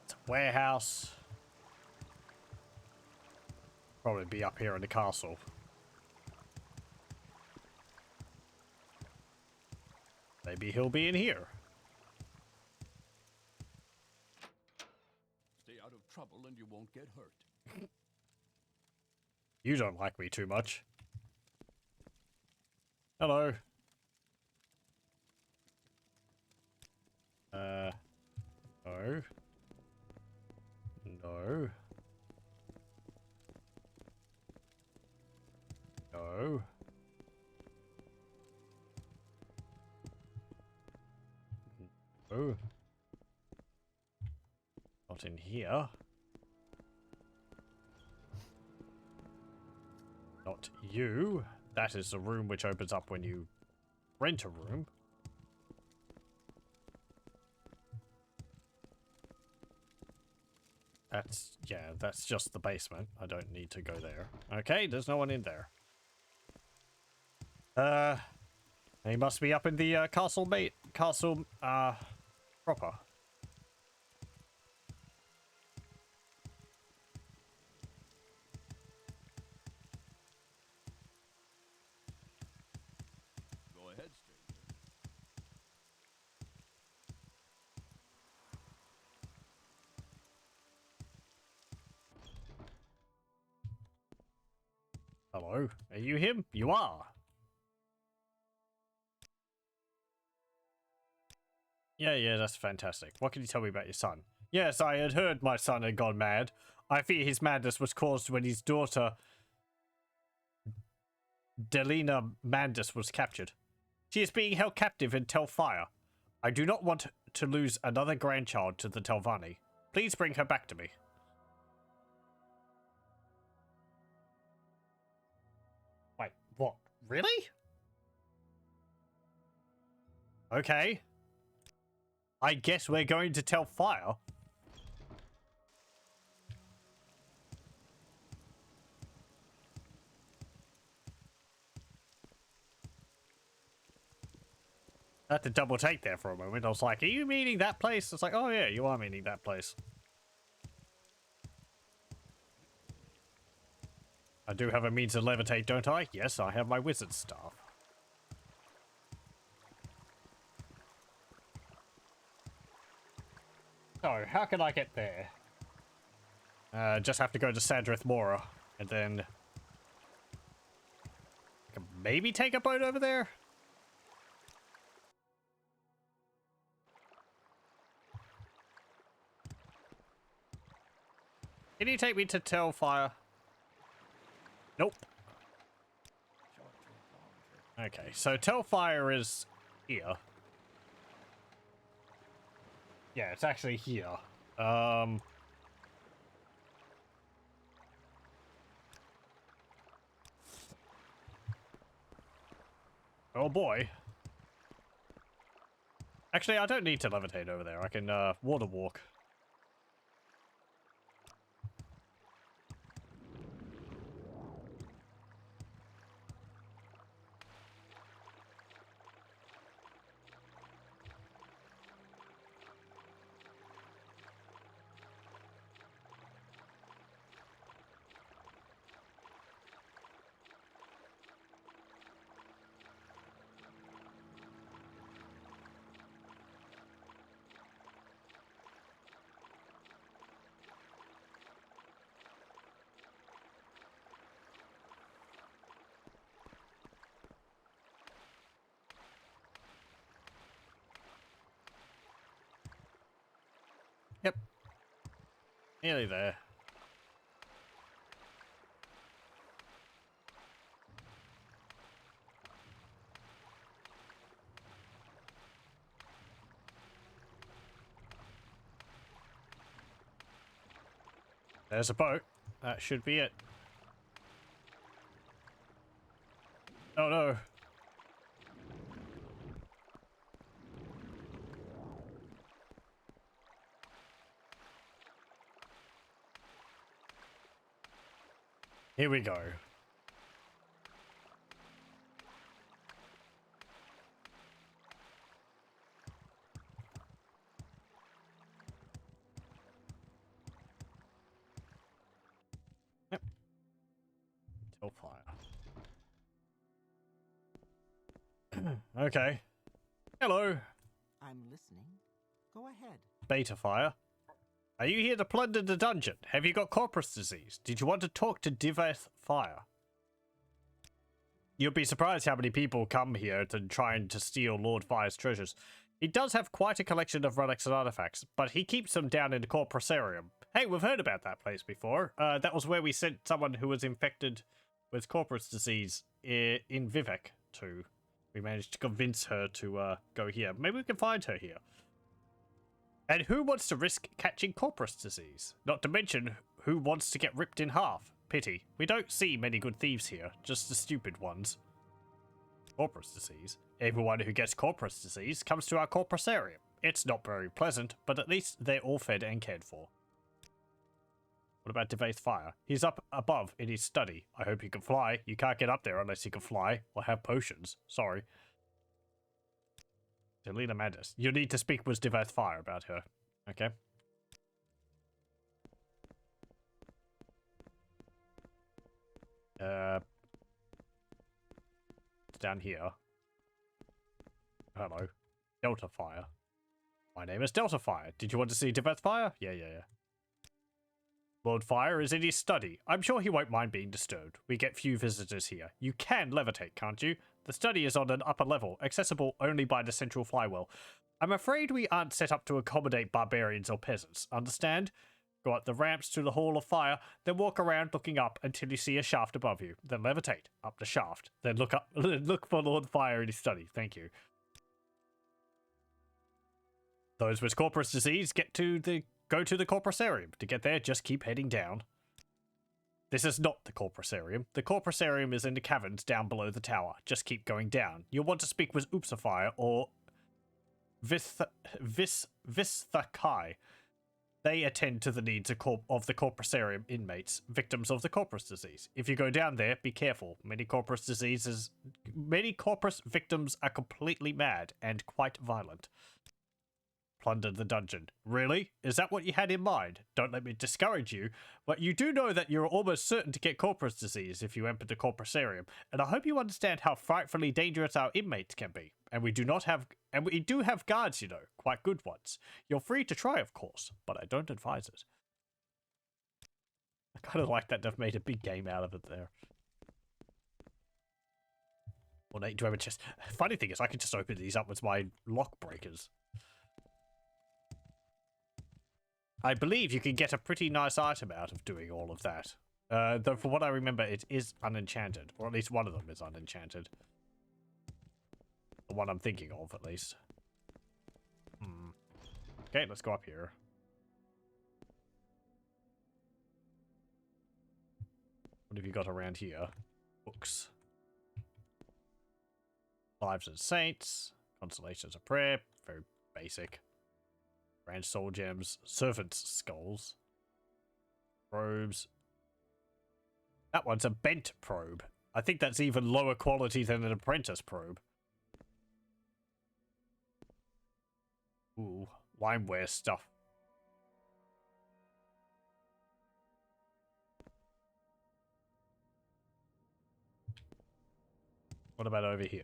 It's a warehouse. Probably be up here in the castle. Maybe he'll be in here. Stay out of trouble and you won't get hurt. You don't like me too much. Hello. No. No. No. No. Not in here. Not you. That is the room which opens up when you rent a room. Yeah, that's just the basement. I don't need to go there. Okay, there's no one in there. He must be up in the castle proper. Go ahead, stranger. Hello, are you him? You are. Yeah, that's fantastic. What can you tell me about your son? Yes, I had heard my son had gone mad. I fear his madness was caused when his daughter, Delina Mandus, was captured. She is being held captive in Telfire. I do not want to lose another grandchild to the Telvanni. Please bring her back to me. Wait, what? Really? Okay. I guess we're going to Telfire. I had to double take there for a moment. I was like, are you meaning that place? It's like, oh yeah, you are meaning that place. I do have a means to levitate, don't I? Yes, I have my wizard staff. So, how can I get there? Just have to go to Sadrith Mora, and then I can maybe take a boat over there? Can you take me to Telfire? Nope. Okay, so Telfire is here. Yeah, it's actually here. Oh boy. Actually, I don't need to levitate over there. I can water walk. Nearly there. There's a boat. That should be it. Oh no. Here we go. Yep. Till fire. Okay. Hello. I'm listening. Go ahead. Beta fire. Are you here to plunder the dungeon? Have you got corpus disease? Did you want to talk to Diveth Fire? You'll be surprised how many people come here to trying to steal Lord Fire's treasures. He does have quite a collection of relics and artifacts, but he keeps them down in the Corpusarium. Hey, we've heard about that place before. That was where we sent someone who was infected with corpus disease in Vivek to. We managed to convince her to go here. Maybe we can find her here. And who wants to risk catching corpus disease? Not to mention, who wants to get ripped in half? Pity. We don't see many good thieves here, just the stupid ones. Corpus disease? Everyone who gets corpus disease comes to our corpusarium. It's not very pleasant, but at least they're all fed and cared for. What about Devase Fire? He's up above in his study. I hope he can fly. You can't get up there unless you can fly or have potions. Sorry. Delina Mandus. You need to speak with Devase Fire about her. Okay. It's down here. Hello. Delta Fire. My name is Delta Fire. Did you want to see Devase Fire? Yeah. Lord Fire is in his study. I'm sure he won't mind being disturbed. We get few visitors here. You can levitate, can't you? The study is on an upper level, accessible only by the central flywheel. I'm afraid we aren't set up to accommodate barbarians or peasants, understand? Go up the ramps to the Hall of Fire, then walk around looking up until you see a shaft above you. Then levitate up the shaft. Then look for Lord Fire in his study. Thank you. Those with corpus disease go to the Corpusarium. To get there, just keep heading down. This is not the Corpusarium. The Corpusarium is in the caverns down below the tower. Just keep going down. You'll want to speak with Oopsafire or Visthakai. They attend to the needs of the Corpusarium inmates, victims of the corpus disease. If you go down there, be careful. Many corpus victims are completely mad and quite violent. Plunder the dungeon. Really? Is that what you had in mind? Don't let me discourage you, but you do know that you're almost certain to get corpus disease if you enter the Corpusarium, and I hope you understand how frightfully dangerous our inmates can be. And we do have guards, you know, quite good ones. You're free to try, of course, but I don't advise it. I kind of like that they've made a big game out of it there. Ornate dwemer chest. Funny thing is, I can just open these up with my lock breakers. I believe you can get a pretty nice item out of doing all of that. Though from what I remember, it is unenchanted. Or at least one of them is unenchanted. The one I'm thinking of, at least. Okay, let's go up here. What have you got around here? Books. Lives of Saints. Constellations of Prayer. Very basic. Grand soul gems, servants' skulls, probes. That one's a bent probe. I think that's even lower quality than an apprentice probe. Ooh, limeware stuff. What about over here?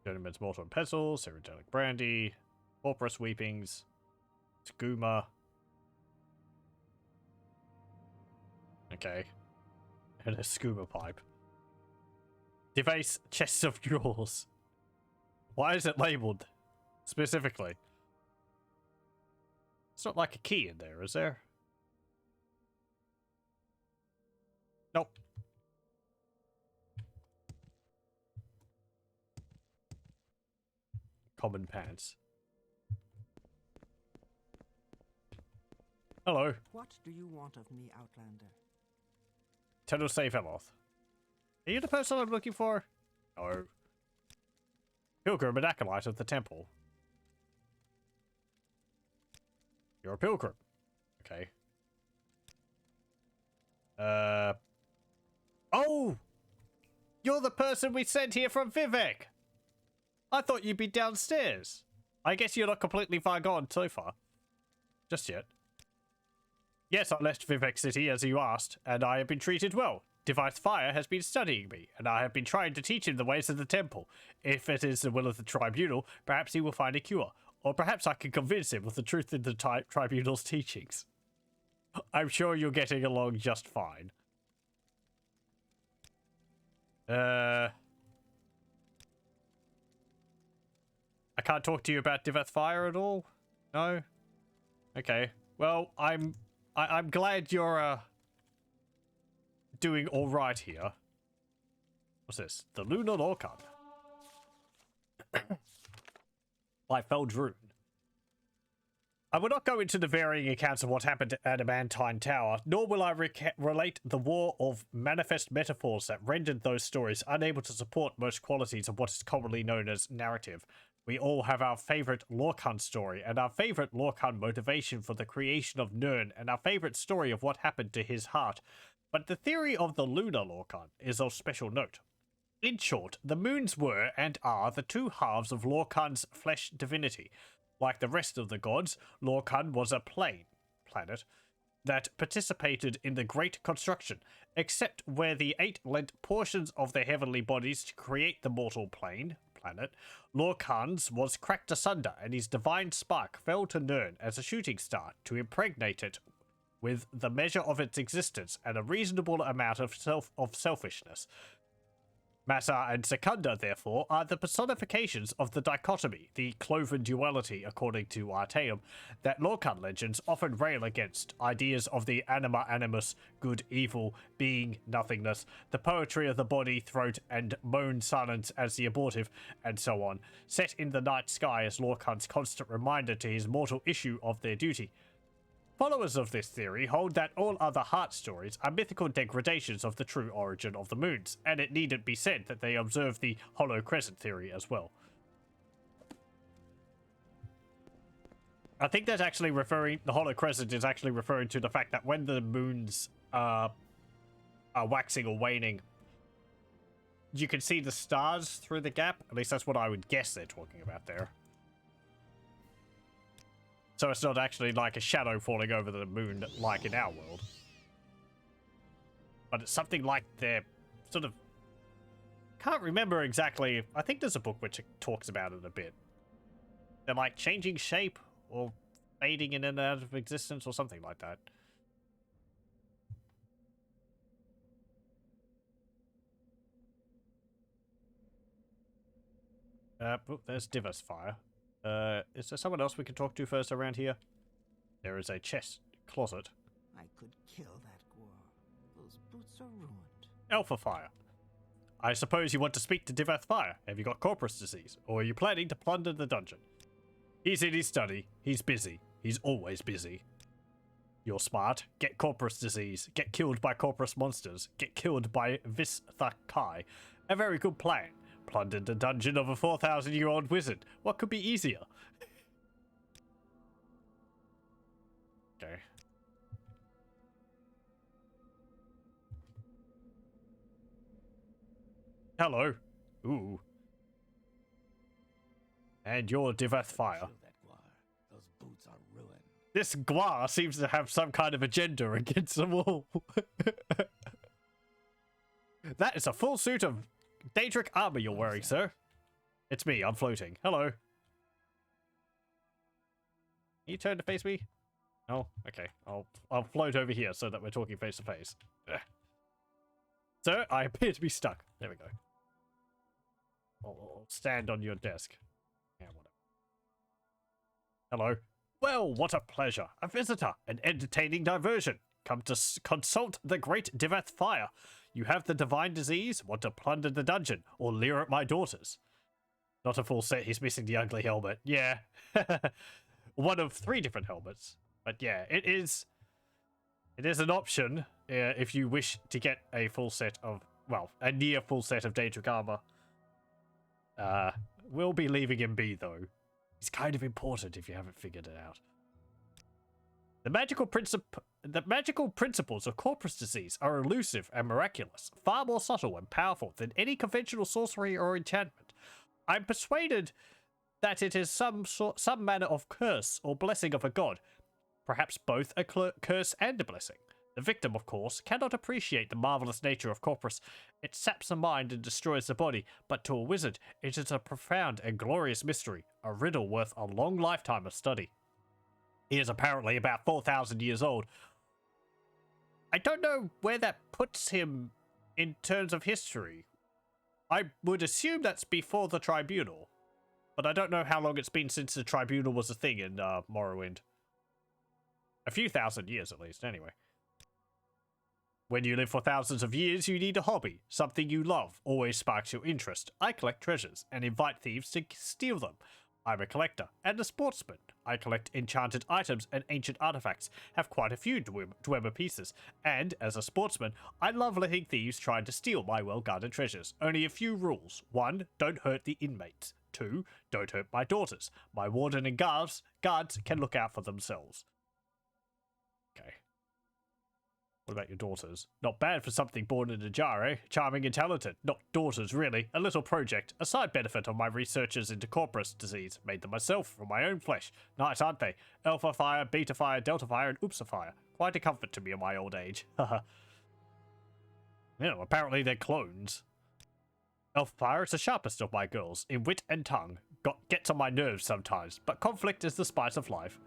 Gentleman's mortar and pestle, serotonic brandy. Corpus weepings, skooma. Okay. And a skooma pipe. Devase chests of drawers. Why is it labeled specifically? It's not like a key in there, is there? Nope. Common pants. Hello. What do you want of me, Outlander? Eternal Save Eloth. Are you the person I'm looking for? No. Pilgrim and acolyte of the temple. You're a pilgrim. Okay. Oh! You're the person we sent here from Vivek! I thought you'd be downstairs. I guess you're not completely far gone so far. Just yet. Yes, I left Vivek City as you asked, and I have been treated well. Device Fire has been studying me, and I have been trying to teach him the ways of the temple. If it is the will of the tribunal, perhaps he will find a cure. Or perhaps I can convince him of the truth in the tribunal's teachings. I'm sure you're getting along just fine. I can't talk to you about Device Fire at all? No? Okay. Well, I'm glad you're, doing alright here. What's this? The Lunar Lorcan. By Feldrune. I will not go into the varying accounts of what happened at Adamantine Tower, nor will I relate the war of manifest metaphors that rendered those stories unable to support most qualities of what is commonly known as narrative. We all have our favorite Lorcan story, and our favorite Lorcan motivation for the creation of Nirn, and our favorite story of what happened to his heart. But the theory of the Lunar Lorcan is of special note. In short, the moons were and are the two halves of Lorcan's flesh divinity. Like the rest of the gods, Lorcan was a planet that participated in the Great Construction, except where the eight lent portions of their heavenly bodies to create the mortal planet, Lorcan's was cracked asunder, and his divine spark fell to Nirn as a shooting star to impregnate it with the measure of its existence and a reasonable amount of selfishness. Massa and Secunda, therefore, are the personifications of the dichotomy, the cloven duality, according to Artaeum, that Lorcan legends often rail against, ideas of the anima animus, good, evil, being, nothingness, the poetry of the body, throat, and moan silence as the abortive, and so on, set in the night sky as Lorcan's constant reminder to his mortal issue of their duty. Followers of this theory hold that all other heart stories are mythical degradations of the true origin of the moons, and it needn't be said that they observe the Hollow Crescent theory as well. I think that's actually the Hollow Crescent is actually referring to the fact that when the moons are waxing or waning, you can see the stars through the gap. At least that's what I would guess they're talking about there. So it's not actually like a shadow falling over the moon like in our world. But it's something like they're sort of... Can't remember exactly. I think there's a book which talks about it a bit. They're like changing shape or fading in and out of existence or something like that. Oh, there's Divus Fire. Is there someone else we can talk to first around here? There is a chest closet. I could kill that Gwar. Those boots are ruined. Alpha Fire. I suppose you want to speak to Divath Fire. Have you got corpus disease? Or are you planning to plunder the dungeon? He's in his study. He's busy. He's always busy. You're smart. Get corpus disease. Get killed by corpus monsters. Get killed by Visthakai. A very good plan. Plundered the dungeon of a 4,000-year-old wizard. What could be easier? Okay. Hello. Ooh. And you're Divath Fire. Kill that Gwar. Those boots are ruined. This Gwar seems to have some kind of agenda against them all. That is a full suit of Daedric armor you're wearing, sir. It's me, I'm floating. Hello. Can you turn to face me? Oh, okay. I'll float over here so that we're talking face to face. Sir, I appear to be stuck. There we go. I'll stand on your desk. Yeah, whatever. Hello. Well, what a pleasure. A visitor, an entertaining diversion. Come to consult the great Diveth Fire. You have the divine disease, want to plunder the dungeon, or leer at my daughters. Not a full set, he's missing the ugly helmet. Yeah. One of 3 different helmets. But yeah, it is an option if you wish to get a full set of, well, a near full set of Daedric armor. We'll be leaving him be, though. He's kind of important if you haven't figured it out. The magical principles of corpus disease are elusive and miraculous, far more subtle and powerful than any conventional sorcery or enchantment. I'm persuaded that it is some manner of curse or blessing of a god, perhaps both a curse and a blessing. The victim, of course, cannot appreciate the marvelous nature of corpus. It saps the mind and destroys the body, but to a wizard, it is a profound and glorious mystery, a riddle worth a long lifetime of study. He is apparently about 4,000 years old. I don't know where that puts him in terms of history. I would assume that's before the tribunal, but I don't know how long it's been since the tribunal was a thing in Morrowind. A few thousand years at least, anyway. When you live for thousands of years, you need a hobby. Something you love always sparks your interest. I collect treasures and invite thieves to steal them. I'm a collector and a sportsman. I collect enchanted items and ancient artifacts, have quite a few Dwemer pieces, and as a sportsman, I love letting thieves try to steal my well-guarded treasures. Only a few rules. 1. Don't hurt the inmates. 2. Don't hurt my daughters. My warden and guards can look out for themselves. Okay. What about your daughters? Not bad for something born in a jar, eh? Charming and talented. Not daughters, really. A little project. A side benefit of my researches into corpus disease. Made them myself from my own flesh. Nice, aren't they? Alpha Fire, Beta Fire, Delta Fire, and Upsa Fire. Quite a comfort to me in my old age. Haha. You know, apparently they're clones. Alpha Fire is the sharpest of my girls, in wit and tongue. Gets on my nerves sometimes, but conflict is the spice of life.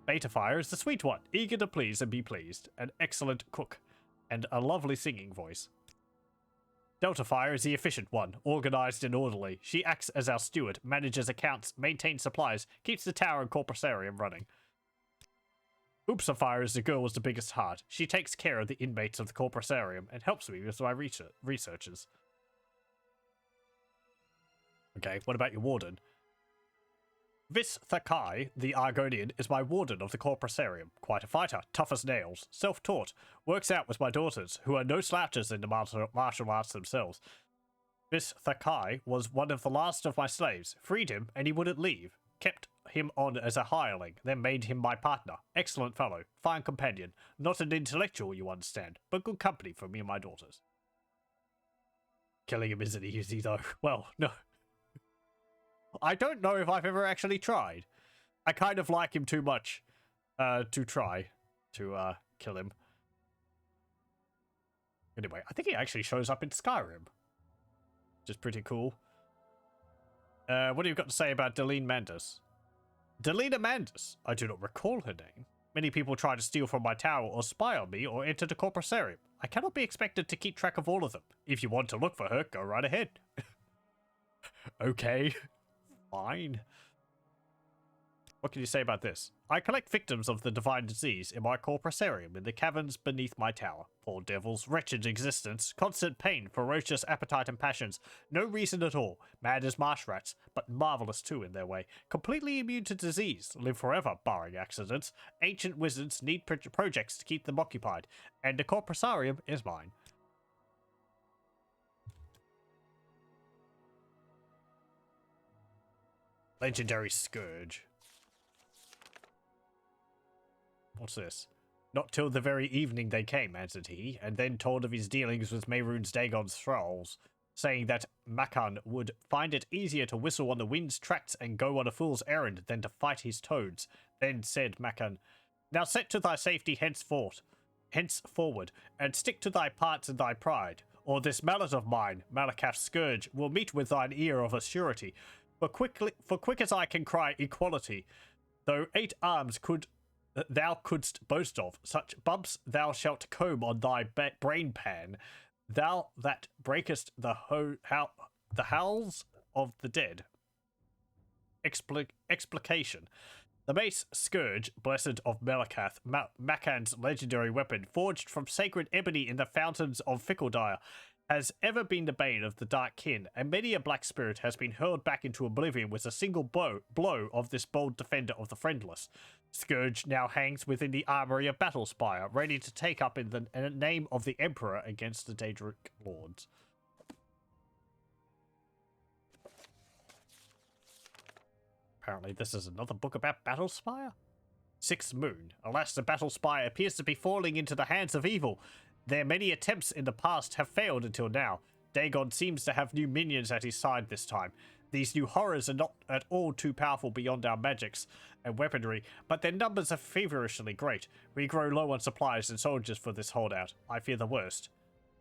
Beta Fire is the sweet one, eager to please and be pleased, an excellent cook, and a lovely singing voice. Delta Fire is the efficient one, organized and orderly. She acts as our steward, manages accounts, maintains supplies, keeps the tower and corpusarium running. Upsa Fire is the girl with the biggest heart. She takes care of the inmates of the corpusarium and helps me with my researches. Okay, what about your warden? Vis Thakai, the Argonian, is my warden of the corpusarium. Quite a fighter, tough as nails, self-taught, works out with my daughters, who are no slouches in the martial arts themselves. Vis Thakai was one of the last of my slaves, freed him, and he wouldn't leave. Kept him on as a hireling, then made him my partner. Excellent fellow, fine companion, not an intellectual, you understand, but good company for me and my daughters. Killing him isn't easy, though. Well, no. I don't know if I've ever actually tried. I kind of like him too much to try to kill him. Anyway, I think he actually shows up in Skyrim, which is pretty cool. What do you got to say about Deline Mandus? Delina Mandus? I do not recall her name. Many people try to steal from my tower or spy on me or enter the corpusarium. I cannot be expected to keep track of all of them. If you want to look for her, go right ahead. Okay. Fine. What can you say about this? I collect victims of the divine disease in my corpusarium in the caverns beneath my tower. Poor devils, wretched existence, constant pain, ferocious appetite and passions, no reason at all, mad as marsh rats, but marvelous too in their way, completely immune to disease, live forever, barring accidents. Ancient wizards need projects to keep them occupied, and the corpusarium is mine. Legendary Scourge. What's this? Not till the very evening they came, answered he, and then told of his dealings with Mehrunes Dagon's thralls, saying that Makan would find it easier to whistle on the wind's tracts and go on a fool's errand than to fight his toads. Then said Makan, now set to thy safety henceforward, and stick to thy parts and thy pride, or this mallet of mine, Malakaf's scourge, will meet with thine ear of a surety. For quick as I can cry equality, though 8 arms thou couldst boast of, such bumps thou shalt comb on thy brain pan, thou that breakest the howls of the dead. Explication. The mace Scourge, blessed of Melakath, Makan's legendary weapon, forged from sacred ebony in the fountains of Fickledire, has ever been the bane of the Dark Kin, and many a black spirit has been hurled back into oblivion with a single blow of this bold defender of the friendless. Scourge now hangs within the armory of Battlespire, ready to take up in the name of the Emperor against the Daedric Lords. Apparently this is another book about Battlespire? Sixth Moon. Alas, the Battlespire appears to be falling into the hands of evil. Their many attempts in the past have failed until now. Dagon seems to have new minions at his side this time. These new horrors are not at all too powerful beyond our magics and weaponry, but their numbers are feverishly great. We grow low on supplies and soldiers for this holdout. I fear the worst.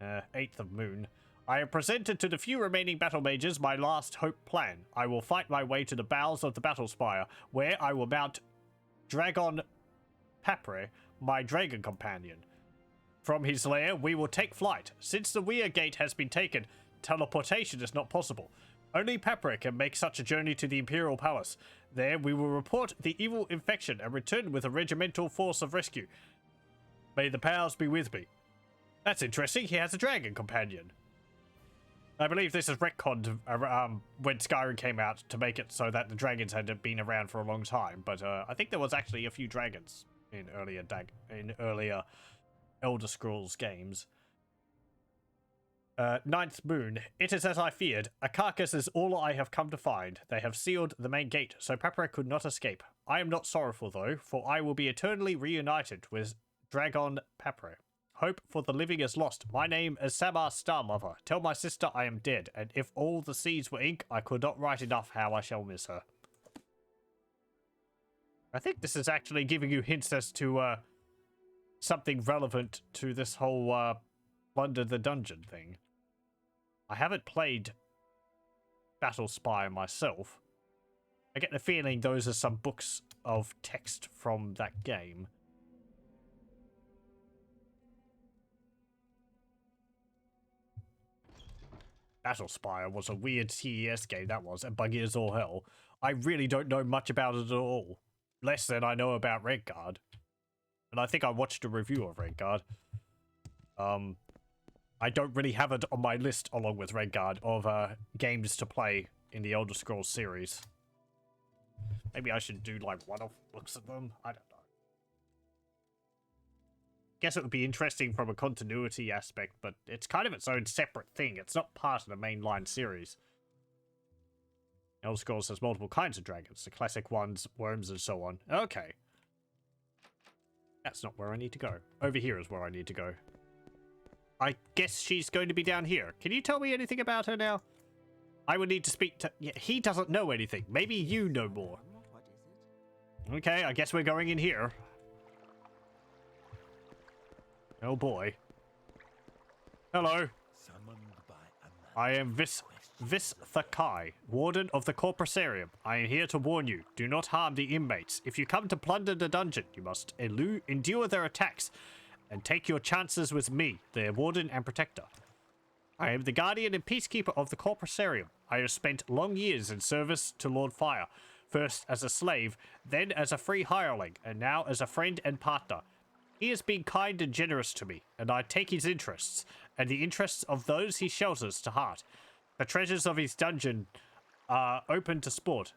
8th of Moon. I have presented to the few remaining battle mages my last hope plan. I will fight my way to the bowels of the Battlespire, where I will mount Dragon Papre, my dragon companion. From his lair, we will take flight. Since the Weir Gate has been taken, teleportation is not possible. Only Papre can make such a journey to the Imperial Palace. There, we will report the evil infection and return with a regimental force of rescue. May the powers be with me. That's interesting. He has a dragon companion. I believe this is retconned when Skyrim came out to make it so that the dragons had been around for a long time. But I think there was actually a few dragons in earlier Elder Scrolls games. 9th Moon. It is as I feared. A carcass is all I have come to find. They have sealed the main gate, so Papre could not escape. I am not sorrowful, though, for I will be eternally reunited with Dragon Papre. Hope for the living is lost. My name is Samar Starmother. Tell my sister I am dead, and if all the seas were ink, I could not write enough how I shall miss her. I think this is actually giving you hints as to something relevant to this whole Plunder the Dungeon thing. I haven't played Battlespire myself. I get the feeling those are some books of text from that game. Battlespire was a weird CES game, that was, and buggy as all hell. I really don't know much about it at all. Less than I know about Redguard. And I think I watched a review of Redguard. I don't really have it on my list, along with Redguard, of games to play in the Elder Scrolls series. Maybe I should do, like, one-off looks at them? I don't know. Guess it would be interesting from a continuity aspect, but it's kind of its own separate thing. It's not part of the mainline series. Elder Scrolls has multiple kinds of dragons, the classic ones, worms, and so on. Okay. That's not where I need to go. Over here is where I need to go. I guess she's going to be down here. Can you tell me anything about her now? I would need to speak to... Yeah, he doesn't know anything. Maybe you know more. What is it? Okay, I guess we're going in here. Oh boy. Hello. Summoned by a man. I am Visthakai, Warden of the Corpusarium. I am here to warn you. Do not harm the inmates. If you come to plunder the dungeon, you must endure their attacks and take your chances with me, their Warden and Protector. I am the Guardian and Peacekeeper of the Corpusarium. I have spent long years in service to Lord Fire, first as a slave, then as a free hireling, and now as a friend and partner. He has been kind and generous to me, and I take his interests, and the interests of those he shelters to heart. The treasures of his dungeon are open to sport,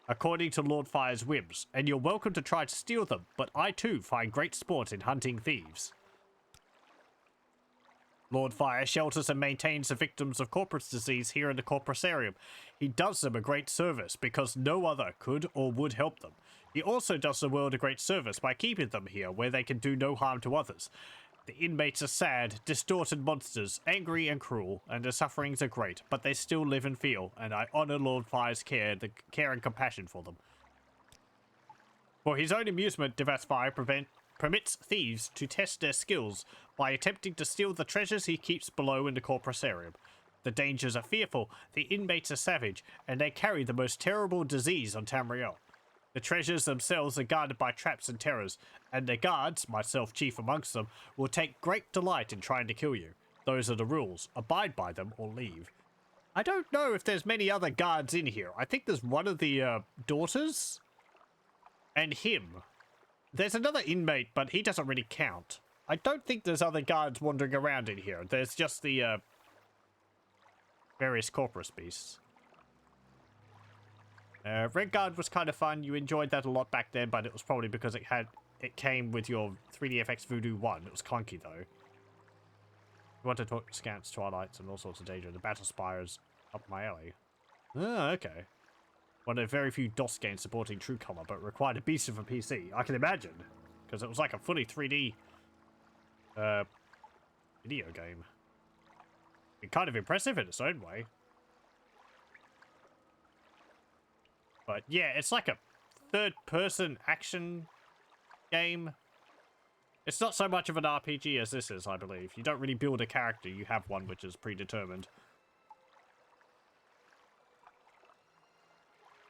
according to Lord Fire's whims, and you're welcome to try to steal them, but I too find great sport in hunting thieves. Lord Fire shelters and maintains the victims of corpus disease here in the Corpusarium. He does them a great service because no other could or would help them. He also does the world a great service by keeping them here where they can do no harm to others. The inmates are sad, distorted monsters, angry and cruel, and their sufferings are great, but they still live and feel, and I honor Lord Fire's care and compassion for them. For his own amusement, Devath Fire permits thieves to test their skills by attempting to steal the treasures he keeps below in the Corpusarium. The dangers are fearful, the inmates are savage, and they carry the most terrible disease on Tamriel. The treasures themselves are guarded by traps and terrors, and the guards, myself chief amongst them, will take great delight in trying to kill you. Those are the rules. Abide by them or leave. I don't know if there's many other guards in here. I think there's one of the daughters And him. There's another inmate, but he doesn't really count. I don't think there's other guards wandering around in here. There's just the various corpus beasts. Red Guard was kind of fun. You enjoyed that a lot back then, but it was probably because it came with your 3DFX Voodoo 1. It was clunky though. You want to talk scants, twilights, and all sorts of danger. The battle spires up my alley. Oh, okay. One of the very few DOS games supporting true color, but required a beast of a PC. I can imagine, because it was like a fully 3D video game. It's kind of impressive in its own way. But yeah, it's like a third-person action game. It's not so much of an RPG as this is, I believe. You don't really build a character, you have one which is predetermined.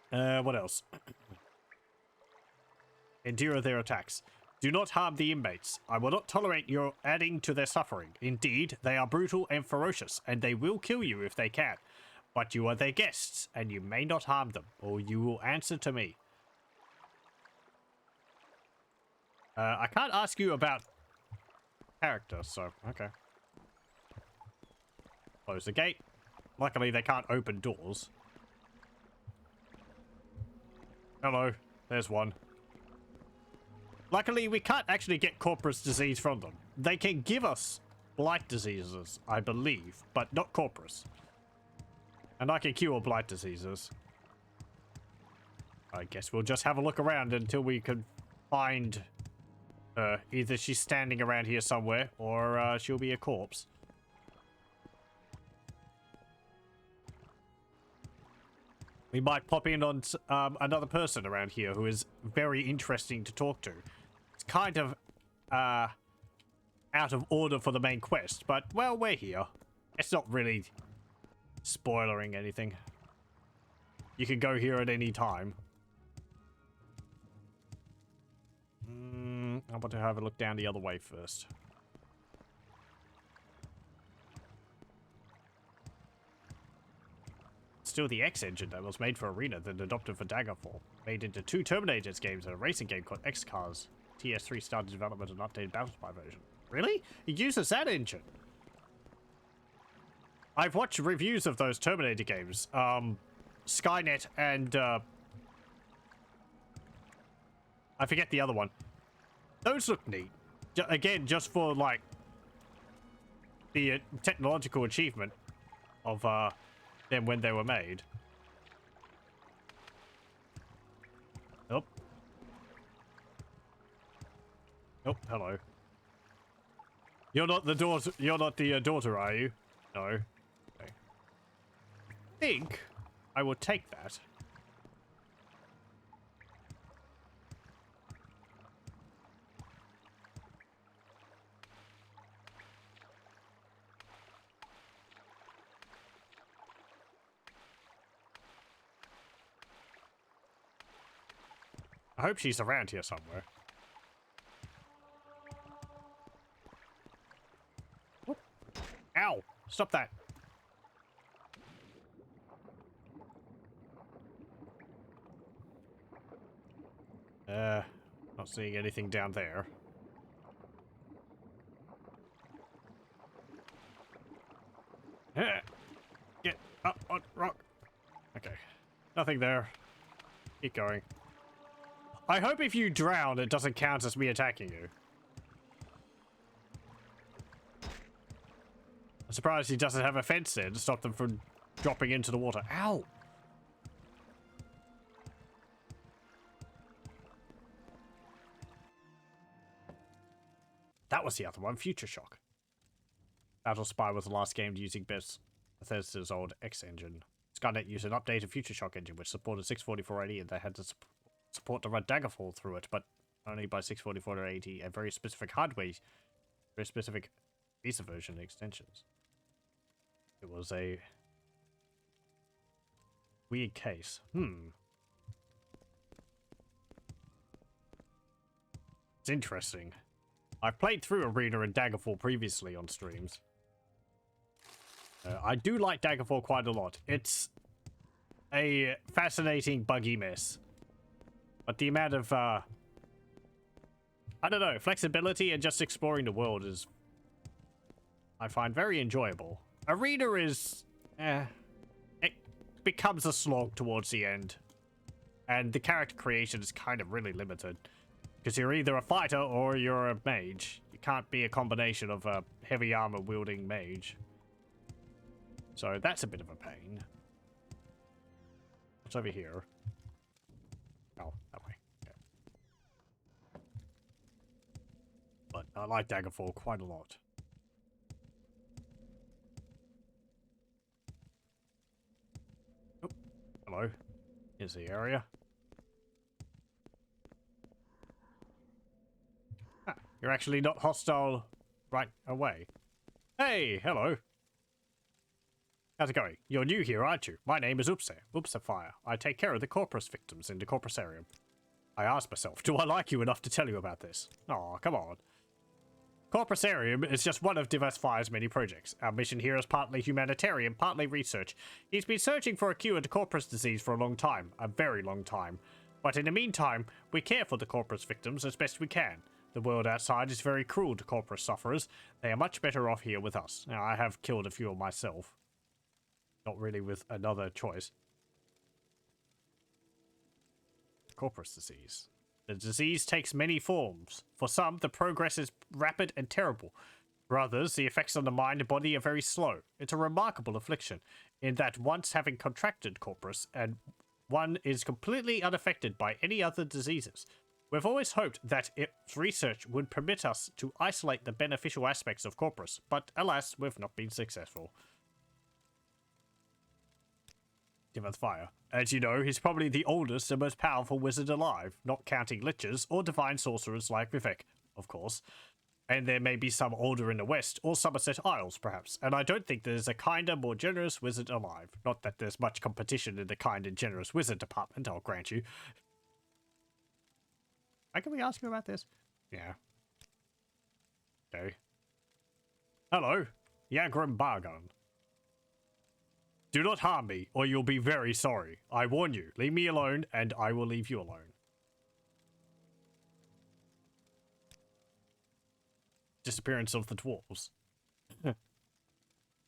What else? Endure their attacks. Do not harm the inmates. I will not tolerate your adding to their suffering. Indeed, they are brutal and ferocious, and they will kill you if they can. But you are their guests, and you may not harm them, or you will answer to me. I can't ask you about character, so, okay. Close the gate. Luckily, they can't open doors. Hello, there's one. Luckily, we can't actually get corpus disease from them. They can give us blight diseases, I believe, but not corpus. And I can cure blight diseases. I guess we'll just have a look around until we can find her. Either she's standing around here somewhere, or she'll be a corpse. We might pop in on another person around here who is very interesting to talk to. It's kind of out of order for the main quest, but, well, we're here. It's not really spoilering anything. You can go here at any time. I want to have a look down the other way first. Still the X engine that was made for Arena, then adopted for Daggerfall. Made into 2 Terminators games and a racing game called X-Cars. TS3 started development and updated Battle Spy version. Really? It uses that engine? I've watched reviews of those Terminator games. Skynet and, I forget the other one. Those look neat. Again, just for, like, the technological achievement of, them when they were made. Oh. Oh, hello. You're not the daughter. You're not the daughter, are you? No. Okay. I think I will take that. I hope she's around here somewhere. Whoop. Ow! Stop that. Not seeing anything down there. Get up on rock. Okay. Nothing there. Keep going. I hope if you drown, it doesn't count as me attacking you. I'm surprised he doesn't have a fence there to stop them from dropping into the water. Ow! That was the other one, Future Shock. Battle Spy was the last game using Bethesda's old X engine. Skynet used an updated Future Shock engine which supported 64480 and they had to support to run Daggerfall through it, but only by 64480 and very specific hardware, very specific Visa version extensions. It was a weird case. It's interesting. I've played through Arena and Daggerfall previously on streams. I do like Daggerfall quite a lot. It's a fascinating, buggy mess. But the amount of, I don't know, flexibility and just exploring the world is, I find very enjoyable. Arena is, it becomes a slog towards the end. And the character creation is kind of really limited. Because you're either a fighter or you're a mage. You can't be a combination of a heavy armor wielding mage. So that's a bit of a pain. What's over here? Oh, that way. Okay. But I like Daggerfall quite a lot. Oh, hello. Here's the area. Ah, you're actually not hostile right away. Hey, hello. How's it going? You're new here, aren't you? My name is Upsafire. I take care of the Corpus victims in the Corpusarium. I asked myself, do I like you enough to tell you about this? Aw, come on. Corpusarium is just one of Diversifire's many projects. Our mission here is partly humanitarian, partly research. He's been searching for a cure to Corpus disease for a long time. A very long time. But in the meantime, we care for the Corpus victims as best we can. The world outside is very cruel to Corpus sufferers. They are much better off here with us. Now, I have killed a few of myself. Not really with another choice. Corpus disease. The disease takes many forms. For some, the progress is rapid and terrible. For others, the effects on the mind and body are very slow. It's a remarkable affliction, in that once having contracted Corpus, and one is completely unaffected by any other diseases. We've always hoped that its research would permit us to isolate the beneficial aspects of Corpus, but alas, we've not been successful. Fire. As you know, he's probably the oldest and most powerful wizard alive, not counting lichers or divine sorcerers like Vivek, of course. And there may be some older in the West, or Somerset Isles, perhaps, and I don't think there's a kinder, more generous wizard alive. Not that there's much competition in the kind and generous wizard department, I'll grant you. Can we ask you about this? Yeah. Okay. Hello, Yagrim Bargon. Do not harm me, or you'll be very sorry. I warn you, leave me alone, and I will leave you alone. Disappearance of the dwarves.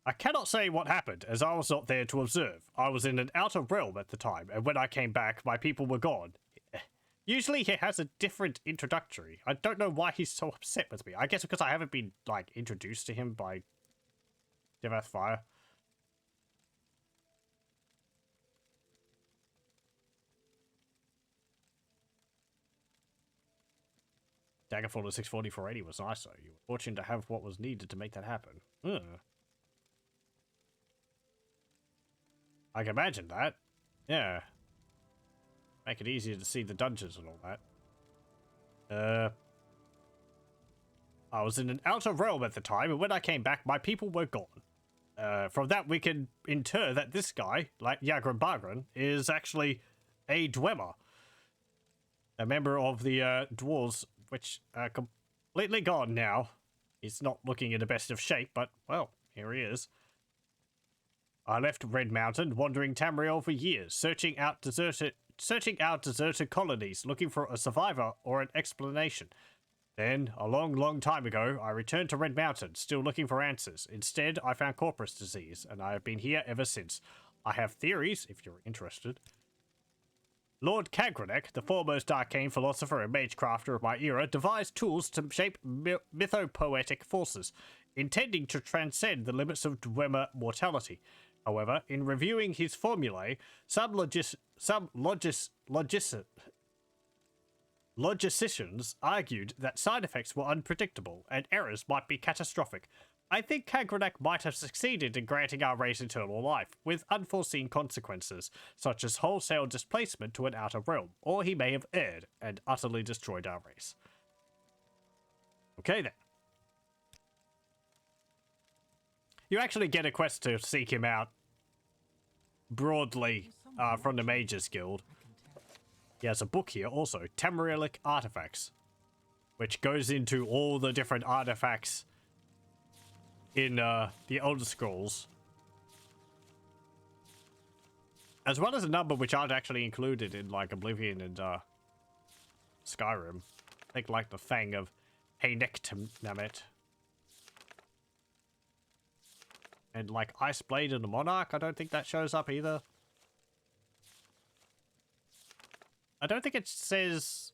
I cannot say what happened, as I was not there to observe. I was in an outer realm at the time, and when I came back, my people were gone. Usually he has a different introductory. I don't know why he's so upset with me. I guess because I haven't been, like, introduced to him by Fire. Daggerfall to 640 480 was nice, though. You were fortunate to have what was needed to make that happen. I can imagine that. Yeah. Make it easier to see the dungeons and all that. I was in an outer realm at the time, and when I came back, my people were gone. From that, we can infer that this guy, like Yagrim Bargren, is actually a Dwemer. A member of the dwarves, which are completely gone now. He's not looking in the best of shape, but, well, here he is. I left Red Mountain, wandering Tamriel for years, searching out deserted colonies, looking for a survivor or an explanation. Then, a long, long time ago, I returned to Red Mountain, still looking for answers. Instead, I found Corpus disease, and I have been here ever since. I have theories, if you're interested. Lord Kagranek, the foremost arcane philosopher and magecrafter of my era, devised tools to shape mythopoetic forces, intending to transcend the limits of Dwemer mortality. However, in reviewing his formulae, some logicians argued that side effects were unpredictable and errors might be catastrophic. I think Kagranek might have succeeded in granting our race eternal life, with unforeseen consequences, such as wholesale displacement to an outer realm, or he may have erred and utterly destroyed our race. Okay then. You actually get a quest to seek him out broadly from the Mages Guild. He has a book here also, Tamrielic Artifacts, which goes into all the different artifacts in the Elder Scrolls, as well as a number which aren't actually included in like Oblivion and Skyrim. I think like the Fang of Namet. And like Iceblade and the Monarch, I don't think that shows up either. I don't think it says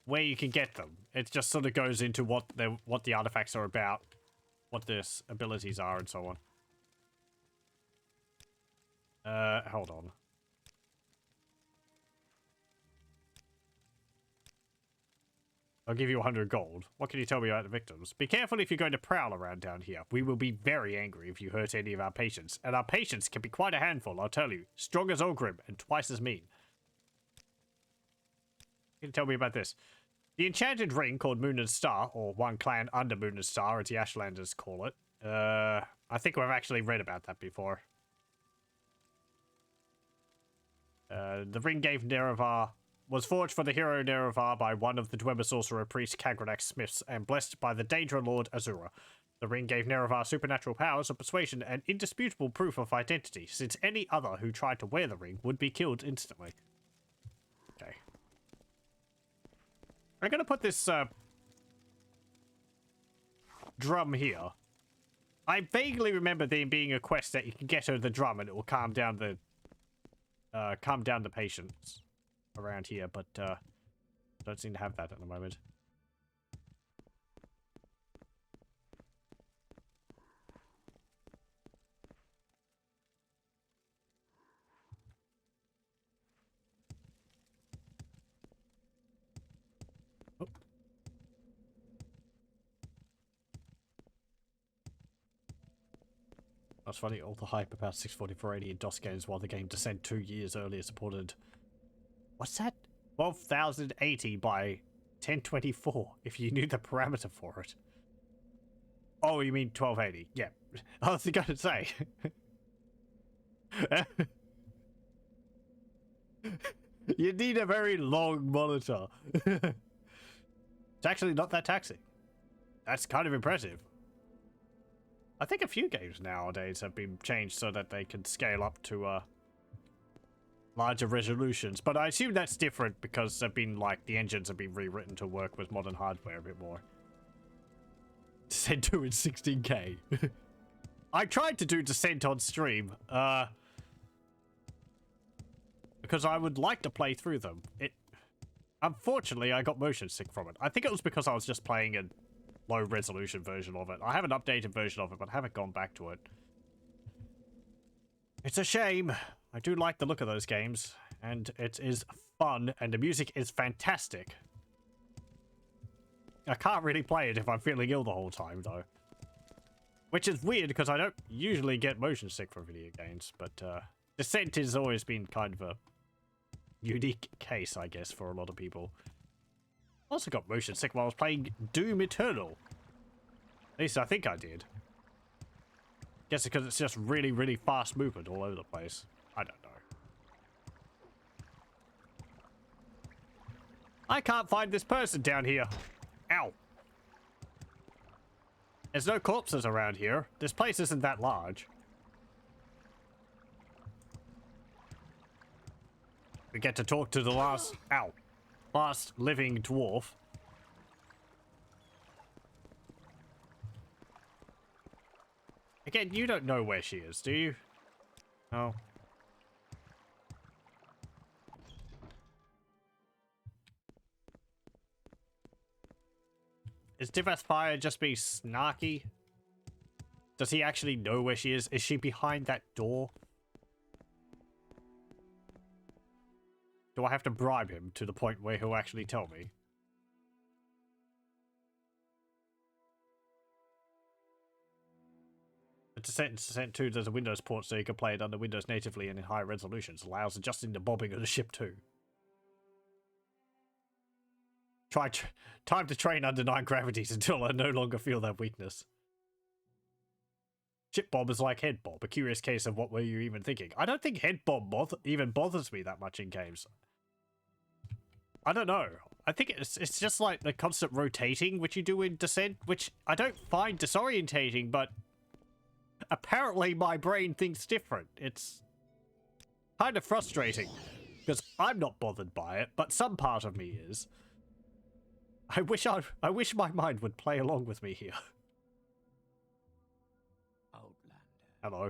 where you can get them. It just sort of goes into what the artifacts are about, what their abilities are, and so on. Hold on. I'll give you 100 gold. What can you tell me about the victims? Be careful if you're going to prowl around down here. We will be very angry if you hurt any of our patients. And our patients can be quite a handful, I'll tell you. Strong as Ogrim and twice as mean. Can you tell me about this? The enchanted ring called Moon and Star, or one clan under Moon and Star, as the Ashlanders call it. I think we've actually read about that before. The ring gave Nerevar... was forged for the hero Nerevar by one of the Dwemer sorcerer priest Kagrenax smiths and blessed by the Daedra Lord Azura. The ring gave Nerevar supernatural powers of persuasion and indisputable proof of identity, since any other who tried to wear the ring would be killed instantly. Okay. I'm gonna put this drum here. I vaguely remember there being a quest that you can get over the drum and it will calm down the patients around here, but don't seem to have that at the moment. Oh. That's funny, all the hype about 640 in DOS games while the game Descent 2 years earlier supported... What's that? 12,080 by 1024, if you knew the parameter for it. Oh, you mean 1280? Yeah. I was going to say. You need a very long monitor. It's actually not that taxing. That's kind of impressive. I think a few games nowadays have been changed so that they can scale up to larger resolutions, but I assume that's different because they've been like the engines have been rewritten to work with modern hardware a bit more. Descent 2 in 16K. I tried to do Descent on stream, because I would like to play through them. Unfortunately, I got motion sick from it. I think it was because I was just playing a low resolution version of it. I have an updated version of it, but I haven't gone back to it. It's a shame. I do like the look of those games, and it is fun, and the music is fantastic. I can't really play it if I'm feeling ill the whole time, though. Which is weird, because I don't usually get motion sick from video games, but Descent has always been kind of a unique case, I guess, for a lot of people. I also got motion sick while I was playing Doom Eternal. At least I think I did. Guess because it's just really, really fast movement all over the place. I don't know. I can't find this person down here. Ow. There's no corpses around here. This place isn't that large. We get to talk to the last living dwarf. Again, you don't know where she is, do you? No. Is Fire just being snarky? Does he actually know where she is? Is she behind that door? Do I have to bribe him to the point where he'll actually tell me? Descent 2 does a Windows port so you can play it under Windows natively and in higher resolutions. Allows adjusting the bobbing of the ship too. Time to train under 9 gravities until I no longer feel that weakness. Ship bomb is like head bomb, a curious case of what were you even thinking. I don't think head bomb even bothers me that much in games. I don't know. I think it's just like the constant rotating which you do in Descent, which I don't find disorientating, but apparently my brain thinks different. It's kind of frustrating. Because I'm not bothered by it, but some part of me is. I wish my mind would play along with me here. Outlander. Hello.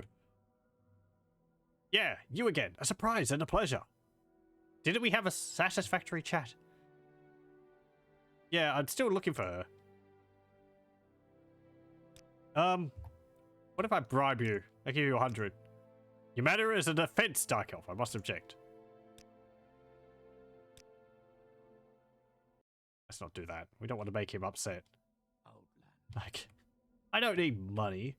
Yeah, you again. A surprise and a pleasure. Didn't we have a satisfactory chat? Yeah, I'm still looking for her. What if I bribe you? I give you 100. Your matter is a defense, Dark Elf. I must object. Let's not do that. We don't want to make him upset. Outlander. Like, I don't need money.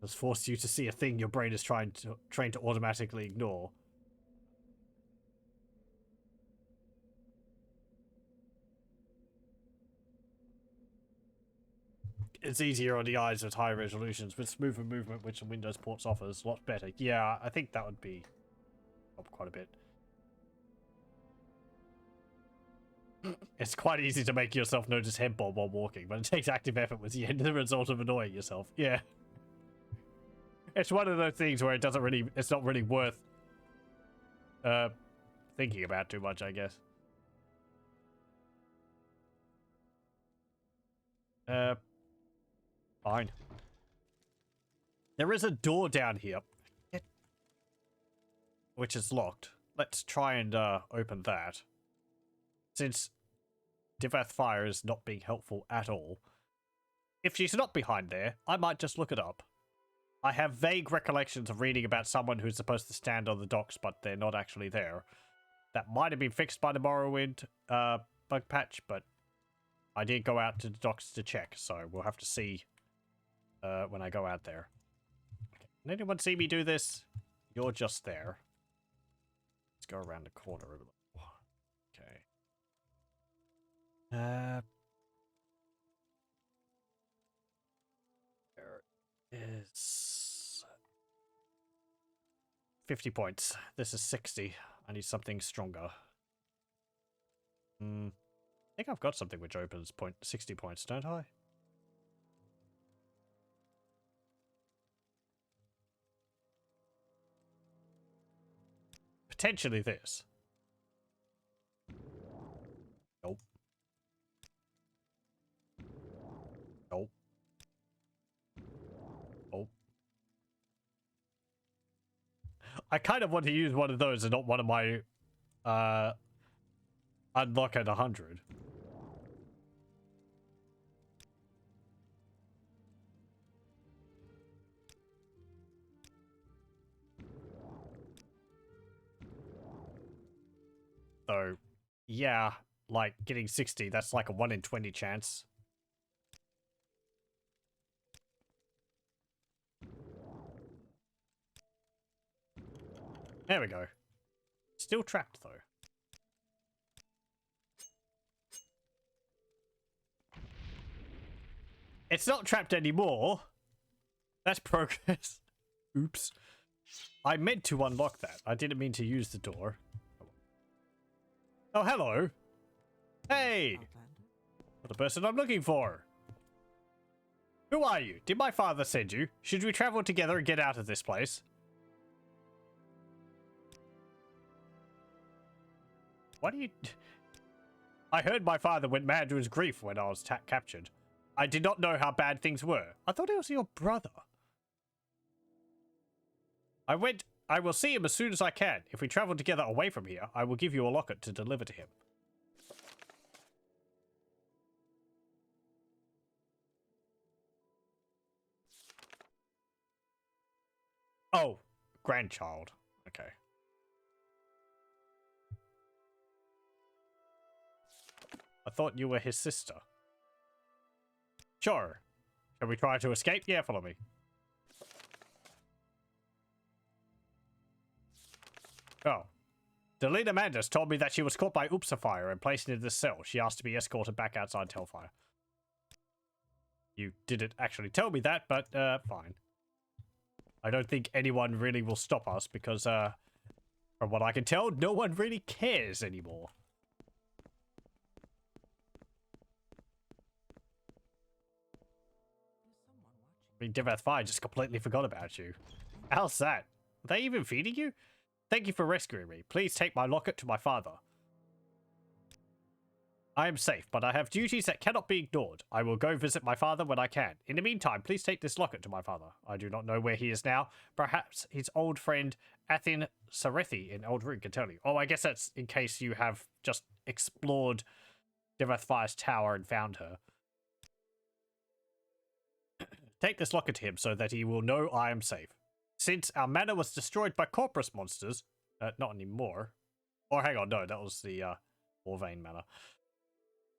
Just force you to see a thing your brain is trained to automatically ignore. It's easier on the eyes with high resolutions, with smoother movement, which the Windows ports offers. A lot better. Yeah, I think that would be up quite a bit. It's quite easy to make yourself notice head bob while walking, but it takes active effort with the end result of annoying yourself. Yeah. It's one of those things where it's not really worth thinking about too much, I guess. Fine. There is a door down here, which is locked. Let's try and open that. Since Vvardenfell is not being helpful at all. If she's not behind there, I might just look it up. I have vague recollections of reading about someone who's supposed to stand on the docks, but they're not actually there. That might have been fixed by the Morrowind bug patch, but I did go out to the docks to check, so we'll have to see when I go out there. Okay. Can anyone see me do this? You're just there. Let's go around the corner a little. Okay. There is 50 points. This is 60. I need something stronger. I think I've got something which opens 60 points, don't I? Potentially this. Nope. Nope. Nope. I kind of want to use one of those and not one of my unlock at 100. So, yeah, like getting 60, that's like a 1 in 20 chance. There we go. Still trapped, though. It's not trapped anymore. That's progress. Oops. I meant to unlock that. I didn't mean to use the door. Oh, hello. Hey. Not the person I'm looking for. Who are you? Did my father send you? Should we travel together and get out of this place? What do you... I heard my father went mad to his grief when I was captured. I did not know how bad things were. I thought it was your brother. I will see him as soon as I can. If we travel together away from here, I will give you a locket to deliver to him. Oh, grandchild. Okay. I thought you were his sister. Sure. Shall we try to escape? Yeah, follow me. Oh. Delina Mandus told me that she was caught by Oopsafire and placed into this cell. She asked to be escorted back outside Hellfire. You didn't actually tell me that, but fine. I don't think anyone really will stop us because, from what I can tell, no one really cares anymore. mean, Fire just completely forgot about you. How's that? Are they even feeding you? Thank you for rescuing me. Please take my locket to my father. I am safe, but I have duties that cannot be ignored. I will go visit my father when I can. In the meantime, please take this locket to my father. I do not know where he is now. Perhaps his old friend Athin Sarethi in Old Ring can tell you. Oh, I guess that's in case you have just explored Fire's tower and found her. Take this locket to him so that he will know I am safe. Since our manor was destroyed by corpus monsters, not anymore. Or hang on, no, that was the Orvain manor.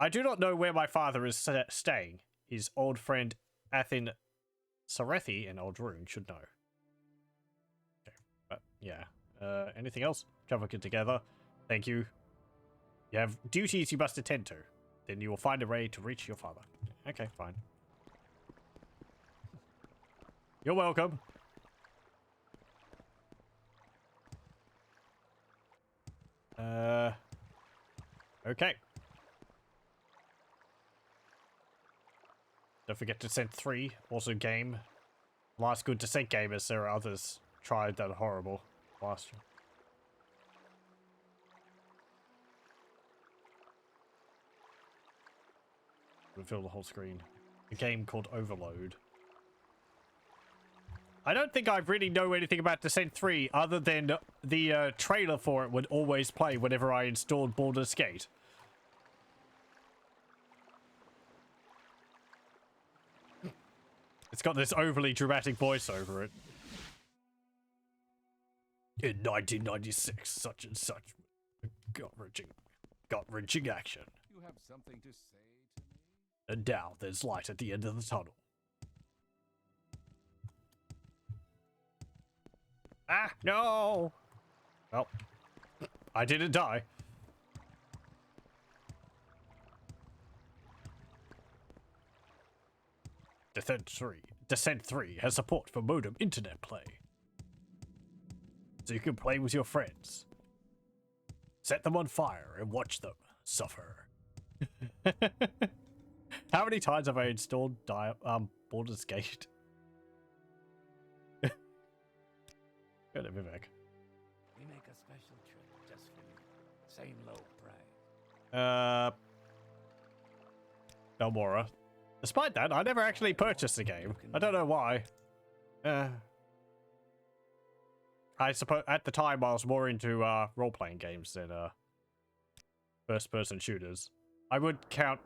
I do not know where my father is staying. His old friend Athin Sarethi in Old Rune should know. Okay, but yeah. Anything else? Travel together. Thank you. You have duties you must attend to. Then you will find a way to reach your father. Okay, fine. You're welcome. Okay. Don't forget Descent 3, also game. Last good Descent game, as there are others tried that are horrible last year. We'll fill the whole screen. A game called Overload. I don't think I really know anything about Descent 3 other than the trailer for it would always play whenever I installed Baldur's Gate. It's got this overly dramatic voice over it. In 1996, such and such gut-wrenching action. You have something to say to me? And now there's light at the end of the tunnel. Ah, no! Well, I didn't die. Descent 3 has support for modem internet play. So you can play with your friends. Set them on fire and watch them suffer. How many times have I installed Baldur's Gate? Go to Vivek. We make a special trip just for you. Same low price. Balmora. Despite that, I never actually purchased the game. I don't know why. I suppose at the time I was more into role-playing games than first-person shooters. I would count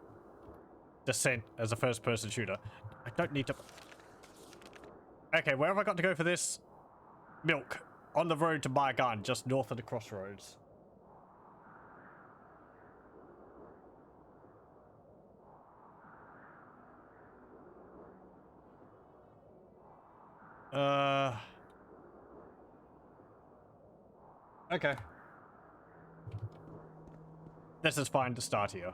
Descent as a first-person shooter. I don't need to... Okay, where have I got to go for this? Milk. On the road to buy a gun, just north of the crossroads. Okay. This is fine to start here.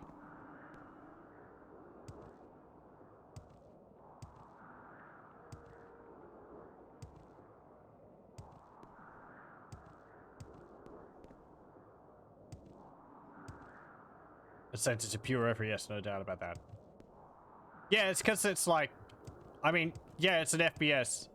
The sense is a pure FPS, no doubt about that. Yeah, it's because it's like... I mean, yeah, it's an FPS.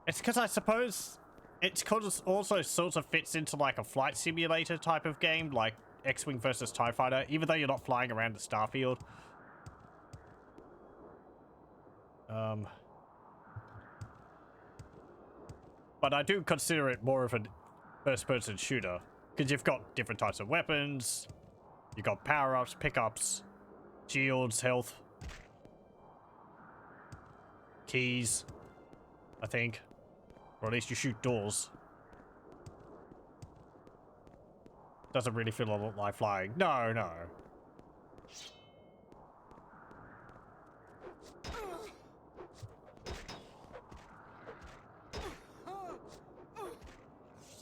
It's because I suppose... It's because it also sort of fits into like a flight simulator type of game, like X-Wing versus TIE Fighter, even though you're not flying around the starfield. But I do consider it more of a first-person shooter, because you've got different types of weapons, you've got power-ups, pickups, shields, health, keys, I think. Or at least you shoot doors. Doesn't really feel a lot like flying. No, no.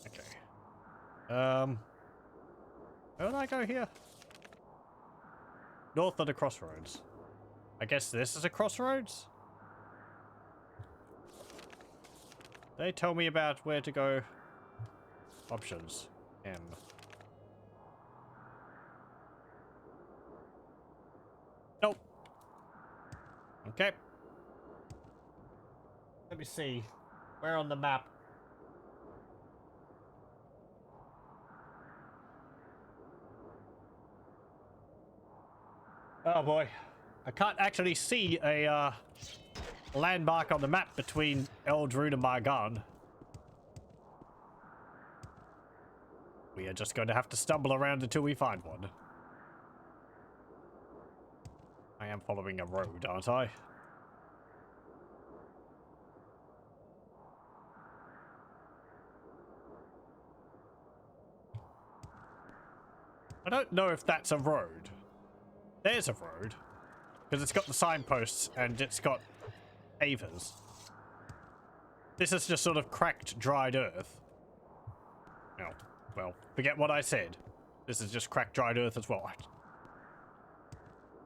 Okay. Where did I go here? North of the crossroads. I guess this is a crossroads? They tell me about where to go. Options. M. Nope. Okay. me see. Where on the map? Oh boy. I can't actually see a landmark on the map between Eldrune and Margan. We are just going to have to stumble around until we find one. I am following a road, aren't I? I don't know if that's a road. There's a road. Because it's got the signposts and it's got pavers. This is just sort of cracked, dried earth. Oh, well, forget what I said. This is just cracked, dried earth as well. I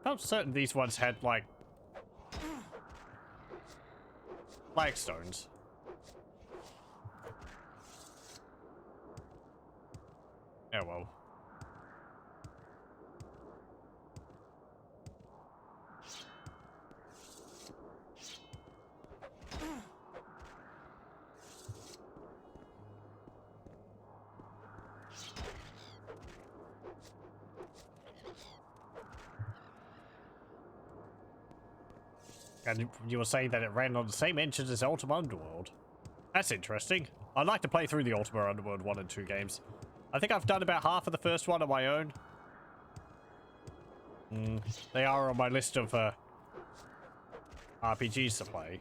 felt certain these ones had, like, flagstones. Oh well. And you were saying that it ran on the same engine as Ultima Underworld. That's interesting. I'd like to play through the Ultima Underworld 1 and 2 games. I think I've done about half of the first one on my own. They are on my list of RPGs to play.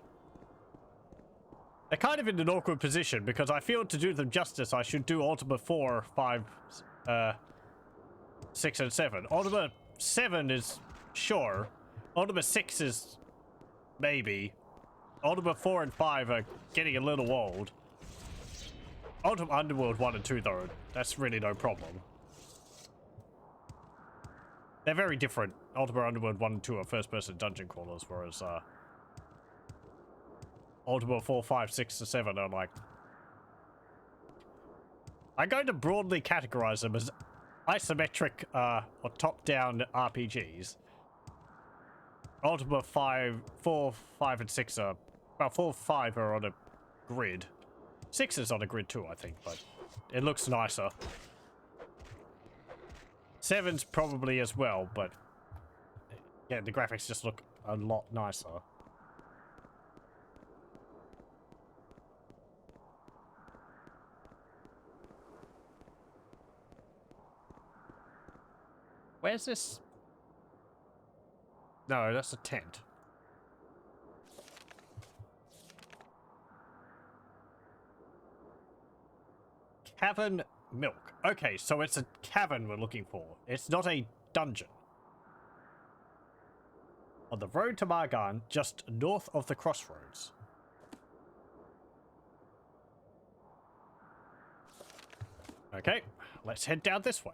They're kind of in an awkward position because I feel to do them justice I should do Ultima 4, 5, 6 and 7. Ultima 7 is sure. Ultima 6 is maybe. Ultima 4 and 5 are getting a little old. Ultima Underworld 1 and 2 though, that's really no problem. They're very different. Ultima Underworld 1 and 2 are first person dungeon crawlers, whereas Ultima 4, 5, 6 and 7 are like... I'm going to broadly categorize them as isometric or top-down RPGs. Ultima 4, 5 and 6 are... Well, 4, 5 are on a grid. 6 is on a grid too, I think, but it looks nicer. 7's probably as well, but yeah, the graphics just look a lot nicer. Where's this? No, that's a tent. Cavern milk. Okay, so it's a cavern we're looking for. It's not a dungeon. On the road to Margan, just north of the crossroads. Okay, let's head down this way.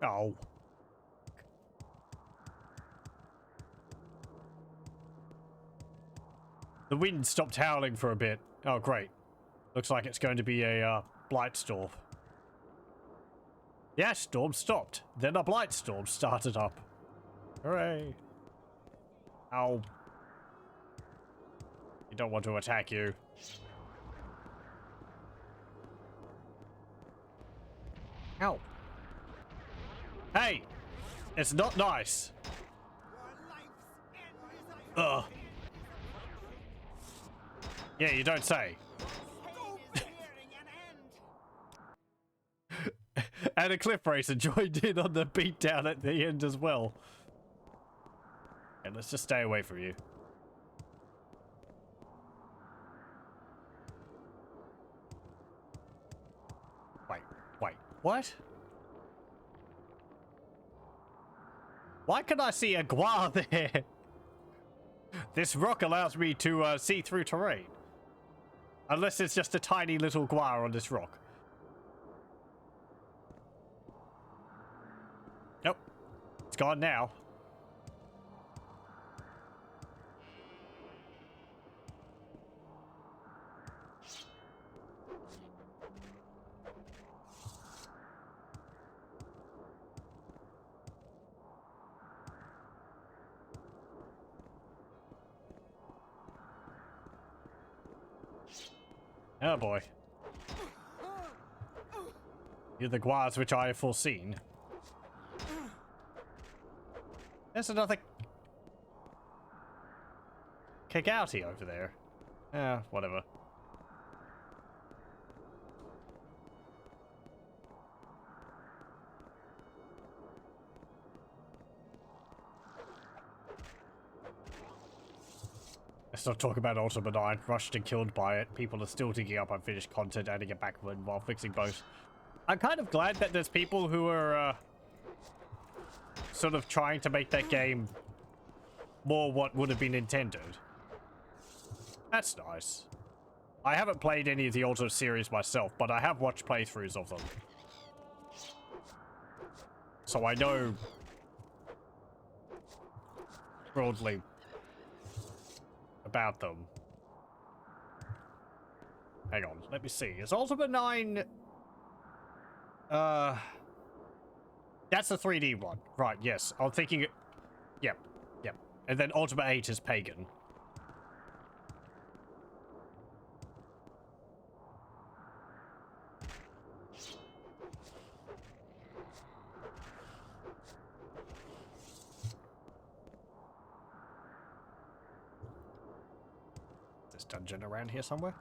Oh. The wind stopped howling for a bit. Oh, great. Looks like it's going to be a blight storm. The ash storm stopped. Then a blight storm started up. Hooray. Ow. You don't want to attack you. Ow. Hey! It's not nice. Ugh. Yeah, you don't say. And a cliff racer joined in on the beatdown at the end as well. And let's just stay away from you. Wait, what? Why can I see a guar there? This rock allows me to see through terrain. Unless it's just a tiny little guar on this rock. Nope. It's gone now. Oh boy. You're the guards which I have foreseen. There's another Kagouti over there. Whatever. Let's not talk about Ultima 9. Rushed and killed by it. People are still digging up unfinished content, adding it back while fixing both. I'm kind of glad that there's people who are sort of trying to make that game more what would have been intended. That's nice. I haven't played any of the Ultima series myself, but I have watched playthroughs of them. So I know broadly about them. Hang on, let me see. Is Ultima 9... That's the 3D one. Right, yes. I'm thinking... Yep, yep. And then Ultima 8 is Pagan. This dungeon around here somewhere?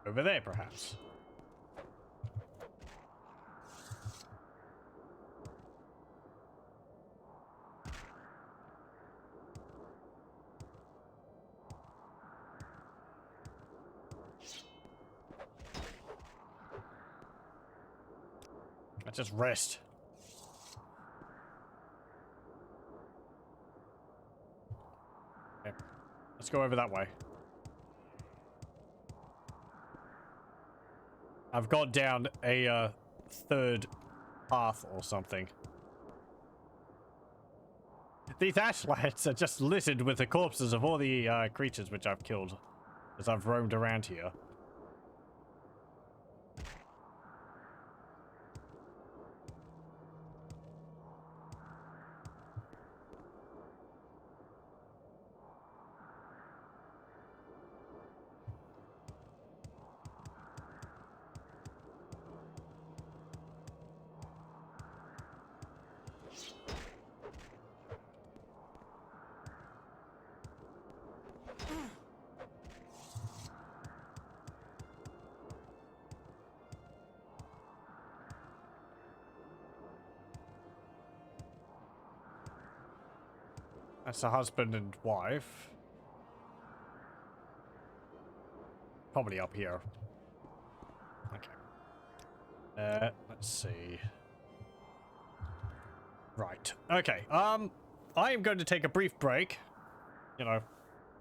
Over there, perhaps. Let's just rest. Okay. Let's go over that way. I've gone down a third path or something. These ashlands are just littered with the corpses of all the creatures which I've killed as I've roamed around here. That's a husband and wife. Probably up here. Okay. Let's see. Right. Okay. I am going to take a brief break. You know,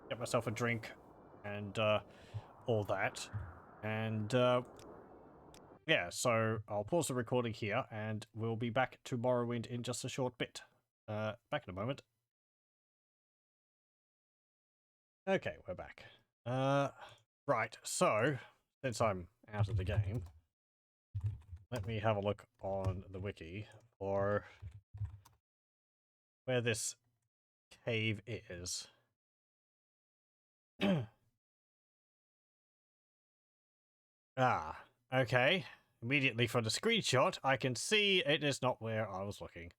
get myself a drink and all that. And yeah, so I'll pause the recording here and we'll be back to Morrowind in just a short bit. Back in a moment. Okay, we're back. Right, so, since I'm out of the game, let me have a look on the wiki for where this cave is. Ah, okay. Immediately from the screenshot, I can see it is not where I was looking.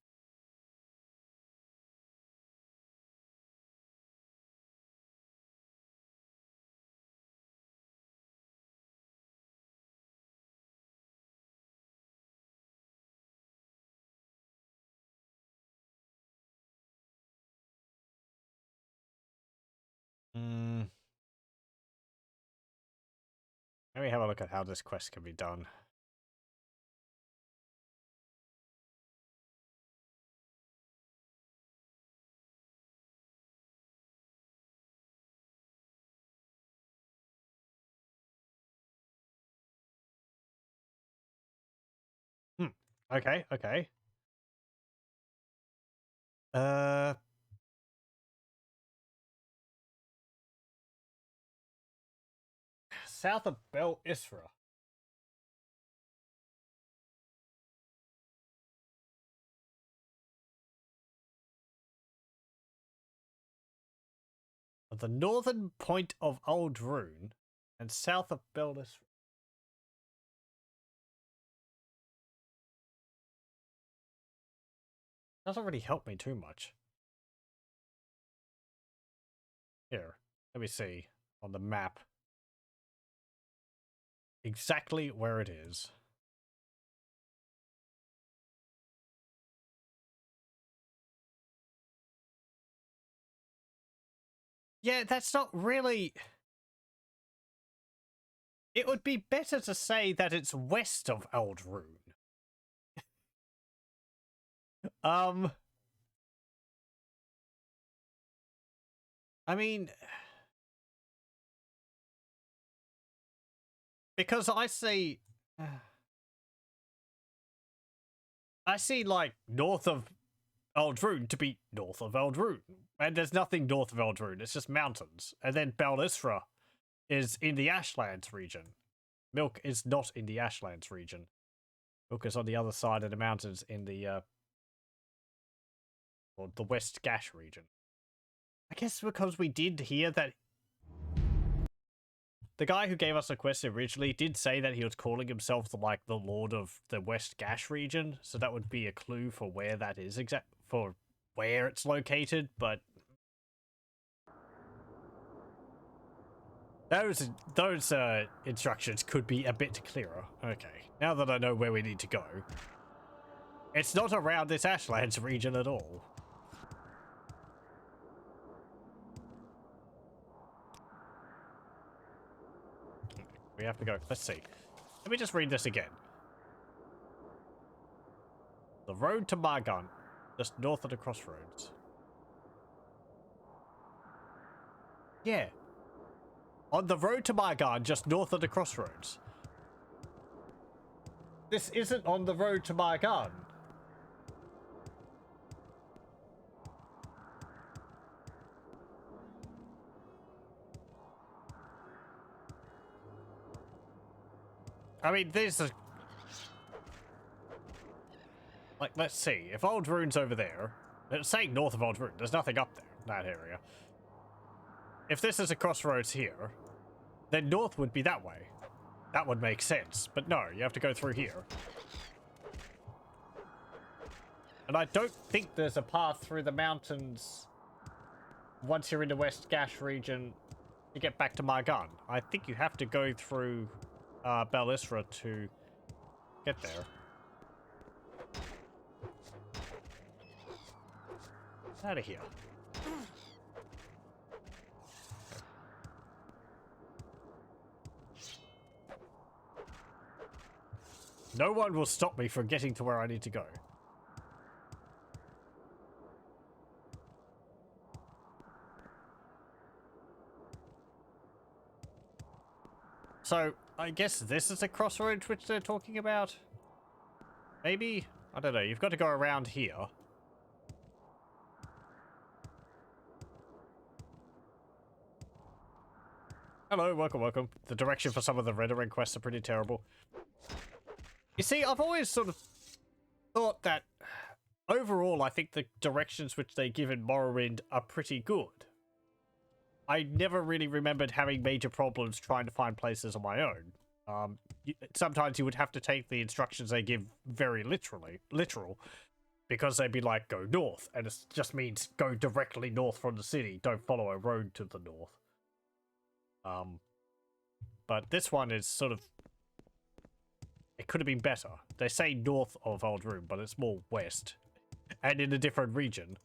Let me have a look at how this quest can be done. Okay, okay. south of Bel Isra. At the northern point of Old Rune and south of Bel Isra. Doesn't really help me too much. Here, let me see on the map exactly where it is. Yeah, that's not really... It would be better to say that it's west of Old Rune. I mean... Because I see like north of Old Rune to be north of Old Rune. And there's nothing north of Old Rune, it's just mountains. And then Bel Isra is in the Ashlands region. Milk is not in the Ashlands region. Milk is on the other side of the mountains in the or the West Gash region. I guess because we did hear that the guy who gave us the quest originally did say that he was calling himself like the Lord of the West Gash region, so that would be a clue for where that is for where it's located, but those instructions could be a bit clearer. Okay, now that I know where we need to go. It's not around this Ashlands region at all. We have to go. Let's see. Let me just read this again. The road to Margan, just north of the crossroads. Yeah. On the road to Margan, just north of the crossroads. This isn't on the road to Margan. I mean, there's a... Like, let's see. If Old Rune's over there... It's saying north of Old Rune. There's nothing up there, that area. If this is a crossroads here, then north would be that way. That would make sense. But no, you have to go through here. And I don't think there's a path through the mountains once you're in the West Gash region to get back to Margan. I think you have to go through... Bel Isra to get there. Get out of here. No one will stop me from getting to where I need to go. So, I guess this is a crossroads which they're talking about? Maybe? I don't know. You've got to go around here. Hello, welcome, welcome. The direction for some of the rendering quests are pretty terrible. You see, I've always sort of thought that overall, I think the directions which they give in Morrowind are pretty good. I never really remembered having major problems trying to find places on my own. Sometimes you would have to take the instructions they give very literal, because they'd be like, go north, and it just means go directly north from the city, don't follow a road to the north. But this one is sort of... It could have been better. They say north of Old Rune, but it's more west, and in a different region,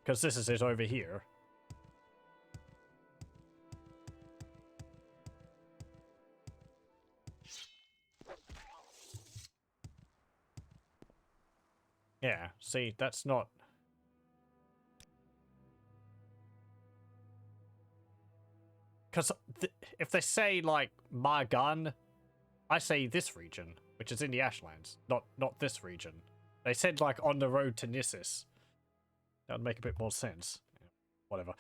because this is it over here. Yeah, see, that's not... Because if they say, like, Margan, I say this region, which is in the Ashlands, not this region. They said, like, on the road to Nissus. That would make a bit more sense. Whatever.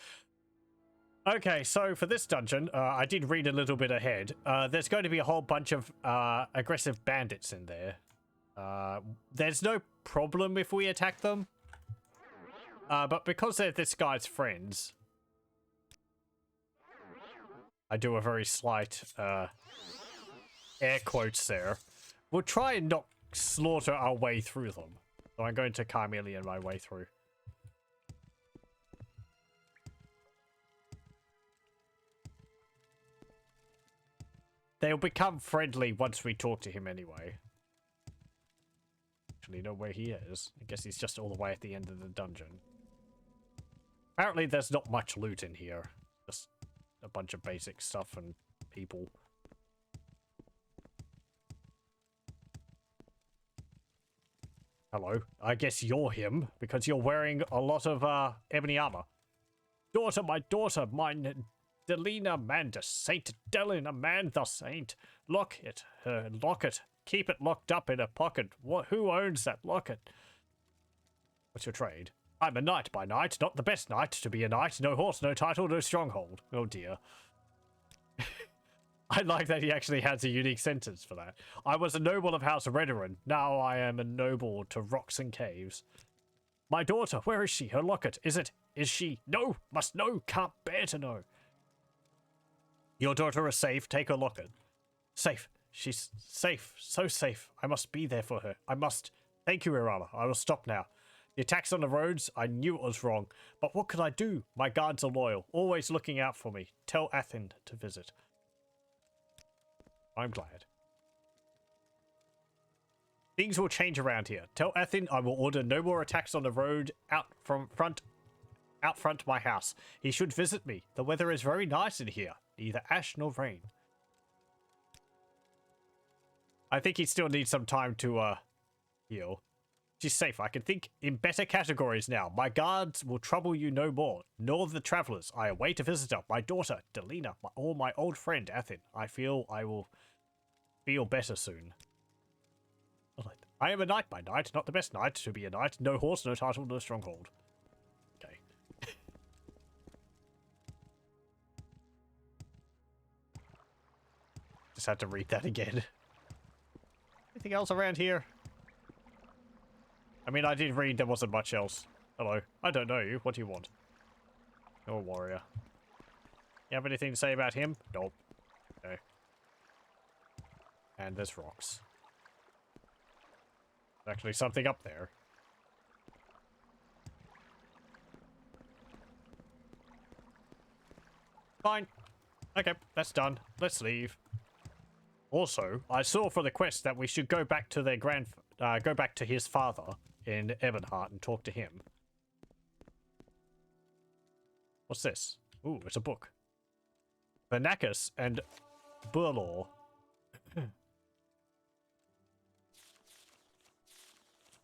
Okay, so for this dungeon, I did read a little bit ahead. There's going to be a whole bunch of aggressive bandits in there. There's no problem if we attack them. But because they're this guy's friends, I do a very slight air quotes there. We'll try and not slaughter our way through them. So I'm going to Carmelian my way through. They'll become friendly once we talk to him anyway. Actually, know where he is. I guess he's just all the way at the end of the dungeon. Apparently there's not much loot in here. Just a bunch of basic stuff and people. Hello. I guess you're him, because you're wearing a lot of ebony armor. Daughter, mine Delina Mandus, Saint Delin, a man the saint. Lock it, keep it locked up in a pocket. Who owns that locket? What's your trade? I'm a knight by night, not the best knight to be a knight. No horse, no title, no stronghold. Oh dear. I like that he actually has a unique sentence for that. I was a noble of House Redoran. Now I am a noble to rocks and caves. My daughter, where is she? Her locket. Is she? No, must know, can't bear to know. Your daughter is safe. Take her locket. Safe. She's safe. So safe. I must be there for her. I must. Thank you, Irama. I will stop now. The attacks on the roads, I knew it was wrong. But what could I do? My guards are loyal. Always looking out for me. Tell Athen to visit. I'm glad. Things will change around here. Tell Athen I will order no more attacks on the road out front my house. He should visit me. The weather is very nice in here. Neither ash nor rain. I think he still needs some time to heal. She's safe. I can think in better categories now. My guards will trouble you no more, nor the travelers. I await a visitor. My daughter, Delina, or my old friend, Athen. I feel I will feel better soon. I am a knight by night, not the best knight to be a knight. No horse, no title, no stronghold. Okay. Just had to read that again. Anything else around here? I mean, I did read there wasn't much else. Hello. I don't know you. What do you want? You're a warrior. You have anything to say about him? Nope. Okay. And there's rocks. There's actually something up there. Fine. Okay, that's done. Let's leave. Also, I saw for the quest that we should go back to their go back to his father in Ebonheart and talk to him. What's this? Ooh, it's a book. Vernacus and Burlaw.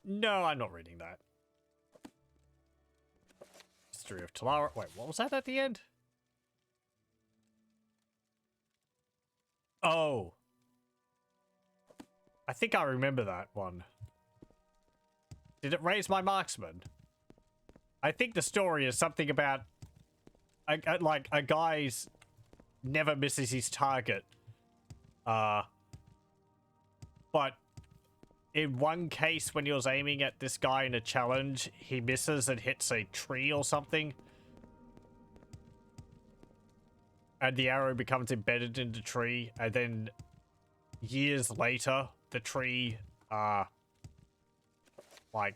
No, I'm not reading that. History of Talara. Wait, what was that at the end? Oh. I think I remember that one. Did it raise my marksman? I think the story is something about like a guy's never misses his target. But in one case when he was aiming at this guy in a challenge, he misses and hits a tree or something. And the arrow becomes embedded in the tree, and then years later, the tree, like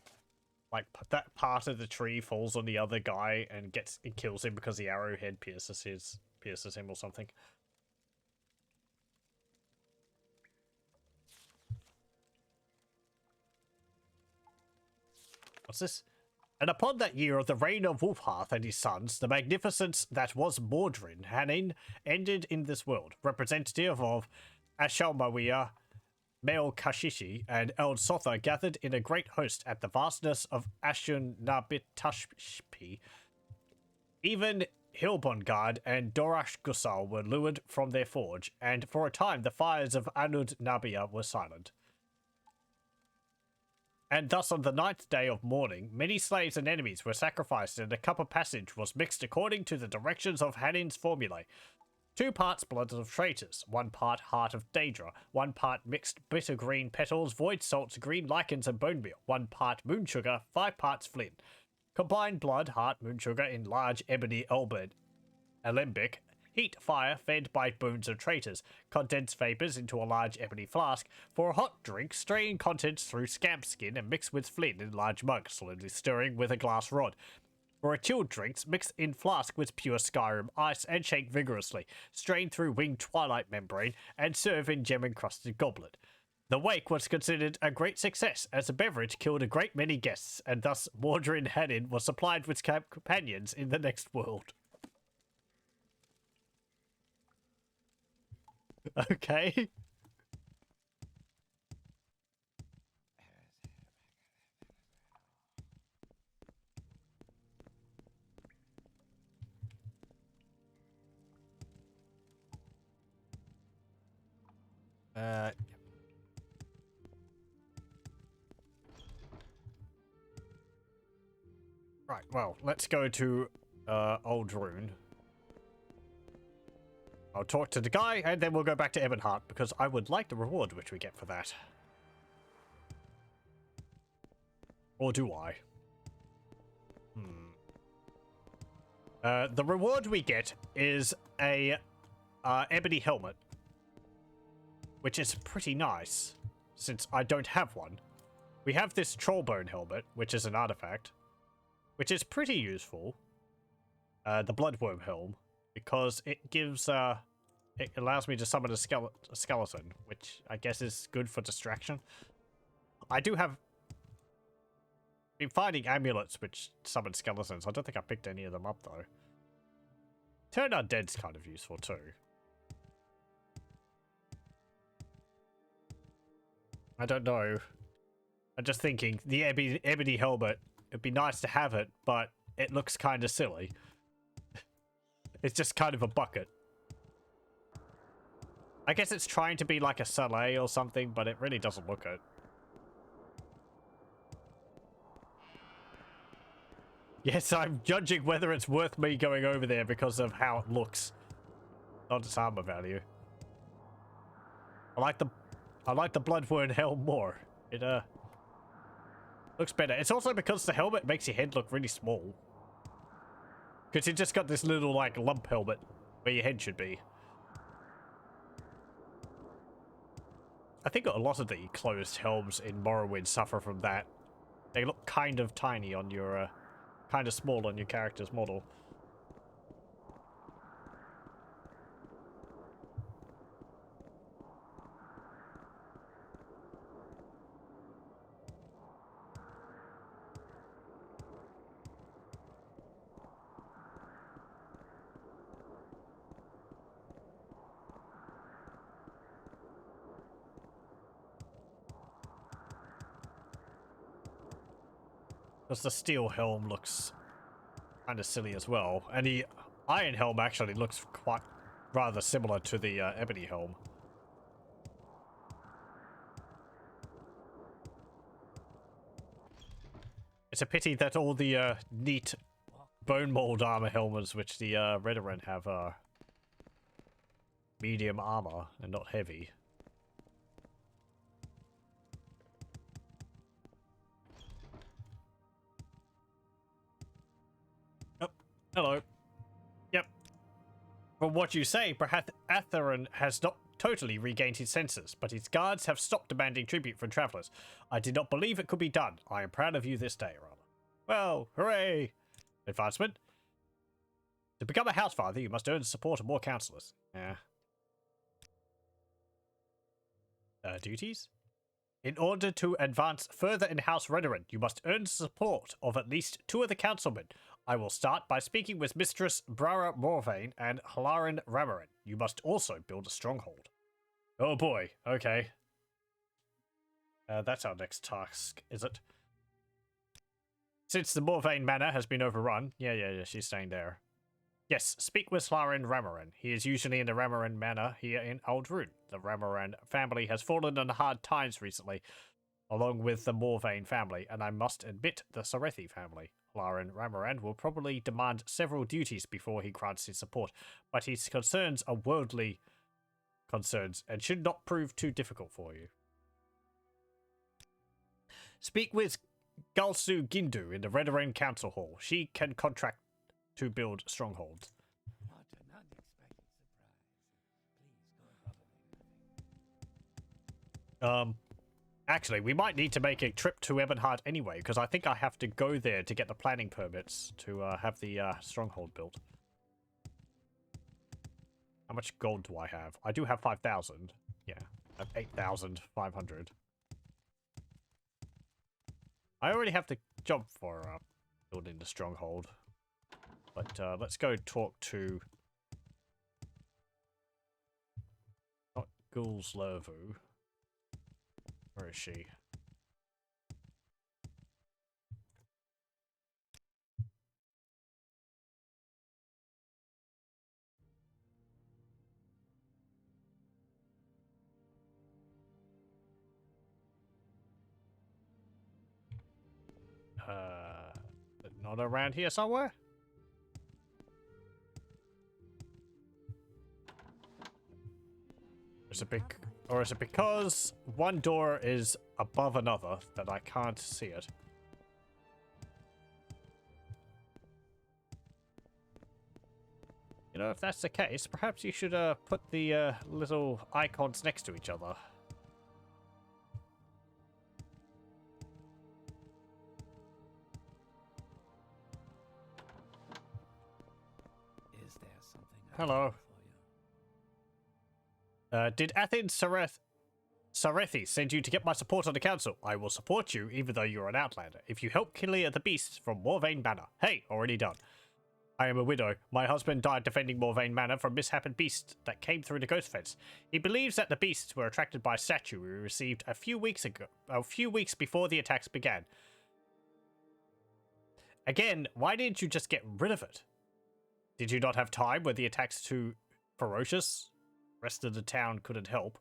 that part of the tree falls on the other guy and it kills him because the arrowhead pierces him or something. What's this? And upon that year of the reign of Wulfharth and his sons, the magnificence that was Mordrin Hanin ended in this world. Representative of Ashalmawia, Mel Kashishi, and Eld Sotha gathered in a great host at the vastness of Ashun Nabitashpi. Even Hilbongard and Dorash Gusal were lured from their forge, and for a time the fires of Anud Nabia were silent. And thus on the 9th day of mourning, many slaves and enemies were sacrificed, and a cup of passage was mixed according to the directions of Hanin's formulae. 2 parts blood of traitors, 1 part heart of Daedra, 1 part mixed bitter green petals, void salts, green lichens, and bone meal, 1 part moon sugar, 5 parts flint. Combine blood, heart, moon sugar in large ebony alembic. Heat fire fed by bones of traitors. Condense vapors into a large ebony flask. For a hot drink, strain contents through scamp skin and mix with flint in large mug, slowly stirring with a glass rod. For a chilled drinks, mix in flask with pure Skyrim ice and shake vigorously. Strain through winged twilight membrane and serve in gem-encrusted goblet. The wake was considered a great success, as the beverage killed a great many guests, and thus Mordrin Hanin was supplied with companions in the next world. Okay. Right, well, let's go to Old Rune. I'll talk to the guy, and then we'll go back to Ebonheart, because I would like the reward which we get for that. Or do I? The reward we get is a ebony helmet, which is pretty nice, since I don't have one. We have this trollbone helmet, which is an artifact, which is pretty useful. The bloodworm helm, because it gives it allows me to summon a skeleton, which I guess is good for distraction. I do have been finding amulets which summon skeletons. I don't think I picked any of them up though. Turn Undead's kind of useful too. I don't know. I'm just thinking the ebony helmet, it'd be nice to have it, but it looks kind of silly. It's just kind of a bucket. I guess it's trying to be like a Soleil or something, but it really doesn't look it. Yes, I'm judging whether it's worth me going over there because of how it looks, not its armor value. I like the bloodworm helm more. It looks better. It's also because the helmet makes your head look really small. Because you just got this little, like, lump helmet where your head should be. I think a lot of the closed helms in Morrowind suffer from that. They look kind of tiny on your, kind of small on your character's model. Because the steel helm looks kind of silly as well. And the iron helm actually looks quite rather similar to the ebony helm. It's a pity that all the neat bone mold armor helmets which the Redoran have are medium armor and not heavy. Hello. Yep. From what you say, perhaps Atherin has not totally regained his senses, but his guards have stopped demanding tribute from travelers. I did not believe it could be done. I am proud of you this day, rather. Well, hooray! Advancement. To become a housefather, you must earn the support of more counselors. Yeah. Duties? In order to advance further in House Redoran, you must earn the support of at least 2 of the councilmen. I will start by speaking with Mistress Brara Morvain and Halarin Ramarin. You must also build a stronghold. Oh boy, okay. That's our next task, is it? Since the Morvain Manor has been overrun... Yeah, she's staying there. Yes, speak with Halarin Ramarin. He is usually in the Ramarin Manor here in Old Rune. The Ramarin family has fallen on hard times recently. along with the Morvain family, and I must admit the Sorethi family. Laren Ramarand will probably demand several duties before he grants his support, but his concerns are worldly concerns and should not prove too difficult for you. Speak with Galsu Gindu in the Redoran Council Hall. She can contract to build strongholds. What an unexpected surprise. Please go above and Actually, we might need to make a trip to Ebonheart anyway, because I think I have to go there to get the planning permits to have the stronghold built. How much gold do I have? I do have 5,000. Yeah, I have 8,500. I already have the job for building the stronghold. But let's go talk to... not Gulslervu. Where is she? Not around here somewhere? Or is it because one door is above another that I can't see it? You know, if that's the case, perhaps you should put the little icons next to each other. Is there something I Hello. can do for you? Did Athens Sarethi send you to get my support on the council? I will support you, even though you're an outlander, if you help clear the beasts from Morvain Manor. Hey, already done. I am a widow. My husband died defending Morvain Manor from mishappened beasts that came through the ghost fence. He believes that the beasts were attracted by a statue we received a few weeks before the attacks began. Again, why didn't you just get rid of it? Did you not have time? Were the attacks too ferocious? Rest of the town couldn't help.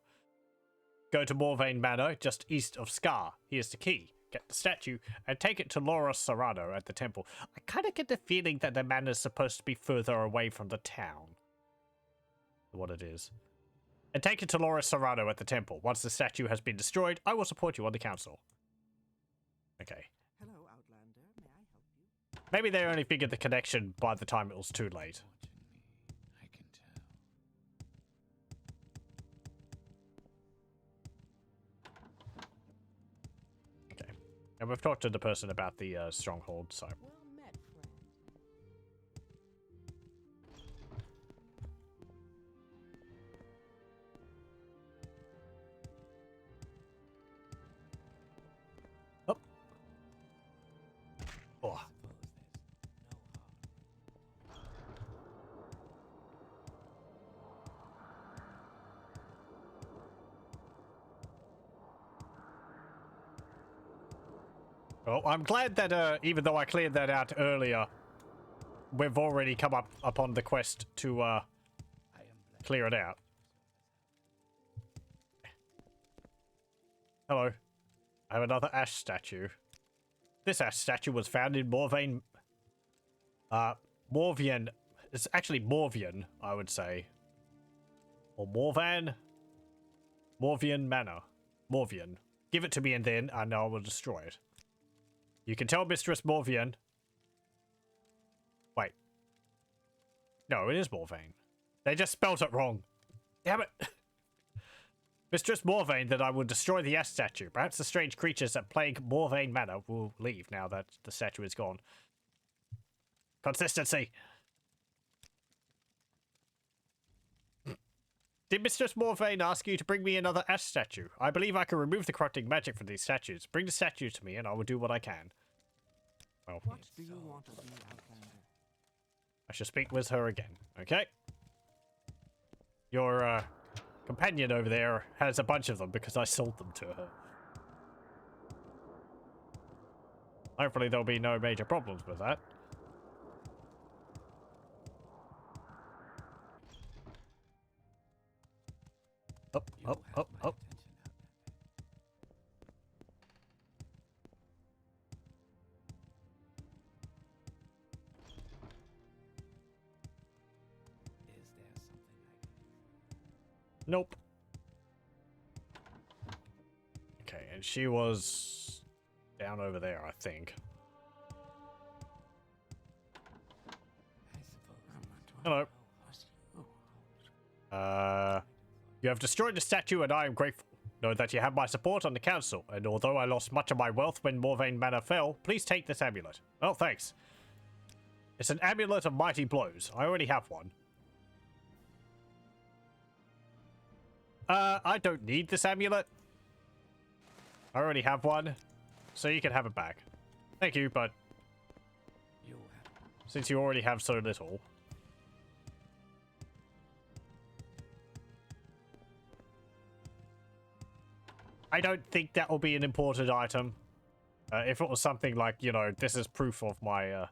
Go to Morvain Manor, just east of Scar. Here's the key. Get the statue, and take it to Laura Serrano at the temple. I kind of get the feeling that the manor's supposed to be further away from the town. What it is. And take it to Laura Serrano at the temple. Once the statue has been destroyed, I will support you on the council. Okay. Hello, Outlander. May I help you? Maybe they only figured the connection by the time it was too late. Fortunately, I can tell. Okay. And we've talked to the person about the stronghold, so... Well met, friend. Oh. Oh. Suppose there's no harm. Well, I'm glad that even though I cleared that out earlier, we've already come up upon the quest to I am blessed. clear it out. Hello. I have another ash statue. This ash statue was found in Morvain... Morvian... It's actually Morvian, I would say. Or Morvan? Morvian Manor. Morvian. Give it to me and then I know I will destroy it. You can tell Mistress Morvian... Wait. No, it is Morvain. They just spelt it wrong. Damn it. Mistress Morvain that I will destroy the ash statue. Perhaps the strange creatures that plague Morvain Manor will leave now that the statue is gone. Consistency. Did Mistress Morvain ask you to bring me another ash statue? I believe I can remove the corrupting magic from these statues. Bring the statue to me and I will do what I can. Well, What do you want of me, Outlander? I shall speak with her again, okay? Your, companion over there has a bunch of them because I sold them to her. Hopefully there'll be no major problems with that. Up, You up, have up, my up. attention, Outlander. Nope. Okay, and she was down over there, I think. I suppose. Hello. You have destroyed the statue and I am grateful. Know that you have my support on the council, and although I lost much of my wealth when Morrowind Manor fell, please take this amulet. Oh, thanks. It's an amulet of mighty blows. I already have one. I don't need this amulet. I already have one, so you can have it back. Thank you, but You have. since you already have so little... I don't think that will be an important item. If it was something like, you know, this is proof of my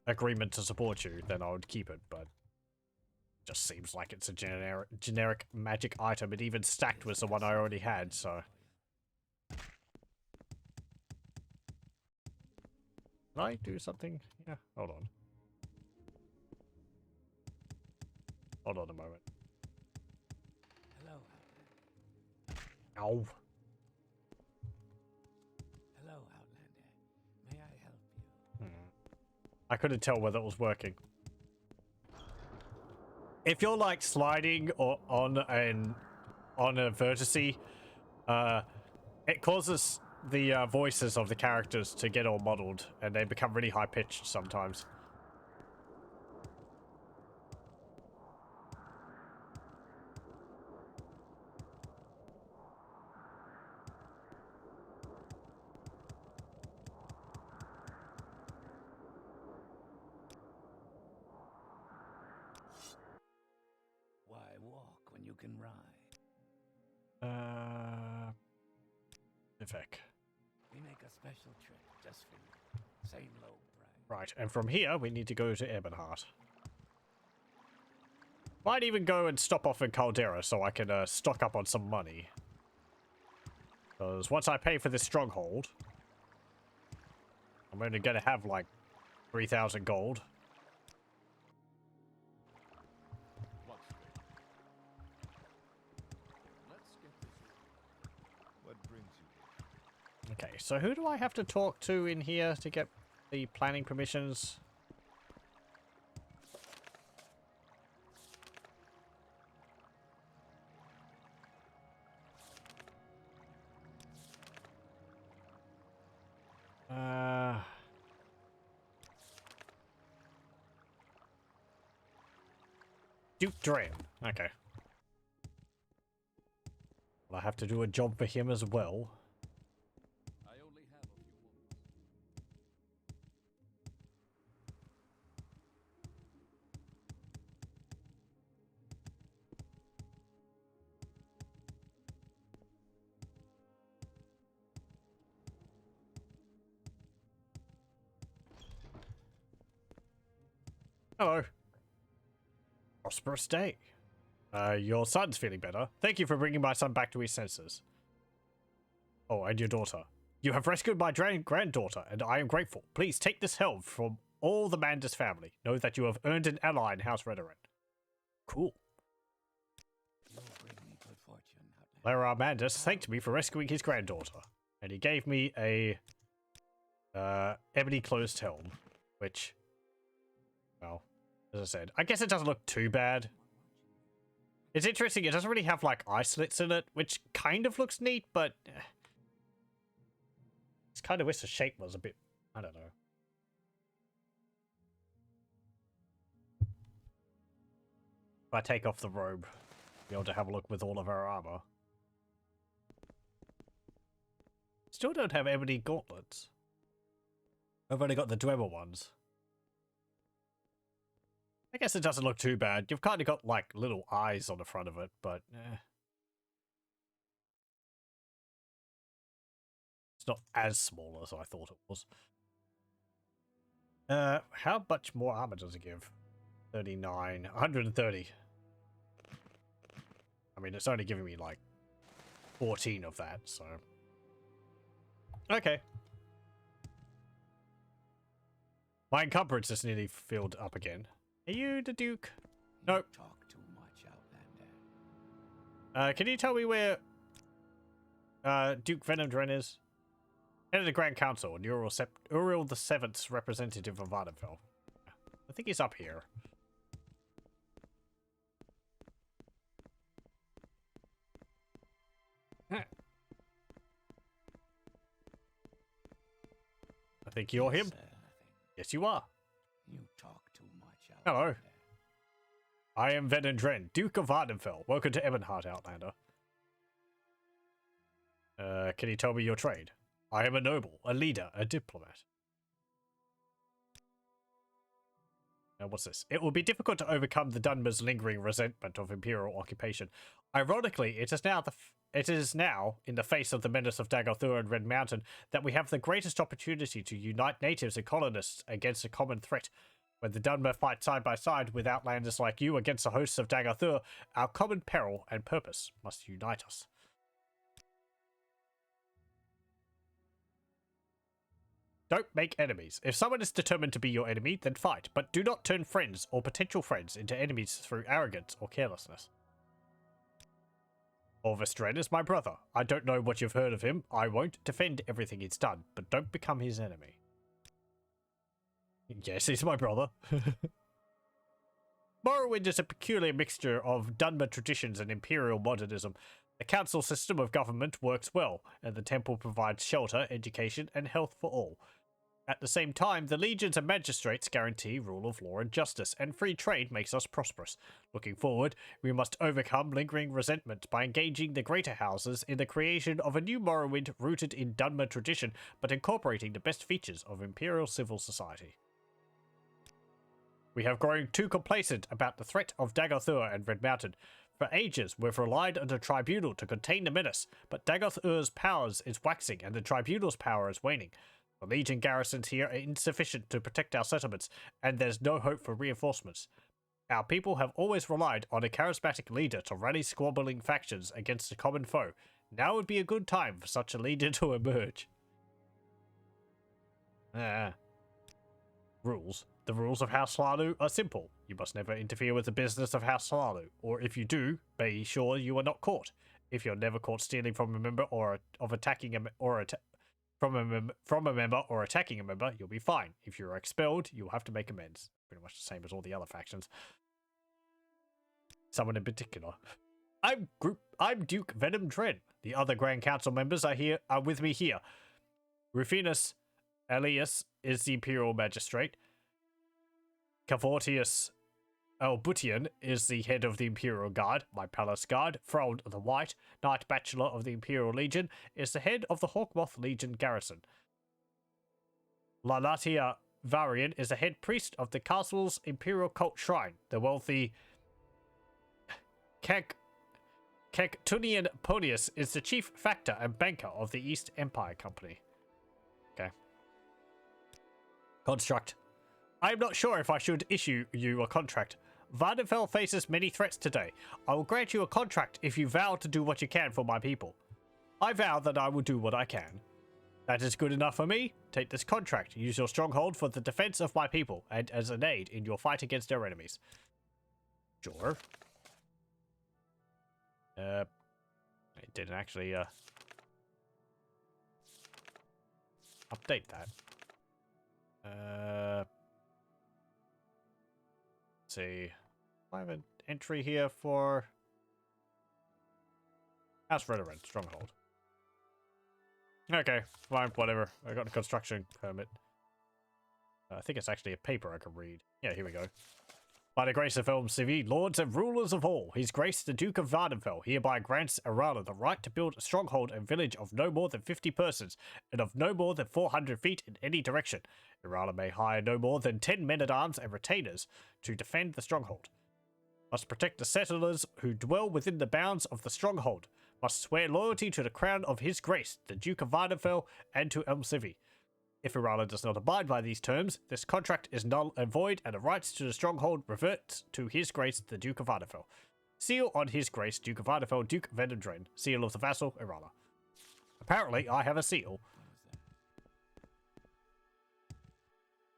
agreement to support you, then I would keep it, but it just seems like it's a generic magic item. It even stacked with the one I already had, so... Can I do something? Yeah, hold on. Hold on a moment. Hello. Ow. Hello, Outlander. May I help you? I couldn't tell whether it was working. If you're like sliding or on a vertice, it causes the voices of the characters to get all muddled, and they become really high pitched sometimes. Why walk when you can ride? Vivek. We make a special trip just for you. Same low price. Right, and from here we need to go to Ebonheart. Might even go and stop off in Caldera so I can stock up on some money. Because once I pay for this stronghold, I'm only going to have like 3,000 gold. What brings you? Okay, so who do I have to talk to in here to get the planning permissions? Duke Dren. Okay. Well, I have to do a job for him as well. I only have a few moments. Hello. Prosperous day. Your son's feeling better. Thank you for bringing my son back to his senses. Oh, and your daughter. You have rescued my granddaughter, and I am grateful. Please take this helm from all the Mandus family. Know that you have earned an ally in House Redoran. Cool. You'll bring me good fortune, Outlander. Lara Mandus thanked me for rescuing his granddaughter, and he gave me a ebony closed helm, which, well, as I said, I guess it doesn't look too bad. It's interesting, it doesn't really have like eye slits in it, which kind of looks neat, but it's kind of wish the shape was a bit, I don't know. If I take off the robe, be able to have a look with all of our armor. Still don't have ebony gauntlets. I've only got the Dwemer ones. I guess it doesn't look too bad. You've kind of got, like, little eyes on the front of it, but... It's not as small as I thought it was. How much more armor does it give? 39. 130. I mean, it's only giving me, like, 14 of that, so... Okay. My encumbrance is nearly filled up again. Are you the Duke? Nope. You talk too much, Outlander. Can you tell me where Duke Vvardenfell is? Head of the Grand Council and Uriel the Seventh's representative of Vvardenfell. I think he's up here. I think you're him. Yes, you are. You talk too much. Hello. I am Vvardenfell, Duke of Vvardenfell. Welcome to Ebonheart, Outlander. Can you tell me your trade? I am a noble, a leader, a diplomat. Now, what's this? It will be difficult to overcome the Dunmer's lingering resentment of imperial occupation. Ironically, it is now, in the face of the menace of Dagorthur and Red Mountain, that we have the greatest opportunity to unite natives and colonists against a common threat. When the Dunmer fight side by side with outlanders like you against the hosts of Dagorthur, our common peril and purpose must unite us. Don't make enemies. If someone is determined to be your enemy, then fight, but do not turn friends or potential friends into enemies through arrogance or carelessness. Orvestren is my brother. I don't know what you've heard of him. I won't defend everything he's done, but don't become his enemy. Yes, he's my brother. Morrowind is a peculiar mixture of Dunmer traditions and imperial modernism. The council system of government works well, and the temple provides shelter, education, and health for all. At the same time, the legions and magistrates guarantee rule of law and justice, and free trade makes us prosperous. Looking forward, we must overcome lingering resentment by engaging the greater houses in the creation of a new Morrowind rooted in Dunmer tradition, but incorporating the best features of imperial civil society. We have grown too complacent about the threat of Dagorthur and Red Mountain. For ages, we've relied on the Tribunal to contain the menace, but Dagorthur's powers is waxing and the Tribunal's power is waning. The Legion garrisons here are insufficient to protect our settlements, and there's no hope for reinforcements. Our people have always relied on a charismatic leader to rally squabbling factions against a common foe. Now would be a good time for such a leader to emerge. Rules. The rules of House Slalu are simple. You must never interfere with the business of House Slalu, or if you do, be sure you are not caught. If you're never caught stealing from a member attacking a member, you'll be fine. If you're expelled, you'll have to make amends. Pretty much the same as all the other factions. Someone in particular. I'm Duke Vvardenfell. The other Grand Council members are with me here. Rufinus Elias is the Imperial Magistrate. Cavortius Albutian is the head of the Imperial Guard. My Palace Guard, Frold the White, Knight Bachelor of the Imperial Legion, is the head of the Hawkmoth Legion garrison. Lalatia Varian is the head priest of the castle's Imperial Cult Shrine. The wealthy Kectunian Ponius is the chief factor and banker of the East Empire Company. Okay. Construct. I am not sure if I should issue you a contract. Vvardenfell faces many threats today. I will grant you a contract if you vow to do what you can for my people. I vow that I will do what I can. That is good enough for me. Take this contract. Use your stronghold for the defense of my people and as an aid in your fight against our enemies. Sure. It didn't actually update that. Let's see. I have an entry here for House Veteran Stronghold. Okay, fine, whatever. I got a construction permit. I think it's actually a paper I can read. Yeah, here we go. By the grace of Elmsivy, lords and rulers of all, His Grace the Duke of Vvardenfell hereby grants Irala the right to build a stronghold and village of no more than 50 persons and of no more than 400 feet in any direction. Irala may hire no more than 10 men-at-arms and retainers to defend the stronghold. Must protect the settlers who dwell within the bounds of the stronghold. Must swear loyalty to the crown of His Grace, the Duke of Vvardenfell, and to Elmsivy. If Irala does not abide by these terms, this contract is null and void, and the rights to the stronghold revert to His Grace, the Duke of Vvardenfell. Seal on His Grace, Duke of Vvardenfell, Duke Vvardenfell. Seal of the vassal, Irala. Apparently, I have a seal.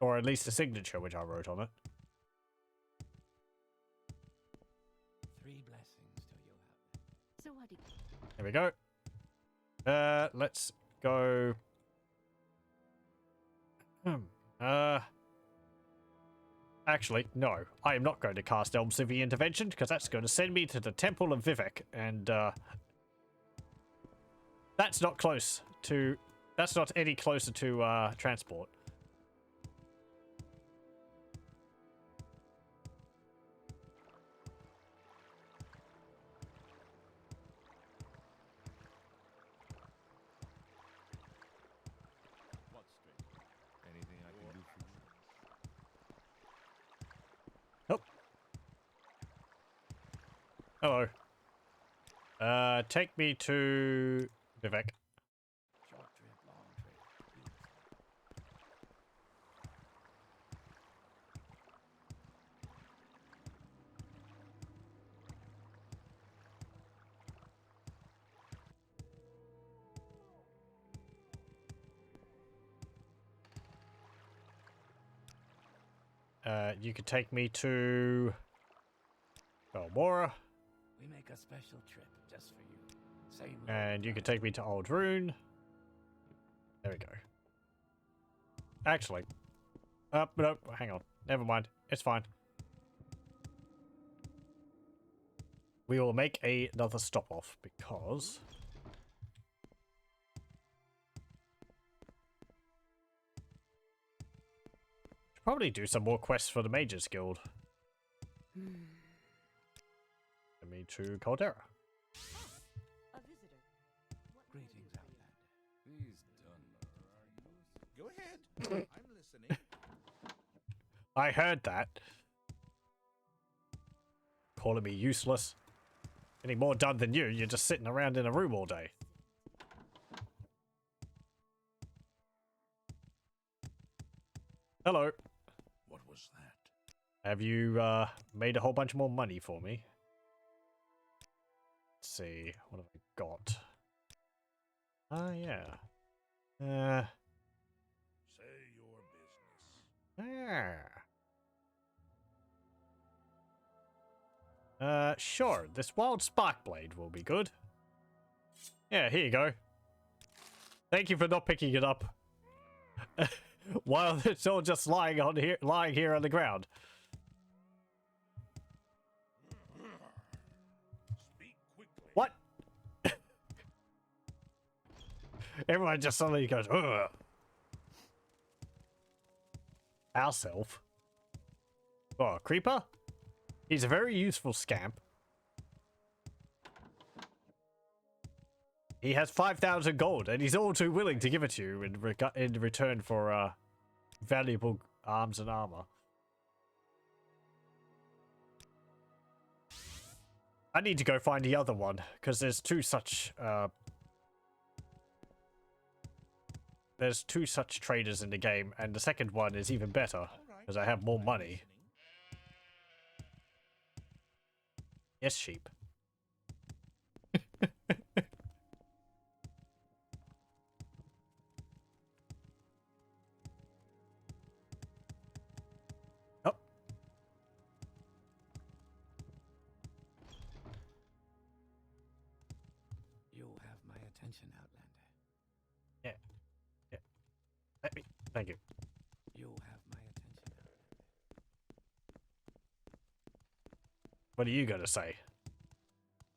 Or at least a signature, which I wrote on it. 3 blessings to you, So what do There we go. Let's go. Actually, no. I am not going to cast Elm Civvy Intervention because that's going to send me to the Temple of Vivek, and that's not close to. That's not any closer to transport. What strength? Anything I can do for you? Hello. Take me to Vivek. Short trip, long trip. You could take me to Balmora, We make a special trip just for you. Same and you could take me to Old Rune. There we go. Actually, no, hang on. Never mind. It's fine. We will make another stop off because should probably do some more quests for the Mages Guild. Send me to Caldera. a visitor? Greetings, Outlander. Please done. Go ahead. I'm listening. I heard that. Calling me useless. Getting more done than you. You're just sitting around in a room all day. Hello. What was that? Have you made a whole bunch more money for me? Let's see. What have I got? Ah, yeah. Say your business. Sure. This wild spark blade will be good. Yeah, here you go. Thank you for not picking it up. While it's all just lying here on the ground. Speak quickly. What? Everyone just suddenly goes, ugh. Our self. Oh, Creeper? He's a very useful scamp. He has 5,000 gold, and he's all too willing to give it to you in return for valuable arms and armor. I need to go find the other one, because there's two such traders in the game, and the second one is even better, All right. because I have more I'm money. listening. Yes, sheep. Oh. You have my attention, Outlander. Yeah. Thank you. You have my attention, Outlander. What are you gonna say?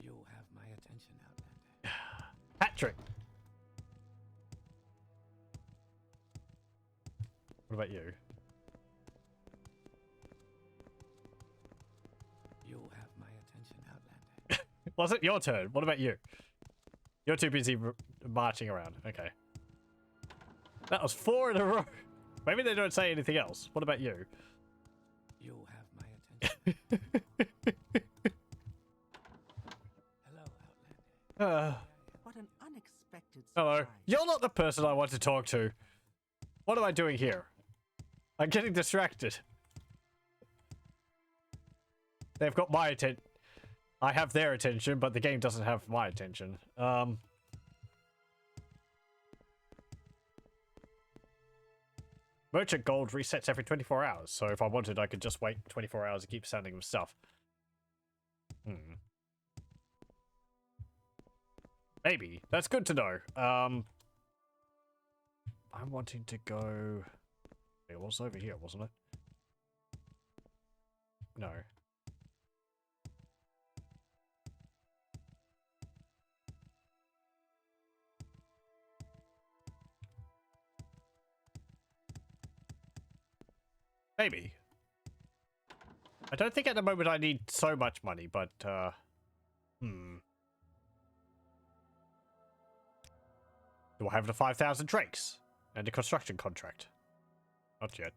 You have my attention, Outlander. Patrick! What about you? You have my attention, Outlander. Was it your turn? What about you? You're too busy marching around. Okay. That was 4 in a row. Maybe they don't say anything else. What about you? You have my attention. Hello, Outlander. What an unexpected Hello. surprise. You're not the person I want to talk to. What am I doing here? I'm getting distracted. They've got my attention. I have their attention, but the game doesn't have my attention. Merchant gold resets every 24 hours, so if I wanted, I could just wait 24 hours and keep sending them stuff. Maybe. That's good to know. I'm wanting to go... It was over here, wasn't it? No. Maybe. I don't think at the moment I need so much money, but, Do I have the 5,000 drakes? And a construction contract? Not yet.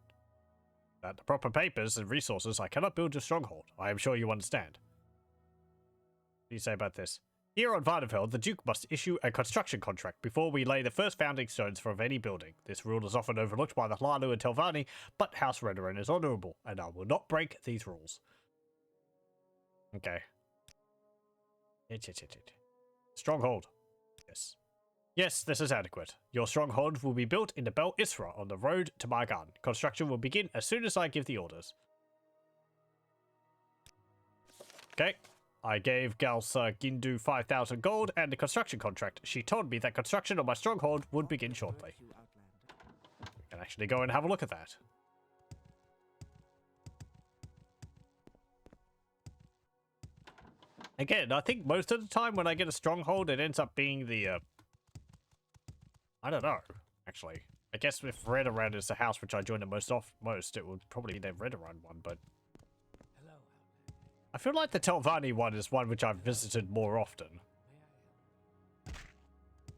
Without the proper papers and resources, I cannot build a stronghold. I am sure you understand. What do you say about this? Here on Vvardenfell, the Duke must issue a construction contract before we lay the first founding stones for any building. This rule is often overlooked by the Hlalu and Telvanni, but House Redoran is honourable, and I will not break these rules. Okay. Stronghold. Yes. Yes, this is adequate. Your stronghold will be built in the Bel Isra on the road to Margan. Construction will begin as soon as I give the orders. Okay. I gave Galsa Gindu 5,000 gold and the construction contract. She told me that construction on my stronghold would begin shortly. We can actually go and have a look at that. Again, I think most of the time when I get a stronghold, it ends up being the, I don't know, actually. I guess if Redoran is the house which I join the most, it would probably be the Redoran one, but... I feel like the Telvanni one is one which I've visited more often.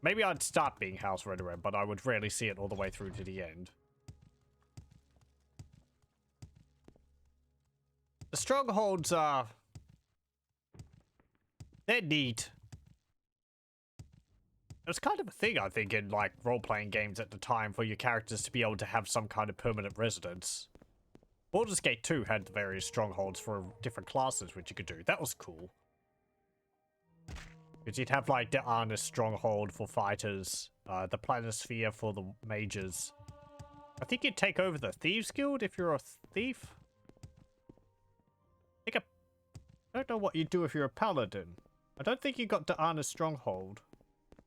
Maybe I'd start being House Redoran, but I would rarely see it all the way through to the end. The strongholds are... they're neat. It was kind of a thing, I think, in like role-playing games at the time for your characters to be able to have some kind of permanent residence. Baldur's Gate 2 had the various strongholds for different classes which you could do. That was cool. Because you'd have like the Arnis stronghold for fighters, the Planisphere for the mages. I think you'd take over the Thieves Guild if you're a thief. I don't know what you'd do if you're a paladin. I don't think you got the Arnis stronghold.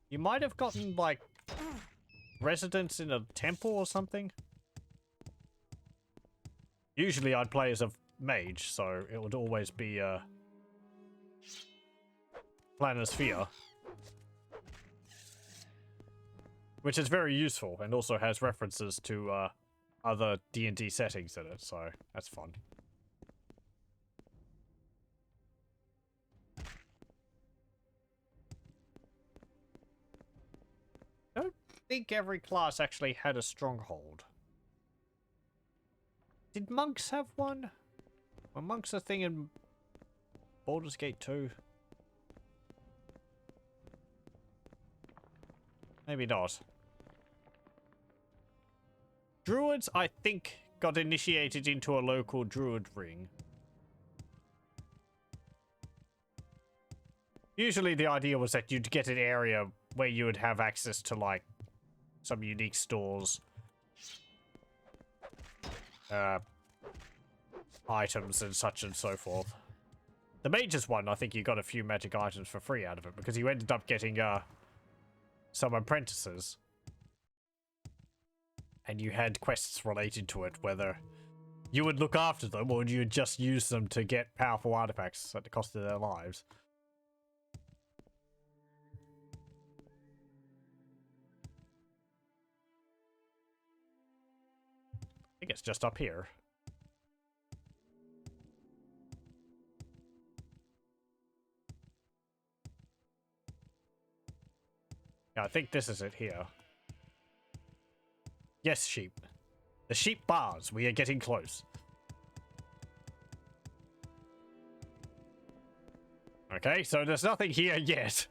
You might have gotten like residence in a temple or something. Usually I'd play as a mage, so it would always be Planisphere. Which is very useful and also has references to other D&D settings in it, so that's fun. I don't think every class actually had a stronghold. Did monks have one? Were monks a thing in Baldur's Gate 2? Maybe not. Druids, I think, got initiated into a local druid ring. Usually the idea was that you'd get an area where you would have access to, like, some unique stores. Items and such and so forth. The mages one, I think you got a few magic items for free out of it because you ended up getting some apprentices. And you had quests related to it, whether you would look after them or you would just use them to get powerful artifacts at the cost of their lives. I think it's just up here. Yeah, I think this is it here. Yes, sheep. The sheep bars. We are getting close. Okay, so there's nothing here yet.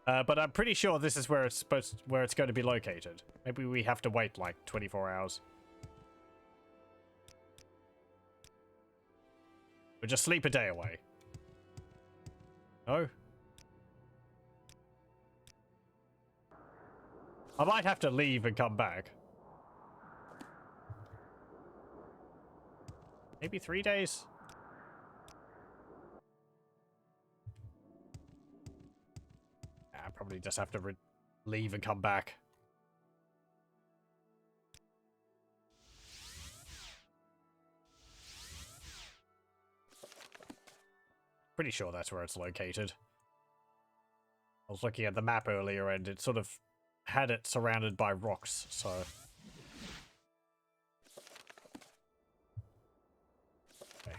But I'm pretty sure this is where it's going to be located. Maybe we have to wait like 24 hours. We'll just sleep a day away. No? I might have to leave and come back. Maybe 3 days? probably just have to leave and come back. Pretty sure that's where it's located. I was looking at the map earlier and it sort of had it surrounded by rocks, so... Okay.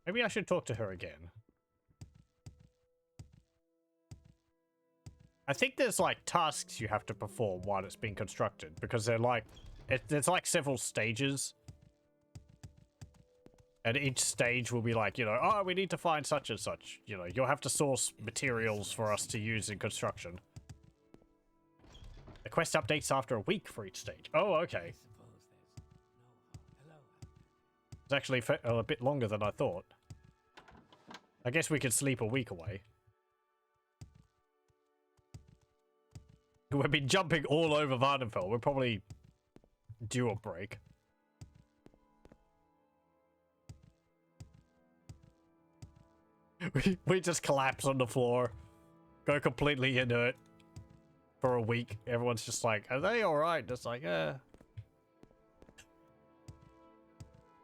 Maybe I should talk to her again. I think there's like tasks you have to perform while it's being constructed, because they're like... there's like several stages. And each stage will be like, you know, oh, we need to find such and such. You know, you'll have to source materials for us to use in construction. The quest updates after a week for each stage. Oh, okay. It's actually a bit longer than I thought. I guess we could sleep a week away. We've been jumping all over Vvardenfell. We're probably due a break. We just collapse on the floor, go completely inert for a week. Everyone's just like, are they alright? Just like, They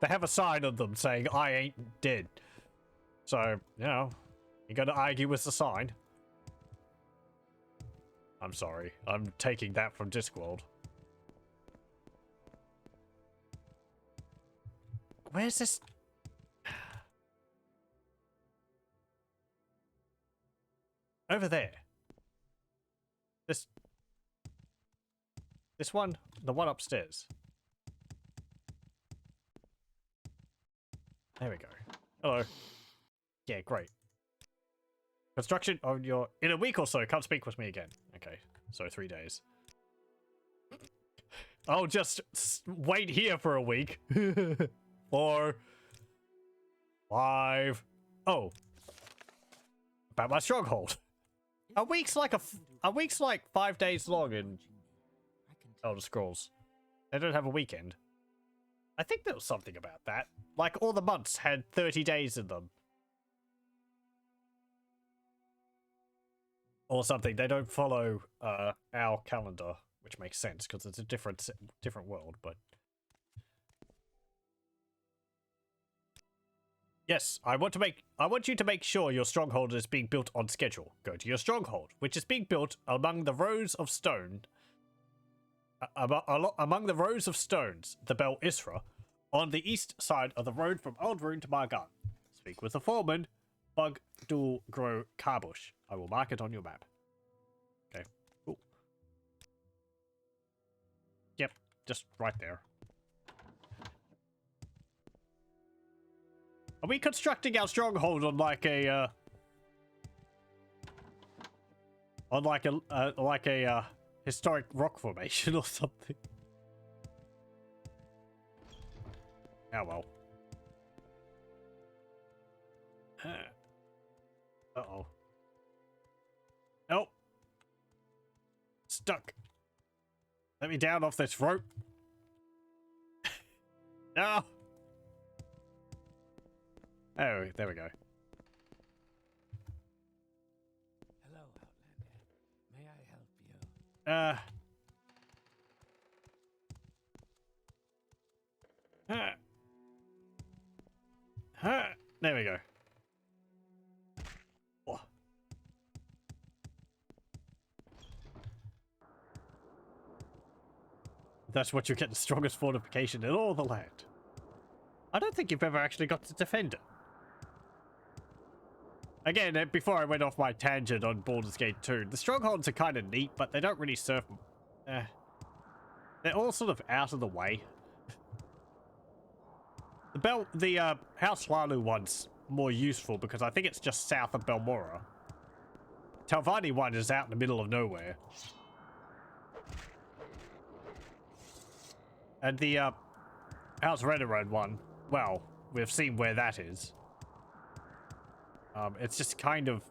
have a sign on them saying, I ain't dead. So, you know, you gotta argue with the sign. I'm sorry. I'm taking that from Discworld. Where's this? Over there. This one? The one upstairs. There we go. Hello. Yeah, great. Construction on your... In a week or so, come speak with me again. Okay, so 3 days. I'll just wait here for a week. 4. 5. Oh. About my stronghold. A week's like 5 days long in Elder Scrolls. They don't have a weekend. I think there was something about that. Like all the months had 30 days in them. Or something. They don't follow our calendar, which makes sense because it's a different world, but yes, I want you to make sure your stronghold is being built on schedule. Go to your stronghold, which is being built among the rows of stone. Among the rows of stones, the Bel Isra, on the east side of the road from Aldrune to Margan. Speak with the foreman, Bug Dul Grow Carbush. I will mark it on your map. Okay, cool. Yep, just right there. Are we constructing our stronghold on like a historic rock formation or something? Oh well. Uh-oh. Nope. Stuck. Let me down off this rope. No. Oh, there we go. Hello, Outlander. May I help you? There we go. Oh. That's what you get, the strongest fortification in all the land. I don't think you've ever actually got to defend it. Again, before I went off my tangent on Baldur's Gate 2, the strongholds are kind of neat, but they don't really serve... they're all sort of out of the way. The House Lalu one's more useful because I think it's just south of Balmora. Telvanni one is out in the middle of nowhere. And the House Redoran one, well, we've seen where that is. It's just kind of...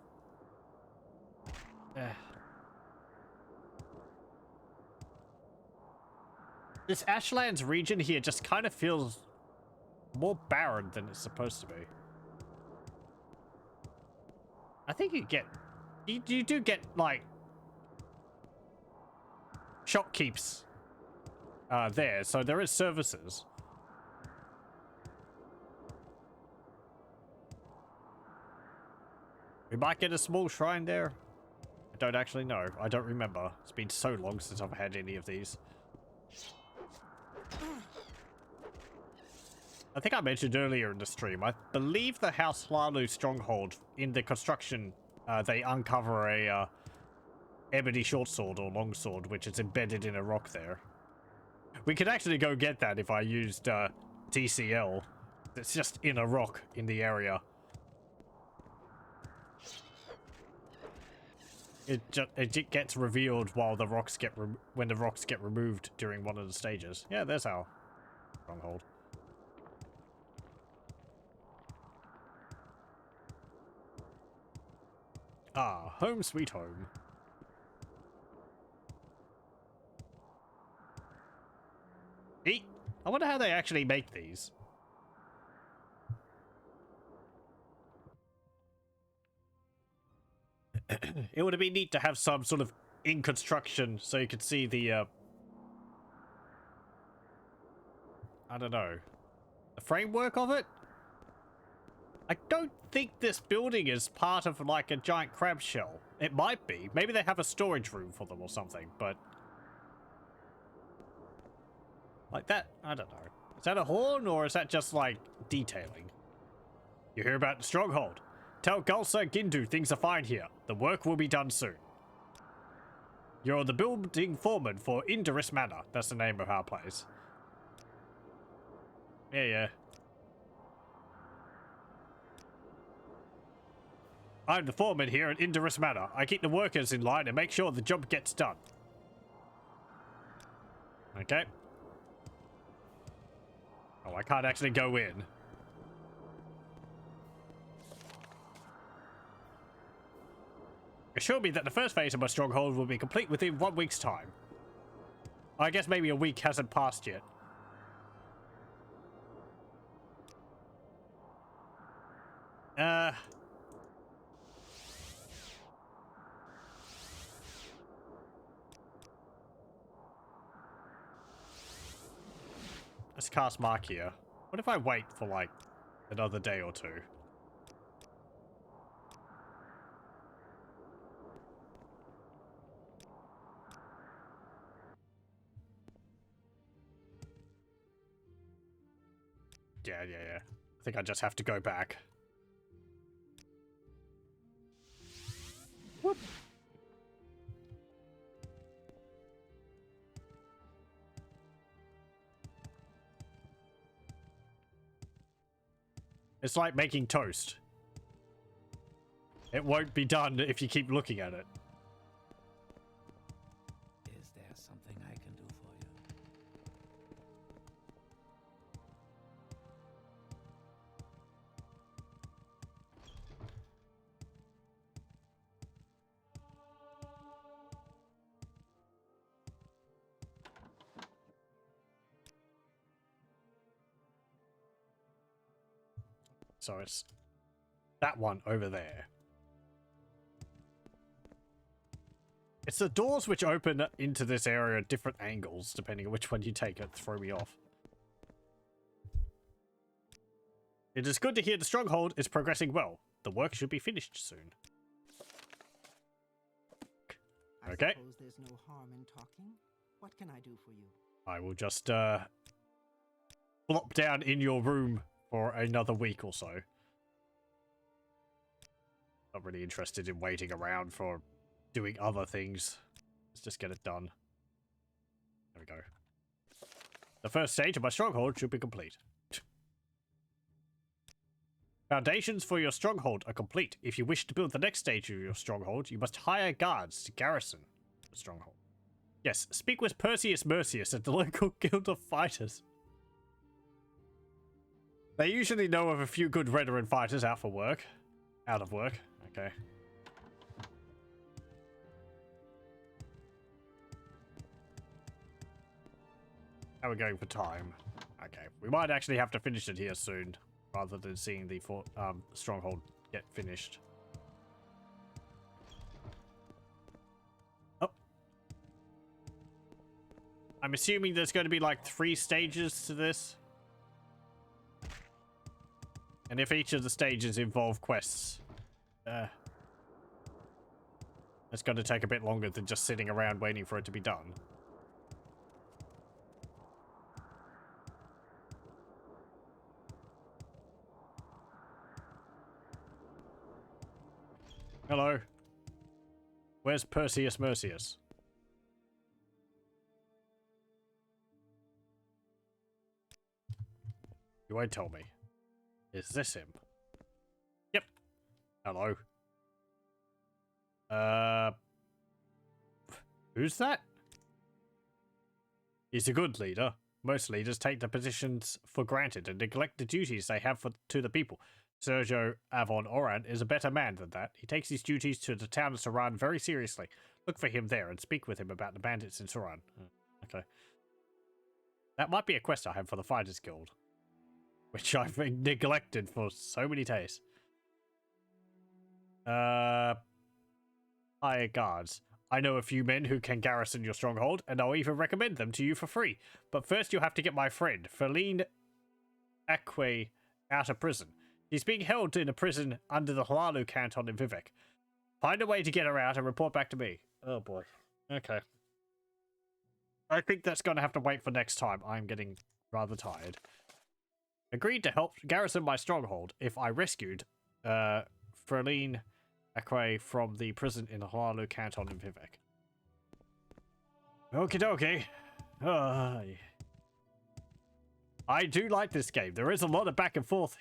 This Ashlands region here just kind of feels more barren than it's supposed to be. I think you do get like shopkeeps there, so there is services. We might get a small shrine there. I don't actually know. I don't remember. It's been so long since I've had any of these. I think I mentioned earlier in the stream, I believe the House Hlalu stronghold, in the construction, they uncover a ebony short sword or long sword, which is embedded in a rock there. We could actually go get that if I used TCL. It's just in a rock in the area. It gets revealed while the rocks get when the rocks get removed during one of the stages. Yeah, there's our stronghold. Ah, home sweet home. Eat. I wonder how they actually make these. It would have been neat to have some sort of in construction so you could see the I don't know, the framework of it. I don't think this building is part of like a giant crab shell. It might be. Maybe they have a storage room for them or something, but like that, I don't know. Is that a horn or is that just like detailing? You hear about the stronghold? Tell Gulsa Gindu things are fine here. The work will be done soon. You're the building foreman for Indorus Manor. That's the name of our place. Yeah. I'm the foreman here at Indorus Manor. I keep the workers in line and make sure the job gets done. Okay. Oh, I can't actually go in. Assure me that the first phase of my stronghold will be complete within 1 week's time. I guess maybe a week hasn't passed yet. Let's cast Mark here. What if I wait for like another day or two? Yeah. I think I just have to go back. Whoop. It's like making toast. It won't be done if you keep looking at it. Is there something I can do for you? So it's that one over there. It's the doors which open into this area at different angles, depending on which one you take. It throw me off. It is good to hear the stronghold is progressing well. The work should be finished soon. Okay. I suppose there's no harm in talking. What can I do for you? I will just plop down in your room for another week or so. Not really interested in waiting around for doing other things. Let's just get it done. There we go. The first stage of my stronghold should be complete. Foundations for your stronghold are complete. If you wish to build the next stage of your stronghold, you must hire guards to garrison the stronghold. Yes, speak with Perseus Mercius at the local guild of fighters. They usually know of a few good veteran fighters out of work. Okay. How are we going for time? Okay, we might actually have to finish it here soon, rather than seeing the stronghold get finished. I'm assuming there's going to be like 3 stages to this. And if each of the stages involve quests, it's going to take a bit longer than just sitting around waiting for it to be done. Hello. Where's Perseus Mercius? You won't tell me. Is this him? Yep. Hello. Who's that? He's a good leader. Most leaders take the positions for granted and neglect the duties they have to the people. Sergio Avon Oran is a better man than that. He takes his duties to the town of Saran very seriously. Look for him there and speak with him about the bandits in Saran. Okay. That might be a quest I have for the Fighters Guild, which I've neglected for so many days. Hire guards. I know a few men who can garrison your stronghold, and I'll even recommend them to you for free. But first you'll have to get my friend, Feline Acque, out of prison. He's being held in a prison under the Halalu canton in Vivek. Find a way to get her out and report back to me. Oh boy. Okay. I think that's going to have to wait for next time. I'm getting rather tired. Agreed to help garrison my stronghold if I rescued Feline Acque from the prison in the Halalu canton in Vivek. Okie dokie. I do like this game. There is a lot of back and forth.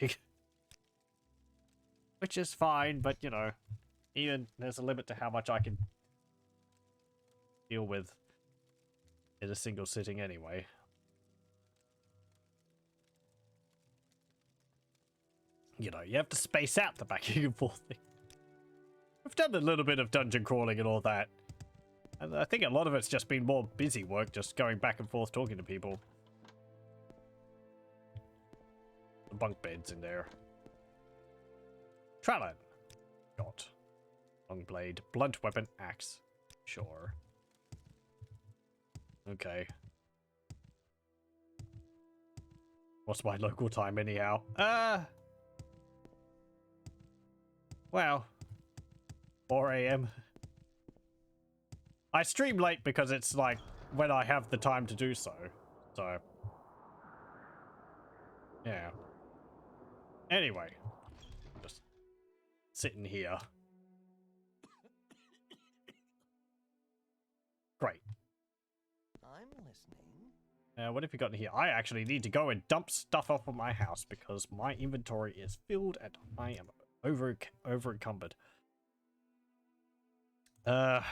Which is fine, but, you know, even there's a limit to how much I can deal with in a single sitting anyway. You know, you have to space out the back and forth thing. I've done a little bit of dungeon crawling and all that. And I think a lot of it's just been more busy work, just going back and forth talking to people. The bunk beds in there. Trallon. Got. Long blade. Blunt weapon. Axe. Sure. Okay. What's my local time anyhow? Well. 4 AM. I stream late because it's like when I have the time to do so. So. Yeah. Anyway. Just sitting here. Great. I'm listening. What have you got in here? I actually need to go and dump stuff off of my house because my inventory is filled and I am over encumbered. Fine.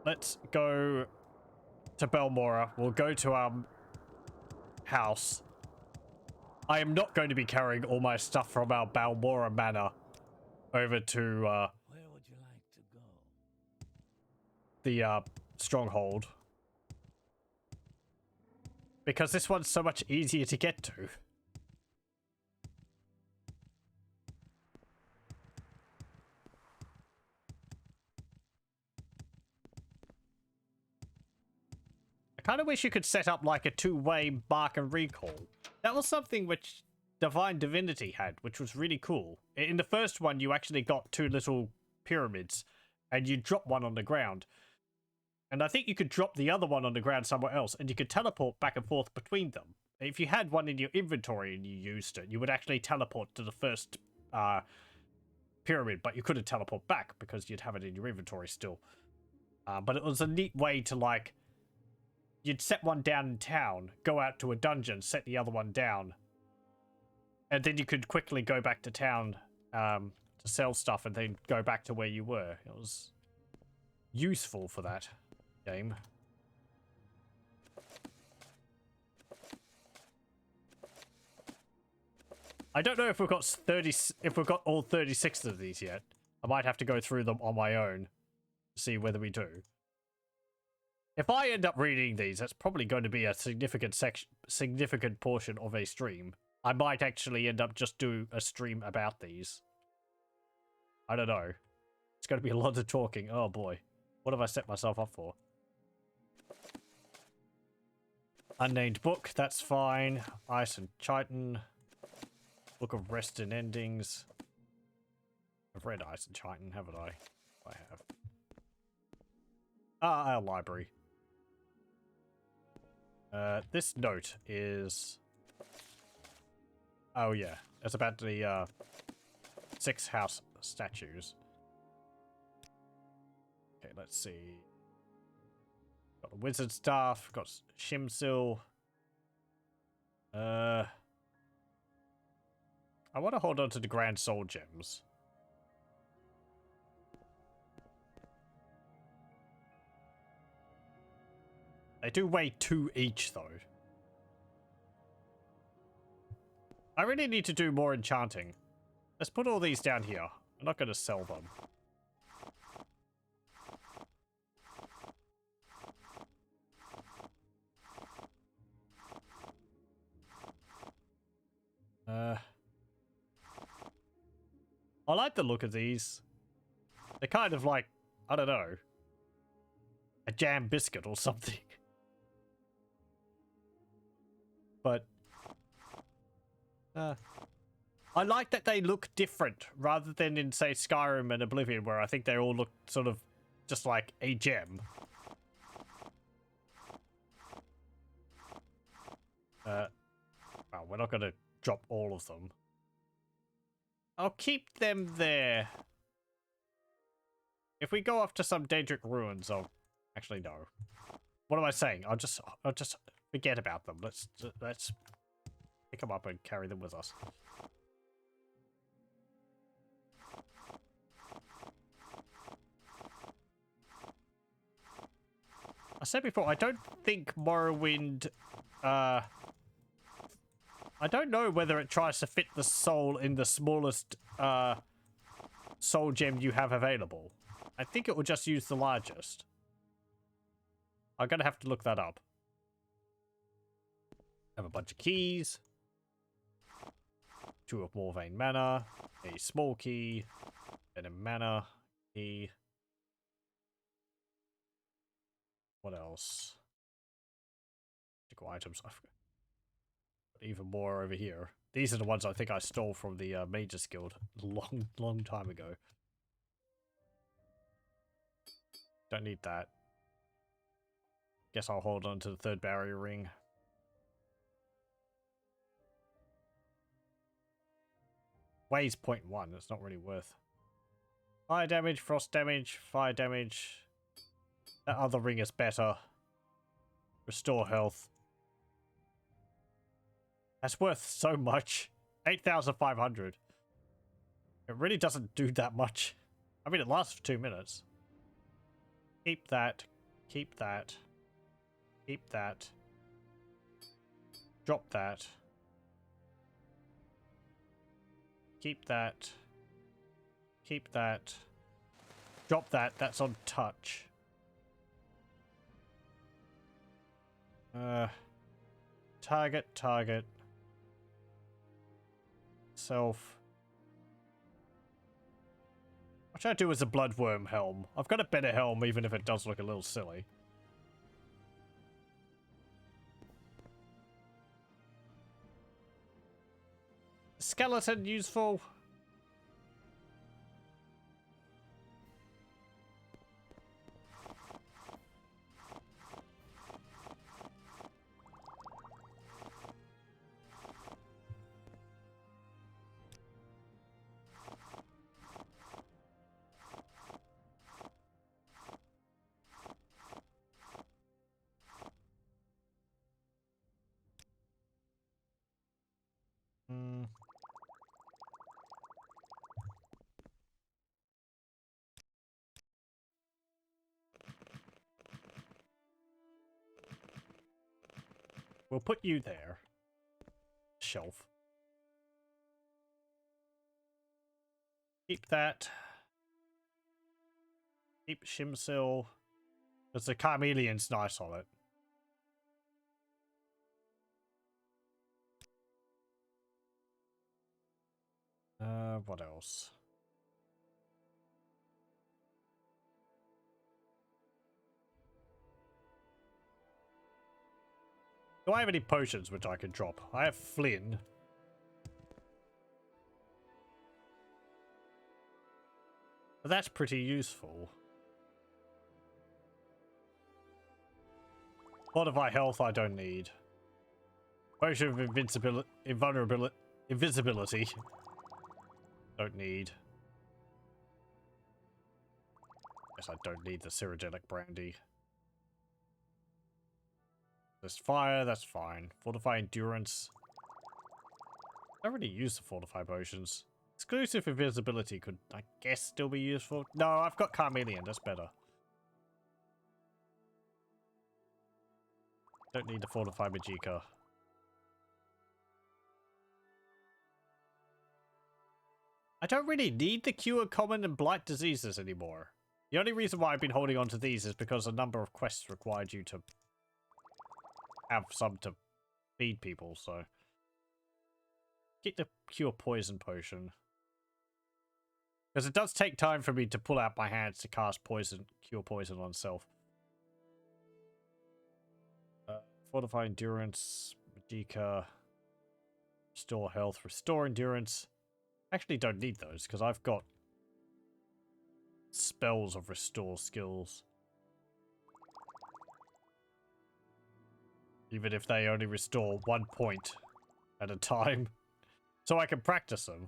Let's go to Balmora. We'll go to our house. I am not going to be carrying all my stuff from our Balmora manor over to Where would you like to go? the stronghold. Because this one's so much easier to get to. I kind of wish you could set up like a two-way bark and recall. That was something which Divine Divinity had, which was really cool. In the first one, you actually got two little pyramids, and you drop one on the ground. And I think you could drop the other one on the ground somewhere else, and you could teleport back and forth between them. If you had one in your inventory and you used it, you would actually teleport to the first pyramid, but you couldn't teleport back because you'd have it in your inventory still. But it was a neat way to, like, you'd set one down in town, go out to a dungeon, set the other one down, and then you could quickly go back to town to sell stuff and then go back to where you were. It was useful for that game. I don't know if we've got all 36 of these yet. I might have to go through them on my own to see whether we do. If I end up reading these, that's probably going to be a significant portion of a stream. I might actually end up just do a stream about these. I don't know. It's going to be a lot of talking. Oh boy. What have I set myself up for? Unnamed book, that's fine. Ice and Chitin. Book of Rest and Endings. I've read Ice and Chitin, haven't I? I have. Ah, our library. This note is... Oh yeah, it's about the 6 house statues. Okay, let's see. Got the wizard staff, got Shimsil. I want to hold on to the grand soul gems. They do weigh 2 each, though. I really need to do more enchanting. Let's put all these down here. I'm not going to sell them. I like the look of these. They're kind of like, I don't know, a jam biscuit or something. But I like that they look different rather than in, say, Skyrim and Oblivion, where I think they all look sort of just like a gem. Well, we're not going to drop all of them. I'll keep them there. If we go off to some Daedric ruins, I'll actually no. What am I saying? I'll just forget about them. Let's pick them up and carry them with us. I said before, I don't think Morrowind, I don't know whether it tries to fit the soul in the smallest soul gem you have available. I think it will just use the largest. I'm gonna have to look that up. Have a bunch of keys. 2 of Morvain mana. A small key. And a mana key. What else? Magical items. I forgot. Even more over here. These are the ones I think I stole from the Mages Guild a long time ago. Don't need that. Guess I'll hold on to the 3rd barrier ring. Weighs 0.1. It's not really worth. Fire damage, frost damage, fire damage. That other ring is better. Restore health. That's worth so much. 8,500. It really doesn't do that much. I mean, it lasts for 2 minutes. Keep that. Keep that. Keep that. Drop that. Keep that. Keep that. Drop that. That's on touch. Target. Self. What should I do with a bloodworm helm? I've got a better helm, even if it does look a little silly. Skeleton useful. We'll put you there. Shelf. Keep that. Keep Shimsil. Because the Carmelian's nice on it. What else? Do I have any potions which I can drop? I have Flynn. But that's pretty useful. Fortify health I don't need. Potion of invisibility. Don't need. Guess I don't need the Cyrogenic brandy. There's fire, that's fine. Fortify endurance. I don't really use the fortify potions. Exclusive invisibility could, I guess, still be useful. No, I've got Carmelian, that's better. Don't need the fortify Magicka. I don't really need the cure common and blight diseases anymore. The only reason why I've been holding on to these is because a number of quests required you to have some to feed people, so. Get the cure poison potion. Because it does take time for me to pull out my hands to cast poison, cure poison on self. Fortify endurance, Magicka, restore health, restore endurance. Actually don't need those because I've got spells of restore skills. Even if they only restore 1 point at a time. So I can practice them.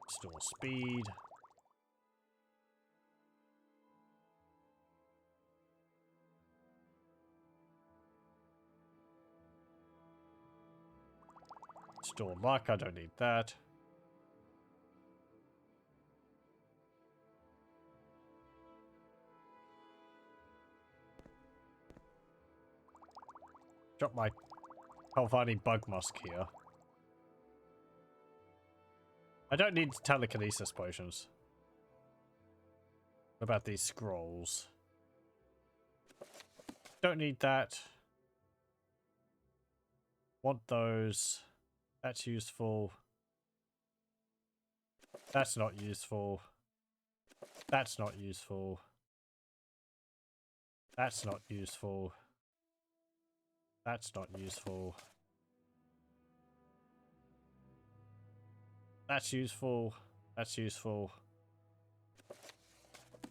Restore speed. Restore luck, I don't need that. Drop my Helvani Bug Musk here. I don't need telekinesis potions. What about these scrolls? Don't need that. Want those. That's useful. That's not useful. That's not useful. That's not useful. That's not useful. That's useful. That's useful.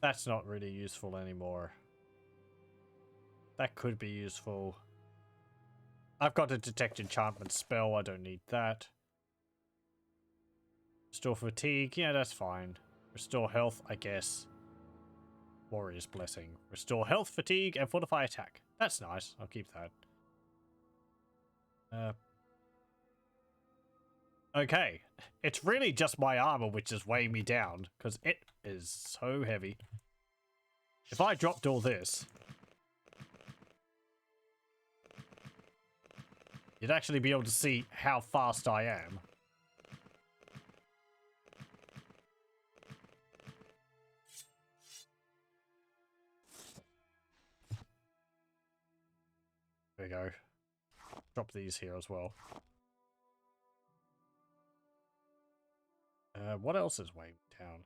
That's not really useful anymore. That could be useful. I've got a detect enchantment spell. I don't need that. Restore fatigue. Yeah, that's fine. Restore health, I guess. Warrior's Blessing. Restore health, fatigue, and fortify attack. That's nice. I'll keep that. Okay. It's really just my armor which is weighing me down, because it is so heavy. If I dropped all this, you'd actually be able to see how fast I am. There we go. Drop these here as well. What else is weighing down?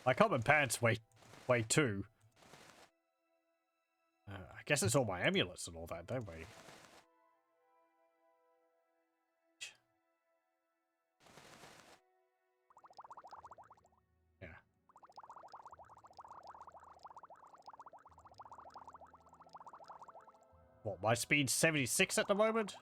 My common pants weigh 2. I guess it's all my amulets and all that, don't we? Yeah. What, my speed's 76 at the moment?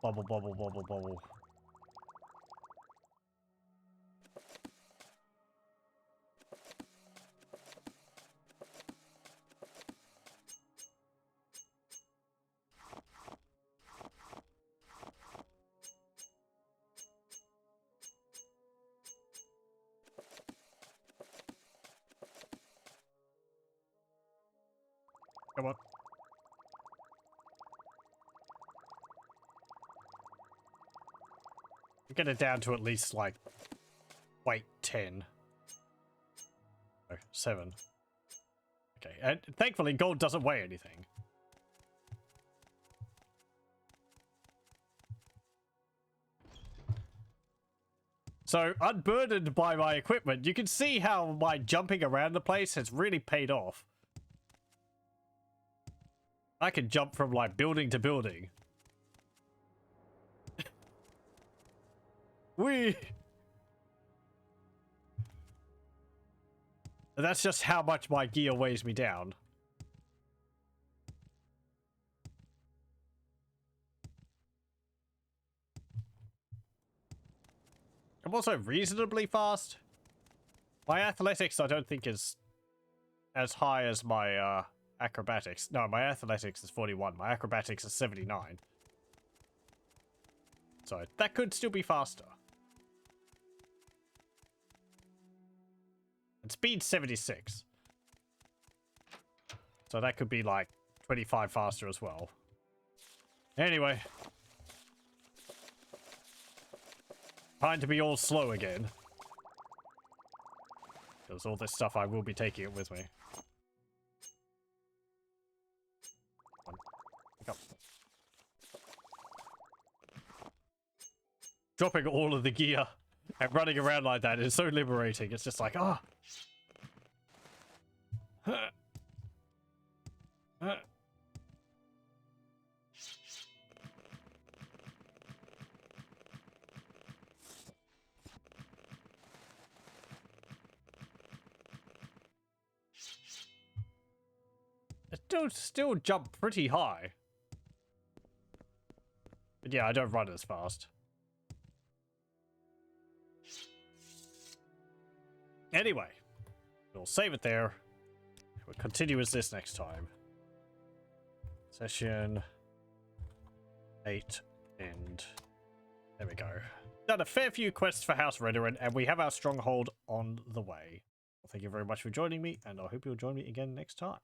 Bubble, bubble, bubble, bubble. Come on. Get it down to at least, like, weight 10. Oh, 7. Okay, and thankfully gold doesn't weigh anything. So, unburdened by my equipment, you can see how my jumping around the place has really paid off. I can jump from, like, building to building. Whee! And that's just how much my gear weighs me down. I'm also reasonably fast. My athletics, I don't think, is as high as my acrobatics. No, my athletics is 41. My acrobatics is 79. So that could still be faster. And speed 76. So that could be like 25 faster as well. Anyway. Time to be all slow again. Because all this stuff, I will be taking it with me. Pick up. Dropping all of the gear and running around like that is so liberating. It's just like, ah. Still jump pretty high. But yeah, I don't run as fast. Anyway, we'll save it there. We'll continue as this next time. Session 8 and there we go. Done a fair few quests for House Redoran, and we have our stronghold on the way. Well, thank you very much for joining me, and I hope you'll join me again next time.